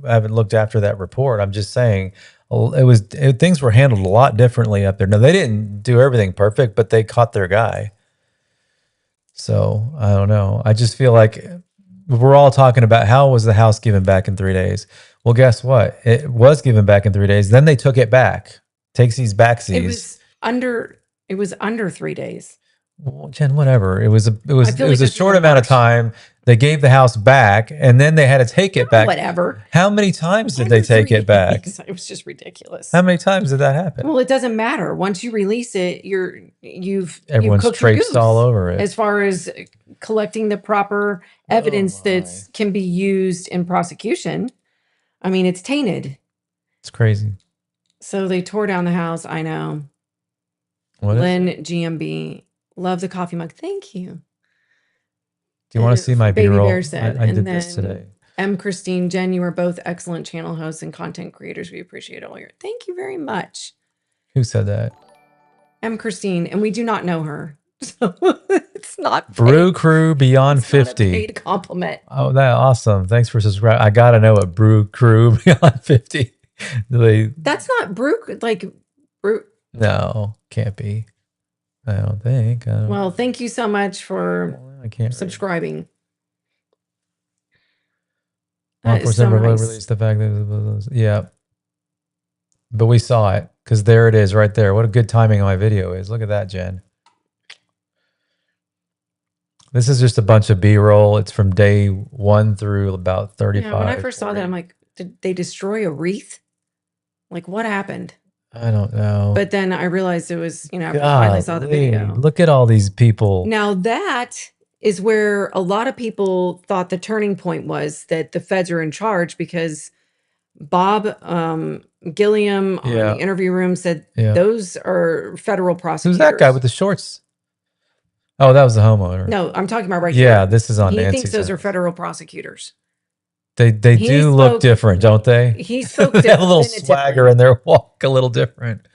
Speaker 2: haven't looked after that report. I'm just saying things were handled a lot differently up there. Now, they didn't do everything perfect, but they caught their guy. So I don't know. I just feel like we're all talking about how was the house given back in 3 days. Well, guess what? It was given back in 3 days. Then they took it back. Takes these backsies.
Speaker 1: It was under 3 days.
Speaker 2: Well, Jen, whatever. It was a short amount of time. They gave the house back, and then they had to take it back.
Speaker 1: Whatever.
Speaker 2: How many times did they take it back?
Speaker 1: It was just ridiculous.
Speaker 2: How many times did that happen?
Speaker 1: Well, it doesn't matter. Once you release it,
Speaker 2: Everyone's
Speaker 1: cooked
Speaker 2: traipsed
Speaker 1: goose
Speaker 2: all over it.
Speaker 1: as far as collecting the proper evidence that can be used in prosecution. I mean, it's tainted.
Speaker 2: It's crazy.
Speaker 1: So they tore down the house. I know. Glen GMB. Love the coffee mug. Thank you.
Speaker 2: Do you want to see my
Speaker 1: Baby
Speaker 2: B-roll?
Speaker 1: Bear said.
Speaker 2: I did this today.
Speaker 1: M. Christine, Jen, you are both excellent channel hosts and content creators. We appreciate all your. Thank you very much.
Speaker 2: Who said that?
Speaker 1: M. Christine, and we do not know her. So it's not
Speaker 2: Brew Crew Beyond 50.
Speaker 1: Paid compliment.
Speaker 2: Oh, that's awesome. Thanks for subscribing. I got to know what Brew Crew Beyond 50.
Speaker 1: That's not brew.
Speaker 2: No, can't be. I don't think.
Speaker 1: Well, thank you so much for subscribing.
Speaker 2: Law enforcement released the fact that yeah. But we saw it because there it is right there. What a good timing on my video is. Look at that, Jen. This is just a bunch of B-roll. It's from day 1 through about 35.
Speaker 1: Yeah, when I first saw that, I'm like, did they destroy a wreath? Like, what happened?
Speaker 2: I don't know.
Speaker 1: But then I realized it was, after I finally saw the video.
Speaker 2: Look at all these people.
Speaker 1: Now that is where a lot of people thought the turning point was, that the feds are in charge, because Bob Gilliam on the interview room said those are federal prosecutors.
Speaker 2: Who's that guy with the shorts? Oh, that was the homeowner.
Speaker 1: No, I'm talking about right here.
Speaker 2: Yeah, this is on Nancy's.
Speaker 1: He thinks those are federal prosecutors.
Speaker 2: They do look different, don't they?
Speaker 1: He spoke
Speaker 2: they have a little swagger in their walk, a little different.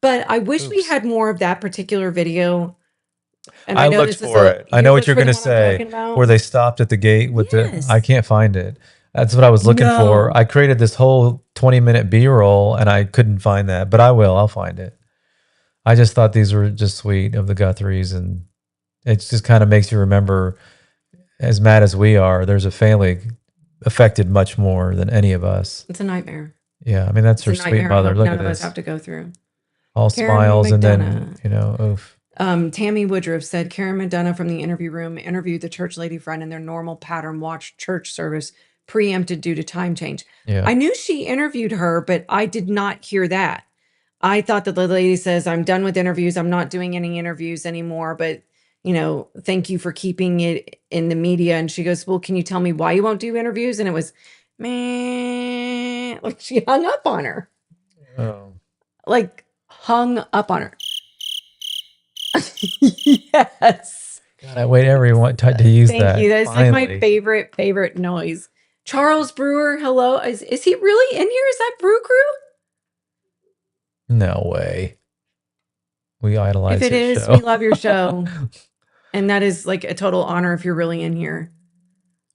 Speaker 1: But I wish we had more of that particular video. And
Speaker 2: I looked for it. I know what you're going to say. Where they stopped at the gate with the. I can't find it. That's what I was looking for. I created this whole 20-minute B-roll, and I couldn't find that. But I will. I'll find it. I just thought these were just sweet of the Guthries, and it just kind of makes you remember, as mad as we are, there's a family affected much more than any of us.
Speaker 1: It's a nightmare.
Speaker 2: Yeah, I mean, that's her sweet mother. Look at this.
Speaker 1: None of us have to go through.
Speaker 2: All
Speaker 1: Karen
Speaker 2: smiles
Speaker 1: McDonough.
Speaker 2: and then, oof.
Speaker 1: Tammy Woodruff said, Karen McDonough from the interview room interviewed the church lady friend in their normal pattern watch church service, preempted due to time change.
Speaker 2: Yeah.
Speaker 1: I knew she interviewed her, but I did not hear that. I thought that the lady says, I'm done with interviews. I'm not doing any interviews anymore, but thank you for keeping it in the media. And she goes, well, can you tell me why you won't do interviews? And it was, man, like she hung up on her.
Speaker 2: Oh.
Speaker 1: Like hung up on her. Yes.
Speaker 2: God, I wait everyone to use that.
Speaker 1: Thank you. That's like my favorite noise. Charles Brewer, hello. Is he really in here? Is that Brew Crew?
Speaker 2: No way. We idolize
Speaker 1: If it is,
Speaker 2: show.
Speaker 1: we love your show. And that is like a total honor if you're really in here.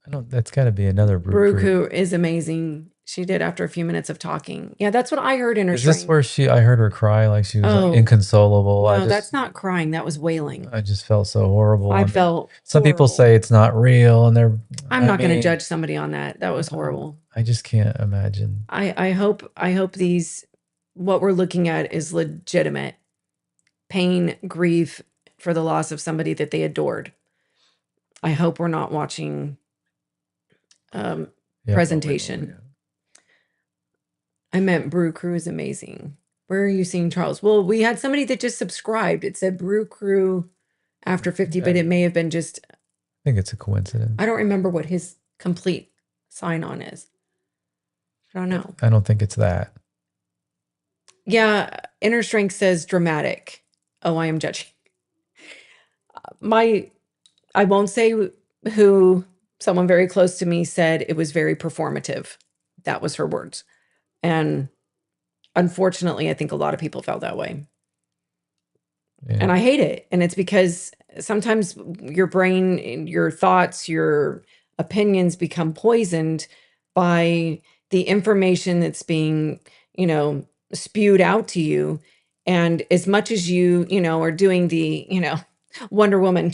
Speaker 2: That's got to be another
Speaker 1: Brew Crew is amazing. She did after a few minutes of talking. Yeah, that's what I heard in her
Speaker 2: Is this where I heard her cry like she was like inconsolable?
Speaker 1: No, that's not crying. That was wailing.
Speaker 2: I just felt so horrible.
Speaker 1: I felt
Speaker 2: some
Speaker 1: horrible.
Speaker 2: People say it's not real, and
Speaker 1: I'm not going to judge somebody on that. That was horrible.
Speaker 2: I just can't imagine.
Speaker 1: I hope what we're looking at is legitimate pain, grief for the loss of somebody that they adored. I hope we're not watching presentation.
Speaker 2: Probably, yeah.
Speaker 1: I meant Brew Crew is amazing. Where are you seeing Charles? Well, we had somebody that just subscribed. It said Brew Crew after 50, but it may have been just,
Speaker 2: I think it's a coincidence.
Speaker 1: I don't remember what his complete sign on is. I don't know.
Speaker 2: I don't think it's that.
Speaker 1: Yeah, Inner Strength says dramatic. Oh, I am judging. I won't say who, someone very close to me said it was very performative. That was her words. And unfortunately, I think a lot of people felt that way.
Speaker 2: Yeah.
Speaker 1: And I hate it. And it's because sometimes your brain, your thoughts, your opinions become poisoned by the information that's being, spewed out to you. And as much as you are doing the, Wonder Woman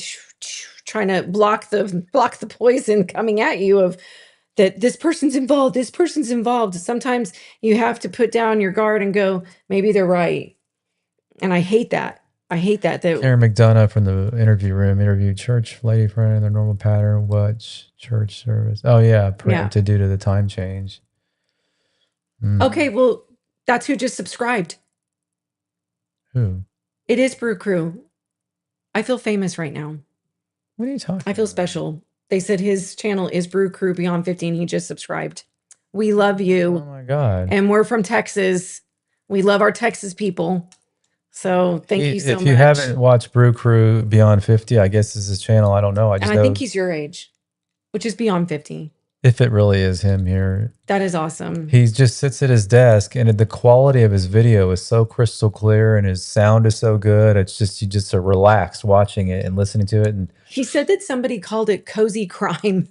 Speaker 1: trying to block the poison coming at you of that this person's involved. Sometimes you have to put down your guard and go, maybe they're right. And I hate that.
Speaker 2: Karen McDonough from the interview room interviewed church lady friend in their normal pattern. What church service? Oh yeah, preempted due to the time change.
Speaker 1: Okay, well, that's who just subscribed.
Speaker 2: Who?
Speaker 1: It is Brew Crew. I feel famous right now.
Speaker 2: What are you talking
Speaker 1: I feel special. They said his channel is Brew Crew Beyond 15. He just subscribed. We love you.
Speaker 2: Oh my God.
Speaker 1: And we're from Texas. We love our Texas people. So thank you so much.
Speaker 2: If you haven't watched Brew Crew Beyond 50, I guess this is his channel. I don't know. I
Speaker 1: think he's your age, which is Beyond 50.
Speaker 2: If it really is him here.
Speaker 1: That is awesome.
Speaker 2: He just sits at his desk and the quality of his video is so crystal clear and his sound is so good. It's just, you just are relaxed watching it and listening to it. And
Speaker 1: he said that somebody called it cozy crime.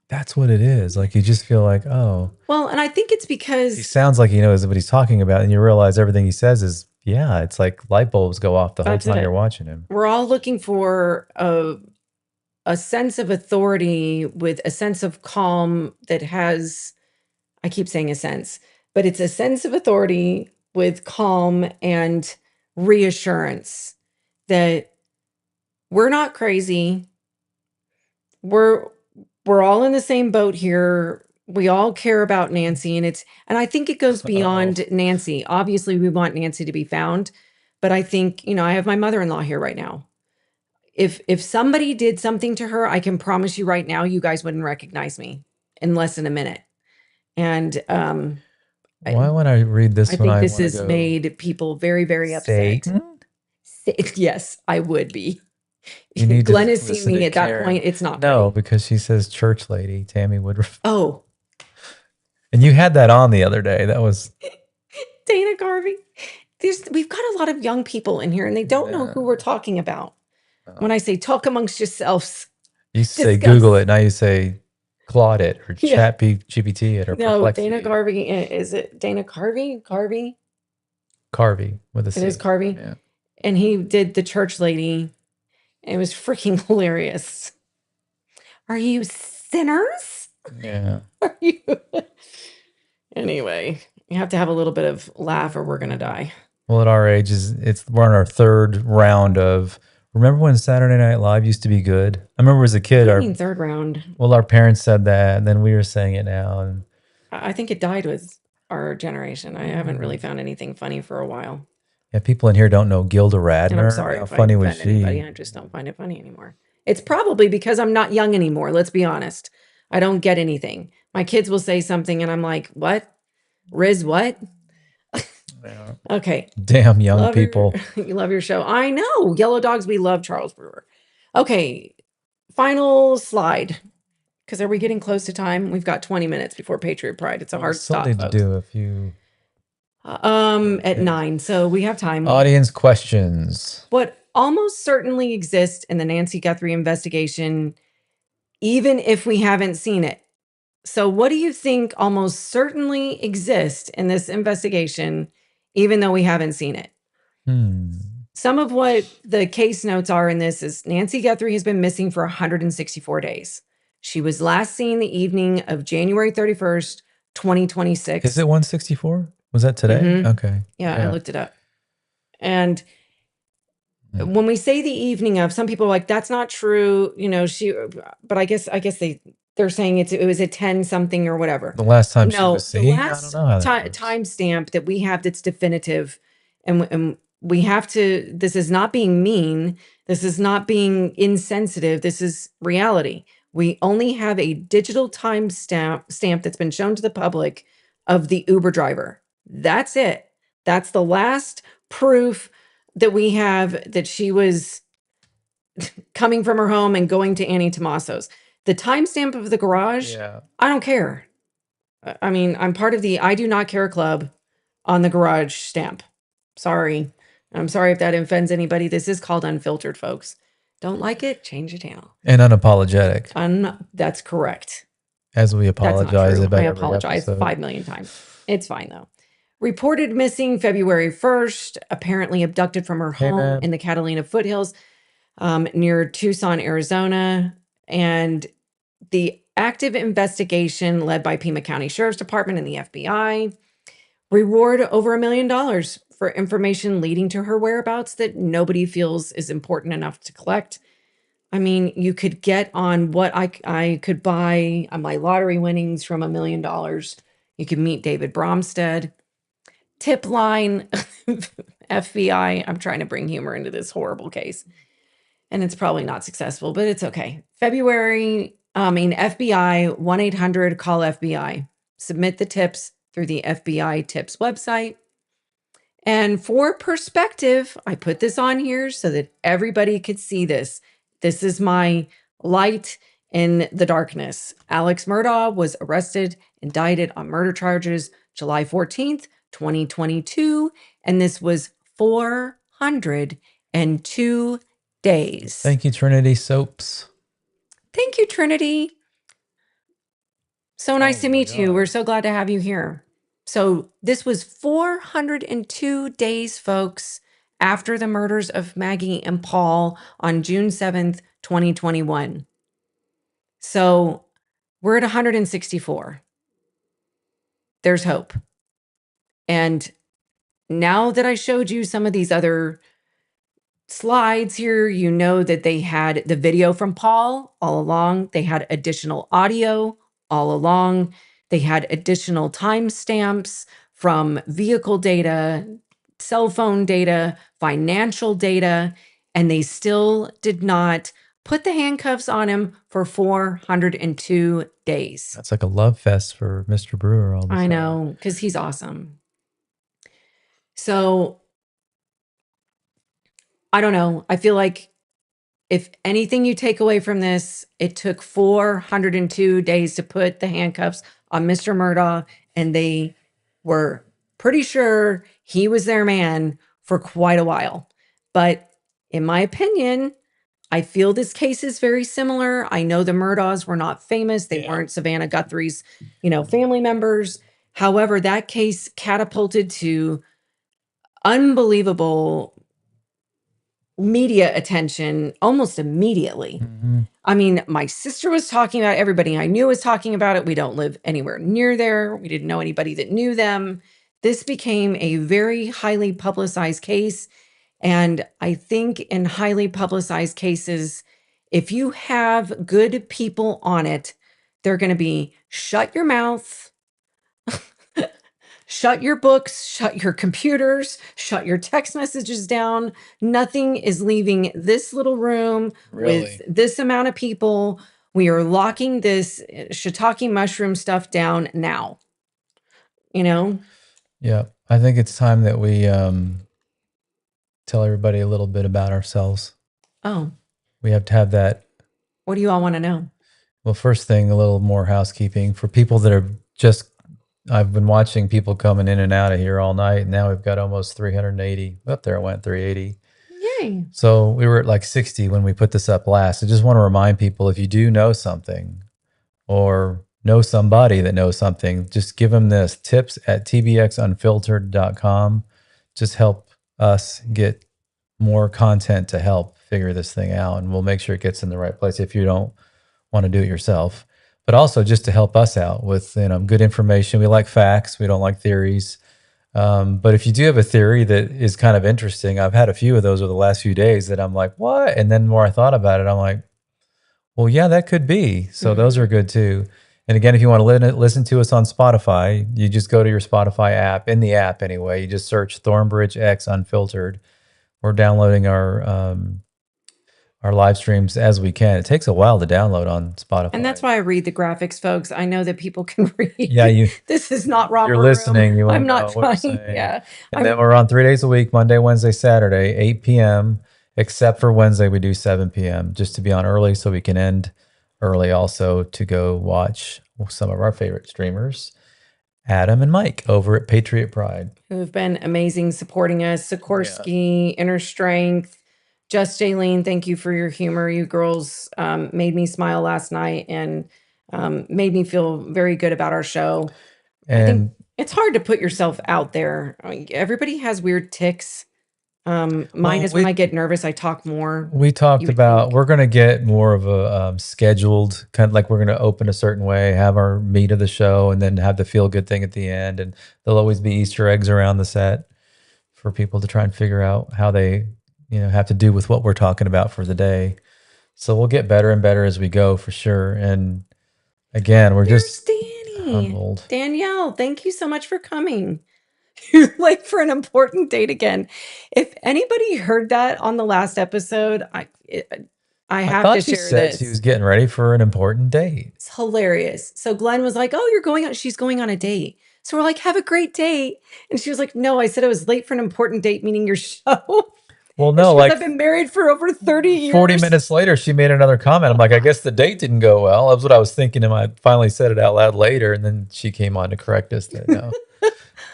Speaker 2: That's what it is. Like you just feel like, oh.
Speaker 1: Well, and I think it's because
Speaker 2: he sounds like he knows what he's talking about. And you realize everything he says is, yeah, it's like light bulbs go off the whole time you're watching him.
Speaker 1: We're all looking for a sense of authority with a sense of calm that has, I keep saying a sense, but it's a sense of authority with calm and reassurance that we're not crazy. We're all in the same boat here. We all care about Nancy, and I think it goes beyond Nancy. Obviously, we want Nancy to be found, but I think, I have my mother-in-law here right now. If somebody did something to her, I can promise you right now, you guys wouldn't recognize me in less than a minute. And
Speaker 2: why would I read this?
Speaker 1: I think this has made people very, very upset. Yes, I would be. Glenn has seen me at that point. It's not
Speaker 2: no, because she says church lady, Tammy Woodruff.
Speaker 1: Oh.
Speaker 2: And you had that on the other day. That was
Speaker 1: Dana Garvey. We've got a lot of young people in here and they don't know who we're talking about. When I say talk amongst yourselves.
Speaker 2: You say Google it. Now you say Claude it or Chat GPT it or Perplexity.
Speaker 1: Dana Garvey. Is it Dana Carvey?
Speaker 2: Carvey with a C.
Speaker 1: It is Carvey.
Speaker 2: Yeah.
Speaker 1: And he did the church lady. It was freaking hilarious. Are you sinners?
Speaker 2: Yeah.
Speaker 1: Are you? Anyway, you have to have a little bit of laugh or we're going to die.
Speaker 2: Well, at our age, we're on our third round of, remember when Saturday Night Live used to be good? I remember as a kid.
Speaker 1: Third round.
Speaker 2: Well, our parents said that, and then we were saying it now. And
Speaker 1: I think it died with our generation. I haven't really found anything funny for a while.
Speaker 2: Yeah, people in here don't know Gilda Radner.
Speaker 1: And I'm sorry
Speaker 2: how
Speaker 1: if
Speaker 2: funny
Speaker 1: I
Speaker 2: was
Speaker 1: offend anybody. I just don't find it funny anymore. It's probably because I'm not young anymore. Let's be honest. I don't get anything. My kids will say something, and I'm like, "What? Riz, what?"
Speaker 2: Yeah.
Speaker 1: Okay.
Speaker 2: Damn young people.
Speaker 1: You love your show. I know. Yellow Dogs, we love Charles Brewer. Okay. Final slide. Because are we getting close to time? We've got 20 minutes before Patriot Pride. It's a hard stop.
Speaker 2: Need to do a few.
Speaker 1: At 9. So we have time.
Speaker 2: Audience questions.
Speaker 1: What almost certainly exists in the Nancy Guthrie investigation, even if we haven't seen it. So what do you think almost certainly exists in this investigation, even though we haven't seen it? Some of what the case notes are in this is Nancy Guthrie has been missing for 164 days. She was last seen the evening of January 31st, 2026.
Speaker 2: Is it 164? Was that today?
Speaker 1: Mm-hmm.
Speaker 2: Okay.
Speaker 1: Yeah, I looked it up. And when we say the evening of, some people are like, that's not true. But I guess they're saying it was at 10 something or whatever.
Speaker 2: The last time she was seen?
Speaker 1: The last timestamp that we have that's definitive And we have to, this is not being mean. This is not being insensitive. This is reality. We only have a digital time stamp that's been shown to the public of the Uber driver. That's it. That's the last proof that we have that she was coming from her home and going to Annie Tomaso's. The timestamp of the garage, I don't care. I mean, I'm part of the I Do Not Care Club on the garage stamp. Sorry. I'm sorry if that offends anybody. This is called Unfiltered, folks. Don't like it? Change the channel.
Speaker 2: And unapologetic.
Speaker 1: That's correct.
Speaker 2: As we apologize about
Speaker 1: I
Speaker 2: every
Speaker 1: apologize
Speaker 2: episode.
Speaker 1: 5 million times. It's fine, though. Reported missing February 1st, apparently abducted from her home in the Catalina foothills near Tucson, Arizona. And the active investigation led by Pima County Sheriff's Department and the FBI reward over $1 million for information leading to her whereabouts that nobody feels is important enough to collect. I mean, you could get on what I could buy on my lottery winnings from $1 million. You could meet David Bromstead. Tip line, FBI. I'm trying to bring humor into this horrible case. And it's probably not successful, but it's okay. FBI, 1-800-CALL-FBI. Submit the tips through the FBI tips website. And for perspective, I put this on here so that everybody could see this. This is my light in the darkness. Alex Murdaugh was arrested, indicted on murder charges July 14th, 2022. And this was 402 days.
Speaker 2: Thank you, Trinity Soaps.
Speaker 1: Thank you, Trinity. So nice to meet you. We're so glad to have you here. So this was 402 days, folks, after the murders of Maggie and Paul on June 7th, 2021. So we're at 164. There's hope. And now that I showed you some of these other slides here, you know that they had the video from Paul all along. They had additional audio all along. They had additional timestamps from vehicle data, cell phone data, financial data, and they still did not put the handcuffs on him for 402 days.
Speaker 2: That's like a love fest for Mr. Brewer. All of a sudden.
Speaker 1: I know, because he's awesome. So I don't know. I feel like if anything you take away from this, it took 402 days to put the handcuffs on Mr. Murdaugh, and they were pretty sure he was their man for quite a while. But in my opinion, I feel this case is very similar. I know the Murdaughs were not famous. They weren't Savannah Guthrie's, family members. However, that case catapulted to unbelievable media attention almost immediately.
Speaker 2: Mm-hmm.
Speaker 1: I mean, my sister was talking about it. Everybody I knew was talking about it. We don't live anywhere near there. We didn't know anybody that knew them. This became a very highly publicized case. And I think in highly publicized cases, if you have good people on it, they're going to be shut your mouth, shut your books, shut your computers, shut your text messages down. Nothing is leaving this little room with this amount of people. We are locking this shiitake mushroom stuff down now.
Speaker 2: Yeah. I think it's time that we tell everybody a little bit about ourselves.
Speaker 1: Oh.
Speaker 2: We have to have that.
Speaker 1: What do you all want to know?
Speaker 2: Well, first thing, a little more housekeeping for people that are just, I've been watching people coming in and out of here all night. And now we've got almost 380. Up there it went 380.
Speaker 1: Yay.
Speaker 2: So we were at like 60 when we put this up last. I just want to remind people, if you do know something or know somebody that knows something, just give them this. tips@tbxunfiltered.com. Just help us get more content to help figure this thing out. And we'll make sure it gets in the right place if you don't want to do it yourself. But also just to help us out with good information. We like facts. We don't like theories. But if you do have a theory that is kind of interesting, I've had a few of those over the last few days that I'm like, what? And then the more I thought about it, I'm like, well, yeah, that could be. So those are good too. And again, if you want to listen to us on Spotify, you just go to your Spotify app, in the app anyway. You just search ThornBridge X Unfiltered. We're downloading our live streams as we can. It takes a while to download on Spotify.
Speaker 1: And that's why I read the graphics, folks. I know that people can read.
Speaker 2: Yeah,
Speaker 1: this is not romper
Speaker 2: you're listening.
Speaker 1: room.
Speaker 2: You won't
Speaker 1: I'm not
Speaker 2: know what
Speaker 1: trying.
Speaker 2: we're saying.
Speaker 1: Yeah.
Speaker 2: And then we're on 3 days a week, Monday, Wednesday, Saturday, 8 p.m., except for Wednesday, we do 7 p.m. just to be on early so we can end early also to go watch some of our favorite streamers, Adam and Mike over at Patriot Pride.
Speaker 1: Who've been amazing supporting us. Sikorsky, Inner Strength, Just Jaylene, thank you for your humor. You girls made me smile last night and made me feel very good about our show.
Speaker 2: And
Speaker 1: I think it's hard to put yourself out there. I mean, everybody has weird tics. Mine is when I get nervous, I talk more.
Speaker 2: We talked about we're going to get more of a scheduled kind of like we're going to open a certain way, have our meat of the show, and then have the feel good thing at the end. And there'll always be Easter eggs around the set for people to try and figure out how they have to do with what we're talking about for the day. So we'll get better and better as we go for sure. And again, we're just
Speaker 1: Danny.
Speaker 2: humbled.
Speaker 1: Danielle, thank you so much for coming. You're late for an important date again. If anybody heard that on the last episode, I have
Speaker 2: thought
Speaker 1: to
Speaker 2: she
Speaker 1: share
Speaker 2: said
Speaker 1: this.
Speaker 2: she was getting ready for an important date.
Speaker 1: It's hilarious. So Glenn was like, "Oh, you're going on." She's going on a date. So we're like, "Have a great date." And she was like, "No, I said I was late for an important date, meaning your show."
Speaker 2: Well, no, like
Speaker 1: I've been married for over 30 years.
Speaker 2: 40 minutes later, she made another comment. I'm like, I guess the date didn't go well. That's what I was thinking. And I finally said it out loud later. And then she came on to correct us that no,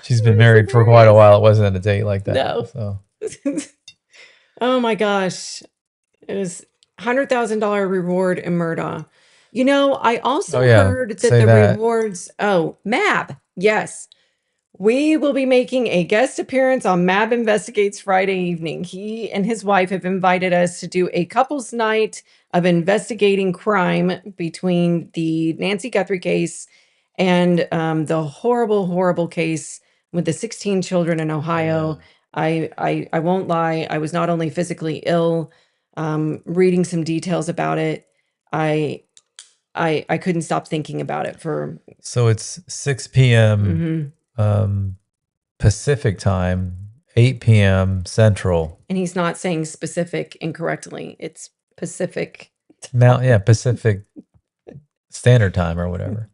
Speaker 2: she's been married for quite a while. It wasn't a date like that.
Speaker 1: No.
Speaker 2: So.
Speaker 1: Oh my gosh. It was $100,000 reward in Murdaugh. I also heard that rewards. Oh, Mab. Yes. We will be making a guest appearance on Mab Investigates Friday evening. He and his wife have invited us to do a couple's night of investigating crime between the Nancy Guthrie case and the horrible, horrible case with the 16 children in Ohio. Yeah. I won't lie. I was not only physically ill, reading some details about it. I couldn't stop thinking about it for.
Speaker 2: So it's 6 p.m. Pacific time, 8 p.m. Central.
Speaker 1: And he's not saying specific incorrectly. It's Pacific.
Speaker 2: Pacific Standard Time or whatever.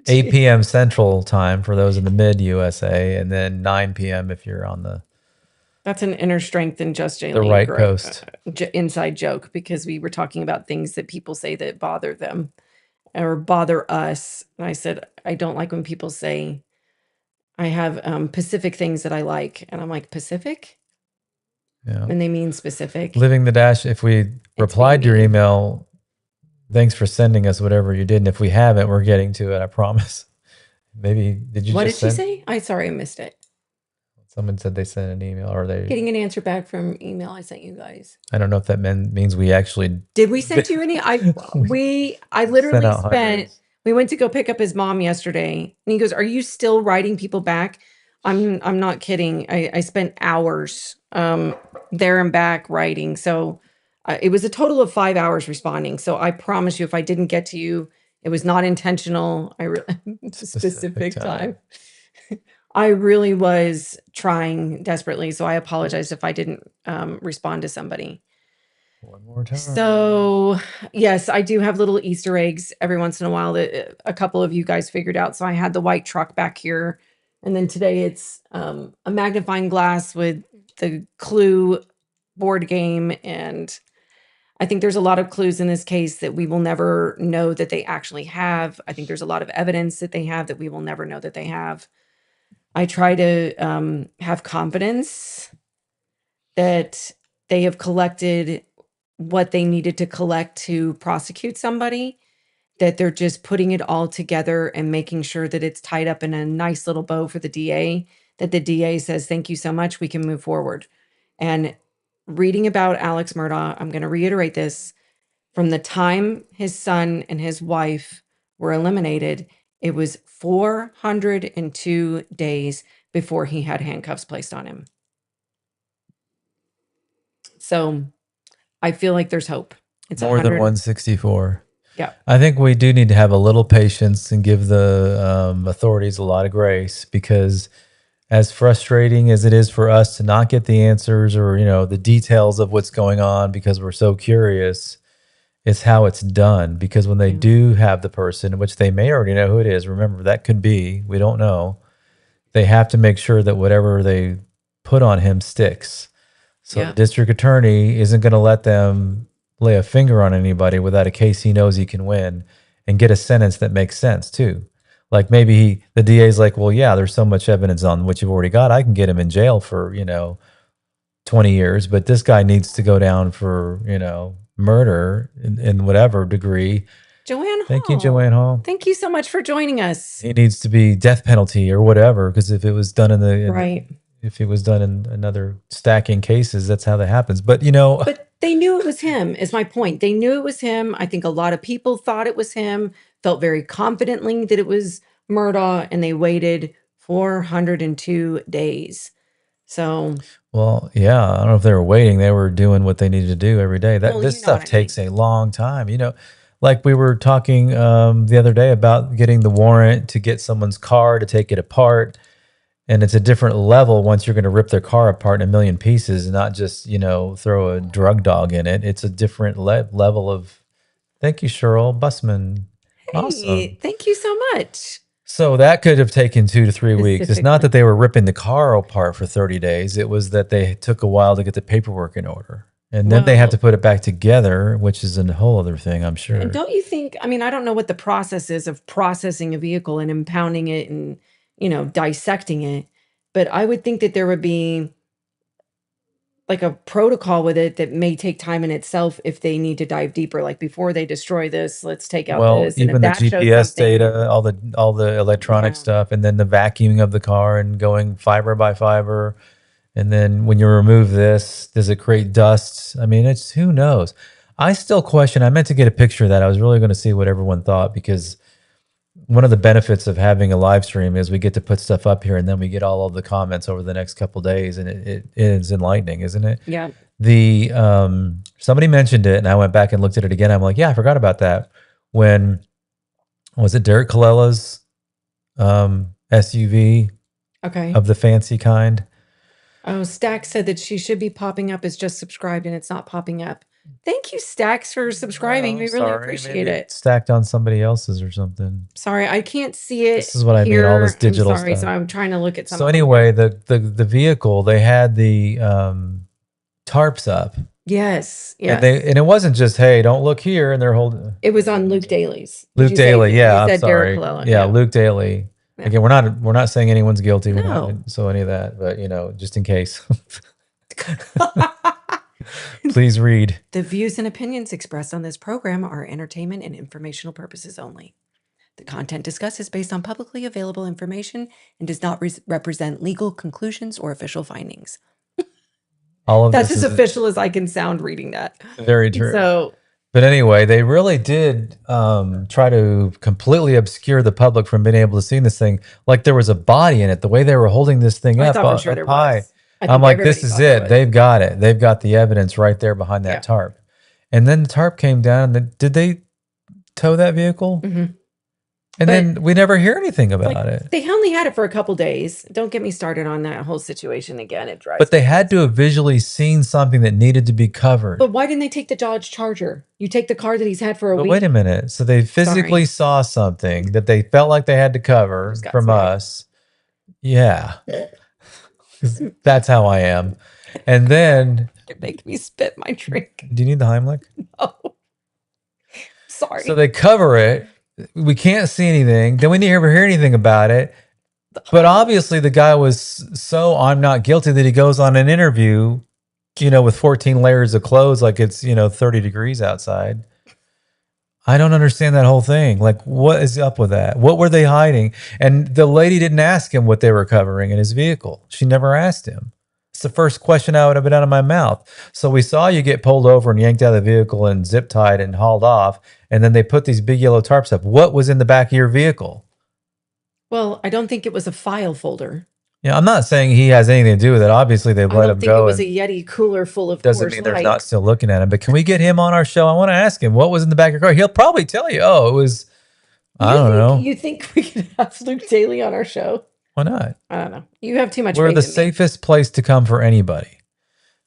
Speaker 2: 8 p.m. Central Time for those in the mid USA, and then 9 p.m. if you're on the.
Speaker 1: That's an Inner Strength and Just Jaylene.
Speaker 2: The right coast.
Speaker 1: Inside joke, because we were talking about things that people say that bother them or bother us. And I said, I don't like when people say, I have Pacific things that I like. And I'm like, Pacific?
Speaker 2: Yeah.
Speaker 1: And they mean specific.
Speaker 2: Living the Dash. If we replied to your email, thanks for sending us whatever you did. And if we haven't, we're getting to it, I promise. Maybe, did you
Speaker 1: What
Speaker 2: just
Speaker 1: did she say? Sorry, I missed it.
Speaker 2: Someone said they sent an email, or they
Speaker 1: getting an answer back from email I sent you guys.
Speaker 2: I don't know if that means we actually
Speaker 1: did. We send you any? I literally spent. We went to go pick up his mom yesterday, and he goes, "Are you still writing people back?" I'm not kidding. I spent hours there and back writing. So it was a total of 5 hours responding. So I promise you, if I didn't get to you, it was not intentional. Specific time. I really was trying desperately, so I apologize if I didn't respond to somebody.
Speaker 2: One more time.
Speaker 1: So, yes, I do have little Easter eggs every once in a while that a couple of you guys figured out. So I had the white truck back here, and then today it's a magnifying glass with the Clue board game, and I think there's a lot of clues in this case that we will never know that they actually have. I think there's a lot of evidence that they have that we will never know that they have. I try to have confidence that they have collected what they needed to collect to prosecute somebody, that they're just putting it all together and making sure that it's tied up in a nice little bow for the DA, that the DA says, thank you so much, we can move forward. And reading about Alex Murdaugh, I'm going to reiterate this, from the time his son and his wife were eliminated, it was 402 days before he had handcuffs placed on him. So I feel like there's hope.
Speaker 2: It's more than 164.
Speaker 1: Yeah.
Speaker 2: I think we do need to have a little patience and give the authorities a lot of grace, because as frustrating as it is for us to not get the answers or, the details of what's going on because we're so curious, it's how it's done. Because when they do have the person, which they may already know who it is, remember, that could be, we don't know, they have to make sure that whatever they put on him sticks. So the district attorney isn't going to let them lay a finger on anybody without a case he knows he can win and get a sentence that makes sense too. Like maybe the DA's like, well, yeah, there's so much evidence on what you've already got. I can get him in jail for, 20 years, but this guy needs to go down for, murder in whatever degree.
Speaker 1: Joanne Hall.
Speaker 2: Thank you, Joanne Hall.
Speaker 1: Thank you so much for joining us.
Speaker 2: He needs to be death penalty or whatever, because if it was done
Speaker 1: Right.
Speaker 2: if it was done in another stacking cases, that's how that happens. But
Speaker 1: But they knew it was him, is my point. They knew it was him. I think a lot of people thought it was him, felt very confidently that it was Murdaugh, and they waited 402 days. So,
Speaker 2: well, yeah, I don't know if they were waiting. They were doing what they needed to do every day.
Speaker 1: Well,
Speaker 2: This
Speaker 1: you know
Speaker 2: stuff
Speaker 1: what I
Speaker 2: takes a long time. Like we were talking the other day about getting the warrant to get someone's car to take it apart. And it's a different level once you're going to rip their car apart in a million pieces and not just, throw a drug dog in it. It's a different level of, thank you, Cheryl Busman.
Speaker 1: hey,
Speaker 2: Awesome.
Speaker 1: thank you so much.
Speaker 2: So that could have taken 2 to 3 weeks. It's not
Speaker 1: Specifically.
Speaker 2: that they were ripping the car apart for 30 days. It was that they took a while to get the paperwork in order. And then they had to put it back together, which is a whole other thing, I'm sure.
Speaker 1: And don't you think, I don't know what the process is of processing a vehicle and impounding it and, dissecting it, but I would think that there would be like a protocol with it that may take time in itself if they need to dive deeper. Like before they destroy this, let's take out this. And if
Speaker 2: Even the
Speaker 1: that shows
Speaker 2: GPS
Speaker 1: something-
Speaker 2: data, all the electronic stuff, and then the vacuuming of the car and going fiber by fiber. And then when you remove this, does it create dust? It's who knows. I still question. I meant to get a picture of that. I was really going to see what everyone thought, because one of the benefits of having a live stream is we get to put stuff up here and then we get all of the comments over the next couple of days, and it is enlightening, isn't it?
Speaker 1: Yeah.
Speaker 2: The somebody mentioned it and I went back and looked at it again. I'm like, yeah, I forgot about that. When was it Derek Colella's SUV
Speaker 1: Okay.
Speaker 2: of the fancy kind?
Speaker 1: Oh, Stack said that she should be popping up as just subscribed and it's not popping up. Thank you, Stacks, for subscribing. We really appreciate
Speaker 2: Maybe
Speaker 1: it.
Speaker 2: it's stacked on somebody else's or something.
Speaker 1: Sorry, I can't see it.
Speaker 2: This is what I mean, all this digital
Speaker 1: I'm sorry,
Speaker 2: stuff.
Speaker 1: so I'm trying to look at something.
Speaker 2: So anyway, the vehicle, they had the tarps up.
Speaker 1: Yes.
Speaker 2: And it wasn't just, hey, don't look here, and they're holding.
Speaker 1: It was on Luke Daly's.
Speaker 2: Luke Daly, yeah,
Speaker 1: You
Speaker 2: I'm
Speaker 1: said
Speaker 2: sorry.
Speaker 1: Derek Colella,
Speaker 2: Yeah, Luke Daly.
Speaker 1: Yeah.
Speaker 2: Again, we're not saying anyone's guilty. We're
Speaker 1: No.
Speaker 2: not, so any of that, but just in case. Please read.
Speaker 1: The views and opinions expressed on this program are entertainment and informational purposes only. The content discussed is based on publicly available information and does not represent legal conclusions or official findings.
Speaker 2: All of
Speaker 1: That's
Speaker 2: this
Speaker 1: as
Speaker 2: is
Speaker 1: official as I can sound reading that.
Speaker 2: very true.
Speaker 1: So,
Speaker 2: But anyway, they really did try to completely obscure the public from being able to see this thing. Like there was a body in it. The way they were holding this thing
Speaker 1: I
Speaker 2: up,
Speaker 1: thought for sure there
Speaker 2: high.
Speaker 1: was. I think
Speaker 2: I'm like,
Speaker 1: everybody
Speaker 2: this is
Speaker 1: thought there
Speaker 2: it.
Speaker 1: was.
Speaker 2: They've got it. They've got the evidence right there behind that
Speaker 1: Yeah.
Speaker 2: tarp. And then the tarp came down. And did they tow that vehicle?
Speaker 1: Mhm.
Speaker 2: And then we never hear anything about
Speaker 1: Like,
Speaker 2: it.
Speaker 1: they only had it for a couple days. Don't get me started on that whole situation again. It drives
Speaker 2: But they
Speaker 1: me
Speaker 2: had to have visually seen something that needed to be covered.
Speaker 1: But why didn't they take the Dodge Charger? You take the car that he's had for a
Speaker 2: But
Speaker 1: week.
Speaker 2: wait a minute. So they physically saw something that they felt like they had to cover
Speaker 1: Just got
Speaker 2: from
Speaker 1: smacked.
Speaker 2: us. Yeah. That's how I am. And then,
Speaker 1: It makes me spit my drink.
Speaker 2: do you need the Heimlich?
Speaker 1: Oh, sorry.
Speaker 2: So they cover it. We can't see anything. Then we never hear anything about it. But obviously the guy was so I'm not guilty that he goes on an interview, with 14 layers of clothes like it's, 30 degrees outside. I don't understand that whole thing. Like, what is up with that? What were they hiding? And the lady didn't ask him what they were covering in his vehicle. She never asked him. It's the first question I would have been out of my mouth. So we saw you get pulled over and yanked out of the vehicle and zip tied and hauled off. And then they put these big yellow tarps up. What was in the back of your vehicle?
Speaker 1: Well, I don't think it was a file folder.
Speaker 2: Yeah, I'm not saying he has anything to do with it. Obviously, they
Speaker 1: I
Speaker 2: let
Speaker 1: don't
Speaker 2: him
Speaker 1: think it
Speaker 2: go.
Speaker 1: was a Yeti cooler full of
Speaker 2: Doesn't
Speaker 1: Coors
Speaker 2: mean they're
Speaker 1: Light.
Speaker 2: not still looking at him. But can we get him on our show? I want to ask him what was in the back of your car. He'll probably tell you. Oh, it was. I don't know.
Speaker 1: You think we could have Luke Daly on our show?
Speaker 2: Why not?
Speaker 1: I don't know. You have too much.
Speaker 2: We're
Speaker 1: faith
Speaker 2: the
Speaker 1: in me.
Speaker 2: safest place to come for anybody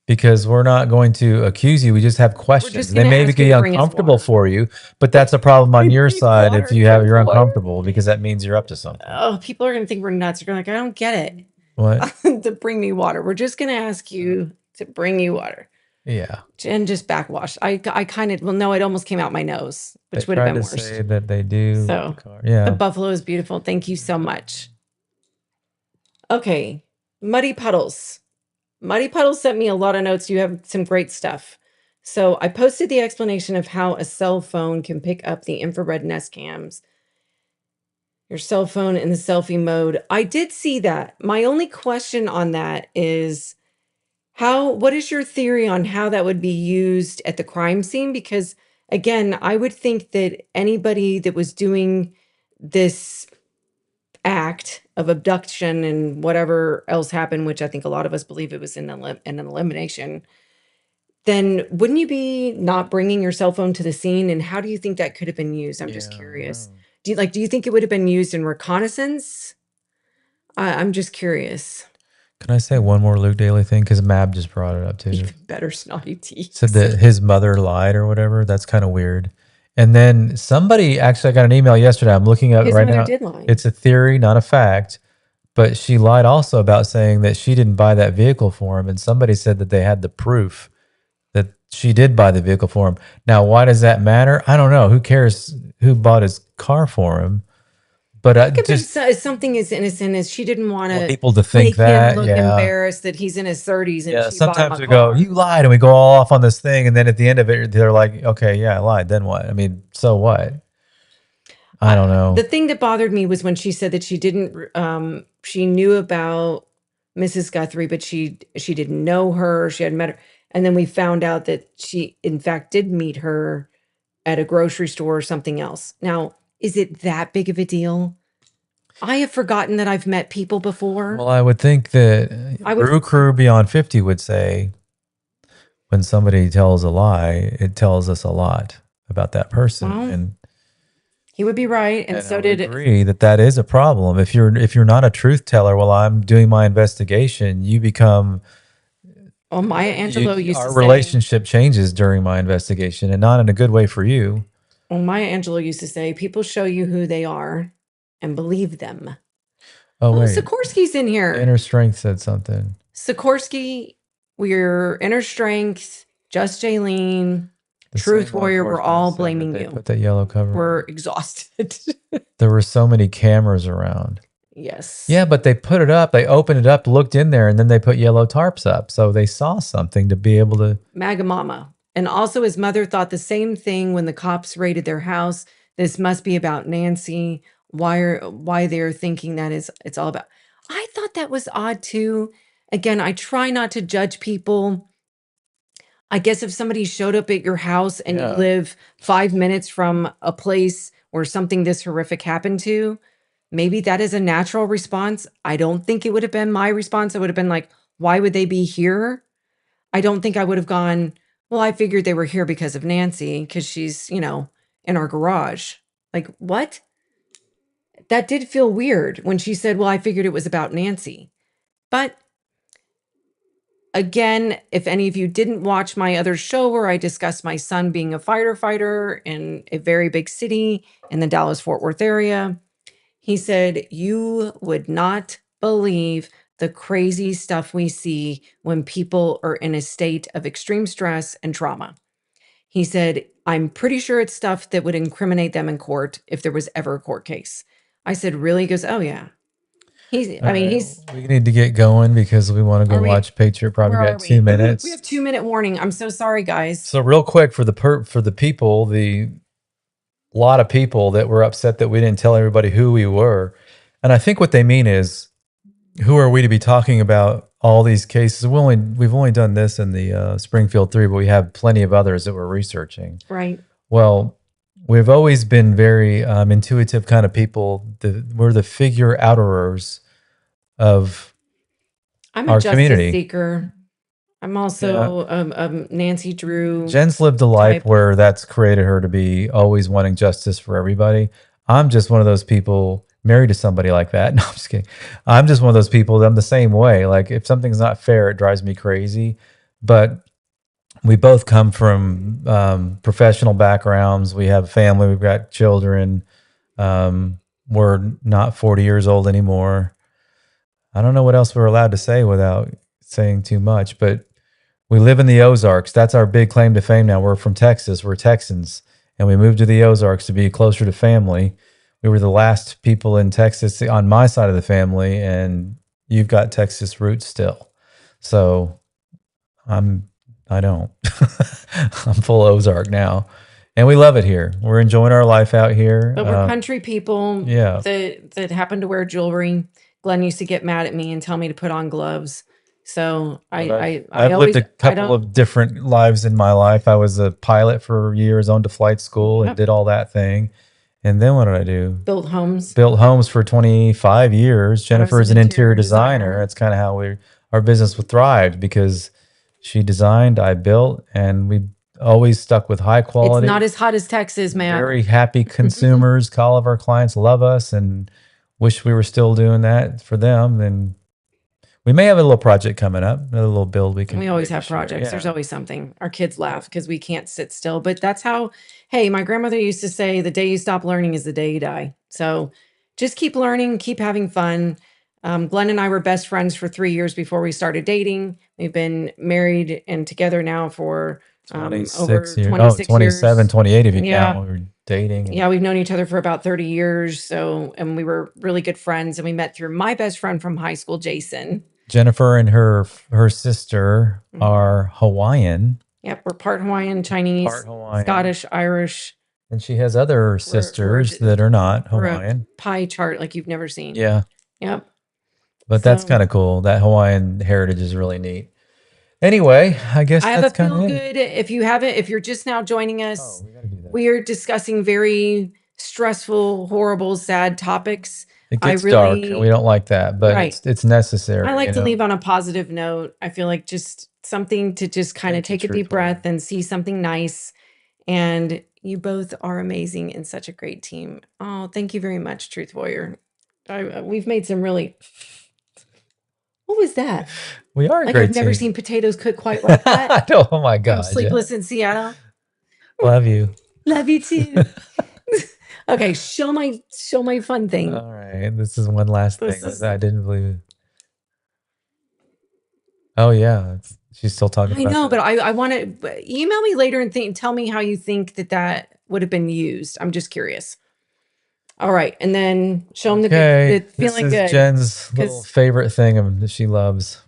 Speaker 2: because we're not going to accuse you. We just have questions. They may be uncomfortable for you, but that's a problem on your side if you're uncomfortable because that means you're up to something.
Speaker 1: Oh, people are going to think we're nuts. They're like, I don't get it.
Speaker 2: What?
Speaker 1: To bring me water. We're just going to ask you to bring you water.
Speaker 2: Yeah.
Speaker 1: And just backwash. I kind of, well, no, it almost came out my nose, which would have been worse.
Speaker 2: Say that they do.
Speaker 1: So,
Speaker 2: yeah.
Speaker 1: the buffalo is beautiful. Thank you so much. Okay. Muddy Puddles. Muddy Puddles sent me a lot of notes. You have some great stuff. So I posted the explanation of how a cell phone can pick up the infrared Nest cams. Your cell phone in the selfie mode. I did see that. My only question on that is what is your theory on how that would be used at the crime scene? Because again, I would think that anybody that was doing this act of abduction and whatever else happened, which I think a lot of us believe it was an elimination, then wouldn't you be not bringing your cell phone to the scene? And how do you think that could have been used? I'm just curious. Do you think it would have been used in reconnaissance? I'm just curious.
Speaker 2: Can I say one more Luke Daly thing? Because Mab just brought it up too.
Speaker 1: Even better, snotty teeth.
Speaker 2: Said that his mother lied or whatever. That's kind of weird. And then somebody actually, I got an email yesterday. I'm looking at it right now.
Speaker 1: Did lie.
Speaker 2: It's a theory, not a fact. But she lied also about saying that she didn't buy that vehicle for him. And somebody said that they had the proof that she did buy the vehicle for him. Now, why does that matter? I don't know. Who cares who bought his car for him? But just
Speaker 1: something as innocent as she didn't want
Speaker 2: people to think that
Speaker 1: him look embarrassed that he's in his 30s. And she
Speaker 2: sometimes we go, you lied, and we go all off on this thing, and then at the end of it, they're like, okay, yeah, I lied. Then what? I mean, so what? I don't know.
Speaker 1: The thing that bothered me was when she said that she didn't. She knew about Mrs. Guthrie, but she didn't know her. She hadn't met her, and then we found out that she, in fact, did meet her at a grocery store or something else. Now, is it that big of a deal? I have forgotten that I've met people before.
Speaker 2: Well, I would think that Brew Crew Beyond 50 would say when somebody tells a lie, it tells us a lot about that person.
Speaker 1: Well,
Speaker 2: and
Speaker 1: he would be right. And so did
Speaker 2: agree that is a problem. If you're not a truth teller while I'm doing my investigation, you become.
Speaker 1: Oh, Maya Angelou used to say.
Speaker 2: Our relationship changes during my investigation and not in a good way for you.
Speaker 1: Well, Maya Angelou used to say, people show you who they are and believe them.
Speaker 2: Oh, wait.
Speaker 1: Sikorsky's in here.
Speaker 2: Inner Strength said something.
Speaker 1: Sikorsky, we're Inner Strength, Just Jaylene, Truth Warrior, we're all blaming you.
Speaker 2: Put that yellow cover.
Speaker 1: We're exhausted.
Speaker 2: There were so many cameras around.
Speaker 1: Yes.
Speaker 2: Yeah, but they put it up. They opened it up, looked in there, and then they put yellow tarps up. So they saw something to be able to.
Speaker 1: MAGA Mama. And also his mother thought the same thing when the cops raided their house. This must be about Nancy. Why they're thinking that it's all about. I thought that was odd too. Again, I try not to judge people. I guess if somebody showed up at your house and you live 5 minutes from a place where something this horrific happened to, maybe that is a natural response. I don't think it would have been my response. I would have been like, why would they be here? I don't think I would have gone, well, I figured they were here because of Nancy, because she's, in our garage. Like, what? That did feel weird when she said, well, I figured it was about Nancy. But again, if any of you didn't watch my other show where I discussed my son being a firefighter in a very big city in the Dallas-Fort Worth area, he said, you would not believe the crazy stuff we see when people are in a state of extreme stress and trauma. He said, I'm pretty sure it's stuff that would incriminate them in court if there was ever a court case. I said, really? He goes, oh, yeah. We
Speaker 2: need to get going because we want to go watch Patriot. Probably got 2 minutes.
Speaker 1: We have 2 minute warning. I'm so sorry, guys.
Speaker 2: So real quick for the people, the lot of people that were upset that we didn't tell everybody who we were. And I think what they mean is, who are we to be talking about all these cases? We've only done this in the Springfield 3, but we have plenty of others that we're researching.
Speaker 1: Right.
Speaker 2: Well, we've always been very intuitive kind of people. We're the figure outerers of
Speaker 1: I'm a
Speaker 2: our
Speaker 1: justice
Speaker 2: community.
Speaker 1: seeker. I'm also Nancy Drew.
Speaker 2: Jen's lived a life
Speaker 1: type.
Speaker 2: where that's created her to be always wanting justice for everybody. I'm just one of those people married to somebody like that. No, I'm just kidding. I'm just one of those people that I'm the same way. Like if something's not fair, it drives me crazy. But we both come from professional backgrounds. We have family. We've got children. We're not 40 years old anymore. I don't know what else we're allowed to say without saying too much, but we live in the Ozarks. That's our big claim to fame now. We're from Texas. We're Texans. And we moved to the Ozarks to be closer to family. We were the last people in Texas on my side of the family, and you've got Texas roots still. So I don't. I'm full Ozark now. And we love it here. We're enjoying our life out here.
Speaker 1: But we're country people
Speaker 2: yeah.
Speaker 1: that happen to wear jewelry. Glenn used to get mad at me and tell me to put on gloves. So I've
Speaker 2: lived a couple of different lives in my life. I was a pilot for years, owned a flight school, and did all that thing. And then what did I do?
Speaker 1: Built homes.
Speaker 2: Built homes for 25 years. Jennifer is an interior designer. That's kind of how our business thrived, because she designed, I built, and we always stuck with high quality.
Speaker 1: It's not as hot as Texas, man.
Speaker 2: Very happy consumers. All of our clients love us and wish we were still doing that for them. And we may have a little project coming up, another little build we can.
Speaker 1: We always have projects. Yeah. There's always something. Our kids laugh because we can't sit still. But that's how, hey, my grandmother used to say, the day you stop learning is the day you die. So just keep learning, keep having fun. Glenn and I were best friends for 3 years before we started dating. We've been married and together now for over 26 years.
Speaker 2: 27, 28 if you count. We were dating.
Speaker 1: Yeah, we've known each other for about 30 years. So, and we were really good friends. And we met through my best friend from high school, Jason.
Speaker 2: Jennifer and her sister are Hawaiian.
Speaker 1: Yep, we're part Hawaiian, Chinese, Scottish, Irish.
Speaker 2: And she has other sisters that are not Hawaiian.
Speaker 1: Pie chart like you've never seen.
Speaker 2: Yeah.
Speaker 1: Yep.
Speaker 2: But that's kind of cool. That Hawaiian heritage is really neat. Anyway, I guess
Speaker 1: I have
Speaker 2: that's
Speaker 1: a feel good. If you haven't, if you're just now joining us, we are discussing very stressful, horrible, sad topics.
Speaker 2: It gets dark. We don't like that, but it's necessary.
Speaker 1: I like to leave on a positive note. I feel like just something to just kind of take a deep breath and see something nice. And you both are amazing and such a great team. Oh, thank you very much, Truth Warrior. We've made some really... What was that?
Speaker 2: We are a
Speaker 1: like
Speaker 2: great
Speaker 1: I've never
Speaker 2: team.
Speaker 1: seen potatoes cooked quite like that.
Speaker 2: Oh my God.
Speaker 1: Sleepless in Seattle.
Speaker 2: Love you.
Speaker 1: Love you too. Okay, show my fun thing.
Speaker 2: All right. This is one last thing. I didn't believe it. Oh yeah. She's still talking about
Speaker 1: I know,
Speaker 2: that.
Speaker 1: but I want to email me later and tell me how you think that would have been used. I'm just curious. All right, and then show them the feeling good.
Speaker 2: This is Jen's little favorite thing that she loves.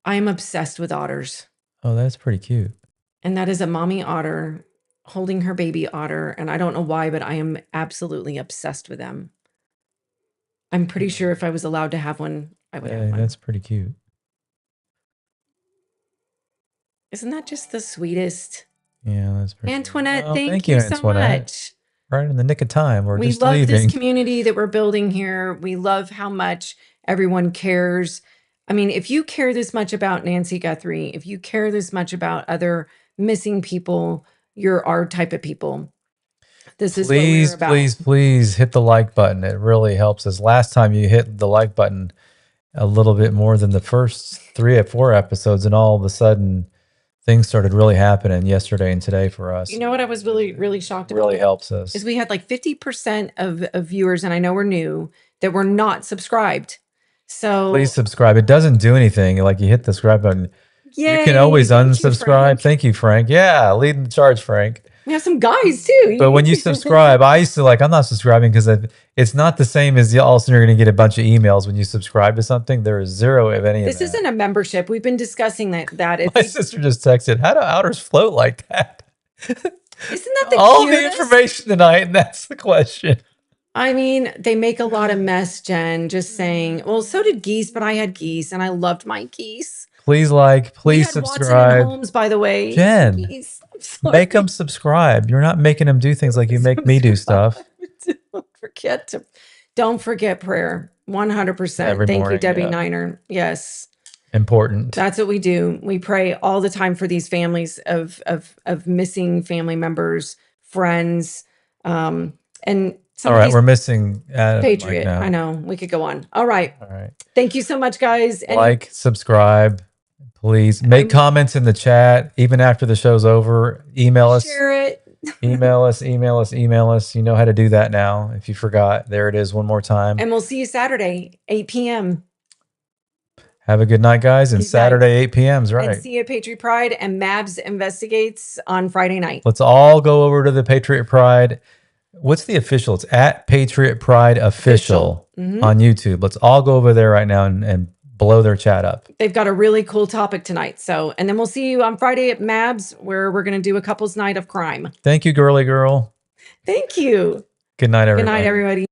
Speaker 1: I am obsessed with otters.
Speaker 2: Oh, that's pretty cute.
Speaker 1: And that is a mommy otter holding her baby otter, and I don't know why, but I am absolutely obsessed with them. I'm pretty sure if I was allowed to have one, I would have one.
Speaker 2: That's pretty cute.
Speaker 1: Isn't that just the sweetest?
Speaker 2: Yeah, that's pretty
Speaker 1: Antoinette, thank you so much.
Speaker 2: Right in the nick of time.
Speaker 1: We love this community that we're building here. We love how much everyone cares. I mean, if you care this much about Nancy Guthrie, if you care this much about other missing people, you're our type of people. This is what we're about.
Speaker 2: Please hit the like button. It really helps us. Last time you hit the like button a little bit more than the first 3 or 4 episodes, and all of a sudden things started really happening yesterday and today for us.
Speaker 1: You know what I was really, really shocked about?
Speaker 2: It really helps us.
Speaker 1: Is we had like 50% of viewers, and I know we're new, that were not subscribed. So
Speaker 2: please subscribe. It doesn't do anything. Like you hit the subscribe button.
Speaker 1: Yay,
Speaker 2: you can always unsubscribe. Thank you, Frank. Yeah, leading the charge, Frank.
Speaker 1: We have some guys too.
Speaker 2: But when you subscribe, I used to I'm not subscribing because it's not the same as all of a sudden you're going to get a bunch of emails when you subscribe to something. There is zero of any of that.
Speaker 1: This isn't a membership. We've been discussing that.
Speaker 2: My sister just texted, how do otters float like that?
Speaker 1: Isn't that the
Speaker 2: all
Speaker 1: cutest?
Speaker 2: The information tonight, and that's the question.
Speaker 1: I mean, they make a lot of mess, Jen, just saying, well, so did geese, but I had geese and I loved my geese.
Speaker 2: Please please subscribe.
Speaker 1: Watson Holmes, by the way.
Speaker 2: Jen, make them subscribe. You're not making them do things like you make me do stuff.
Speaker 1: Don't forget to Don't forget prayer. 100%.
Speaker 2: Every
Speaker 1: Thank you,
Speaker 2: morning,
Speaker 1: Debbie
Speaker 2: yeah.
Speaker 1: Niner. Yes.
Speaker 2: Important.
Speaker 1: That's what we do. We pray all the time for these families of missing family members, friends, and some
Speaker 2: All
Speaker 1: of
Speaker 2: right,
Speaker 1: these
Speaker 2: we're missing Adam and Mike
Speaker 1: Patriot.
Speaker 2: now.
Speaker 1: I know. We could go on. All right.
Speaker 2: All right.
Speaker 1: Thank you so much, guys. And
Speaker 2: Like, subscribe, please. Make comments in the chat even after the show's over. Email us.
Speaker 1: share it.
Speaker 2: Email us. You know how to do that now. If you forgot, there it is one more time.
Speaker 1: And we'll see you Saturday, 8 p.m.
Speaker 2: Have a good night, guys. And
Speaker 1: Good night.
Speaker 2: Saturday, 8 p.m. is right.
Speaker 1: And see you at Patriot Pride and Mabs Investigates on Friday night.
Speaker 2: Let's all go over to the Patriot Pride. What's the official? It's at Patriot Pride Official on YouTube. Let's all go over there right now and blow their chat up.
Speaker 1: They've got a really cool topic tonight. So, and then we'll see you on Friday at Mabs, where we're going to do a couples night of crime.
Speaker 2: Thank you, girly girl.
Speaker 1: Thank you.
Speaker 2: Good night, everybody.
Speaker 1: Good night, everybody.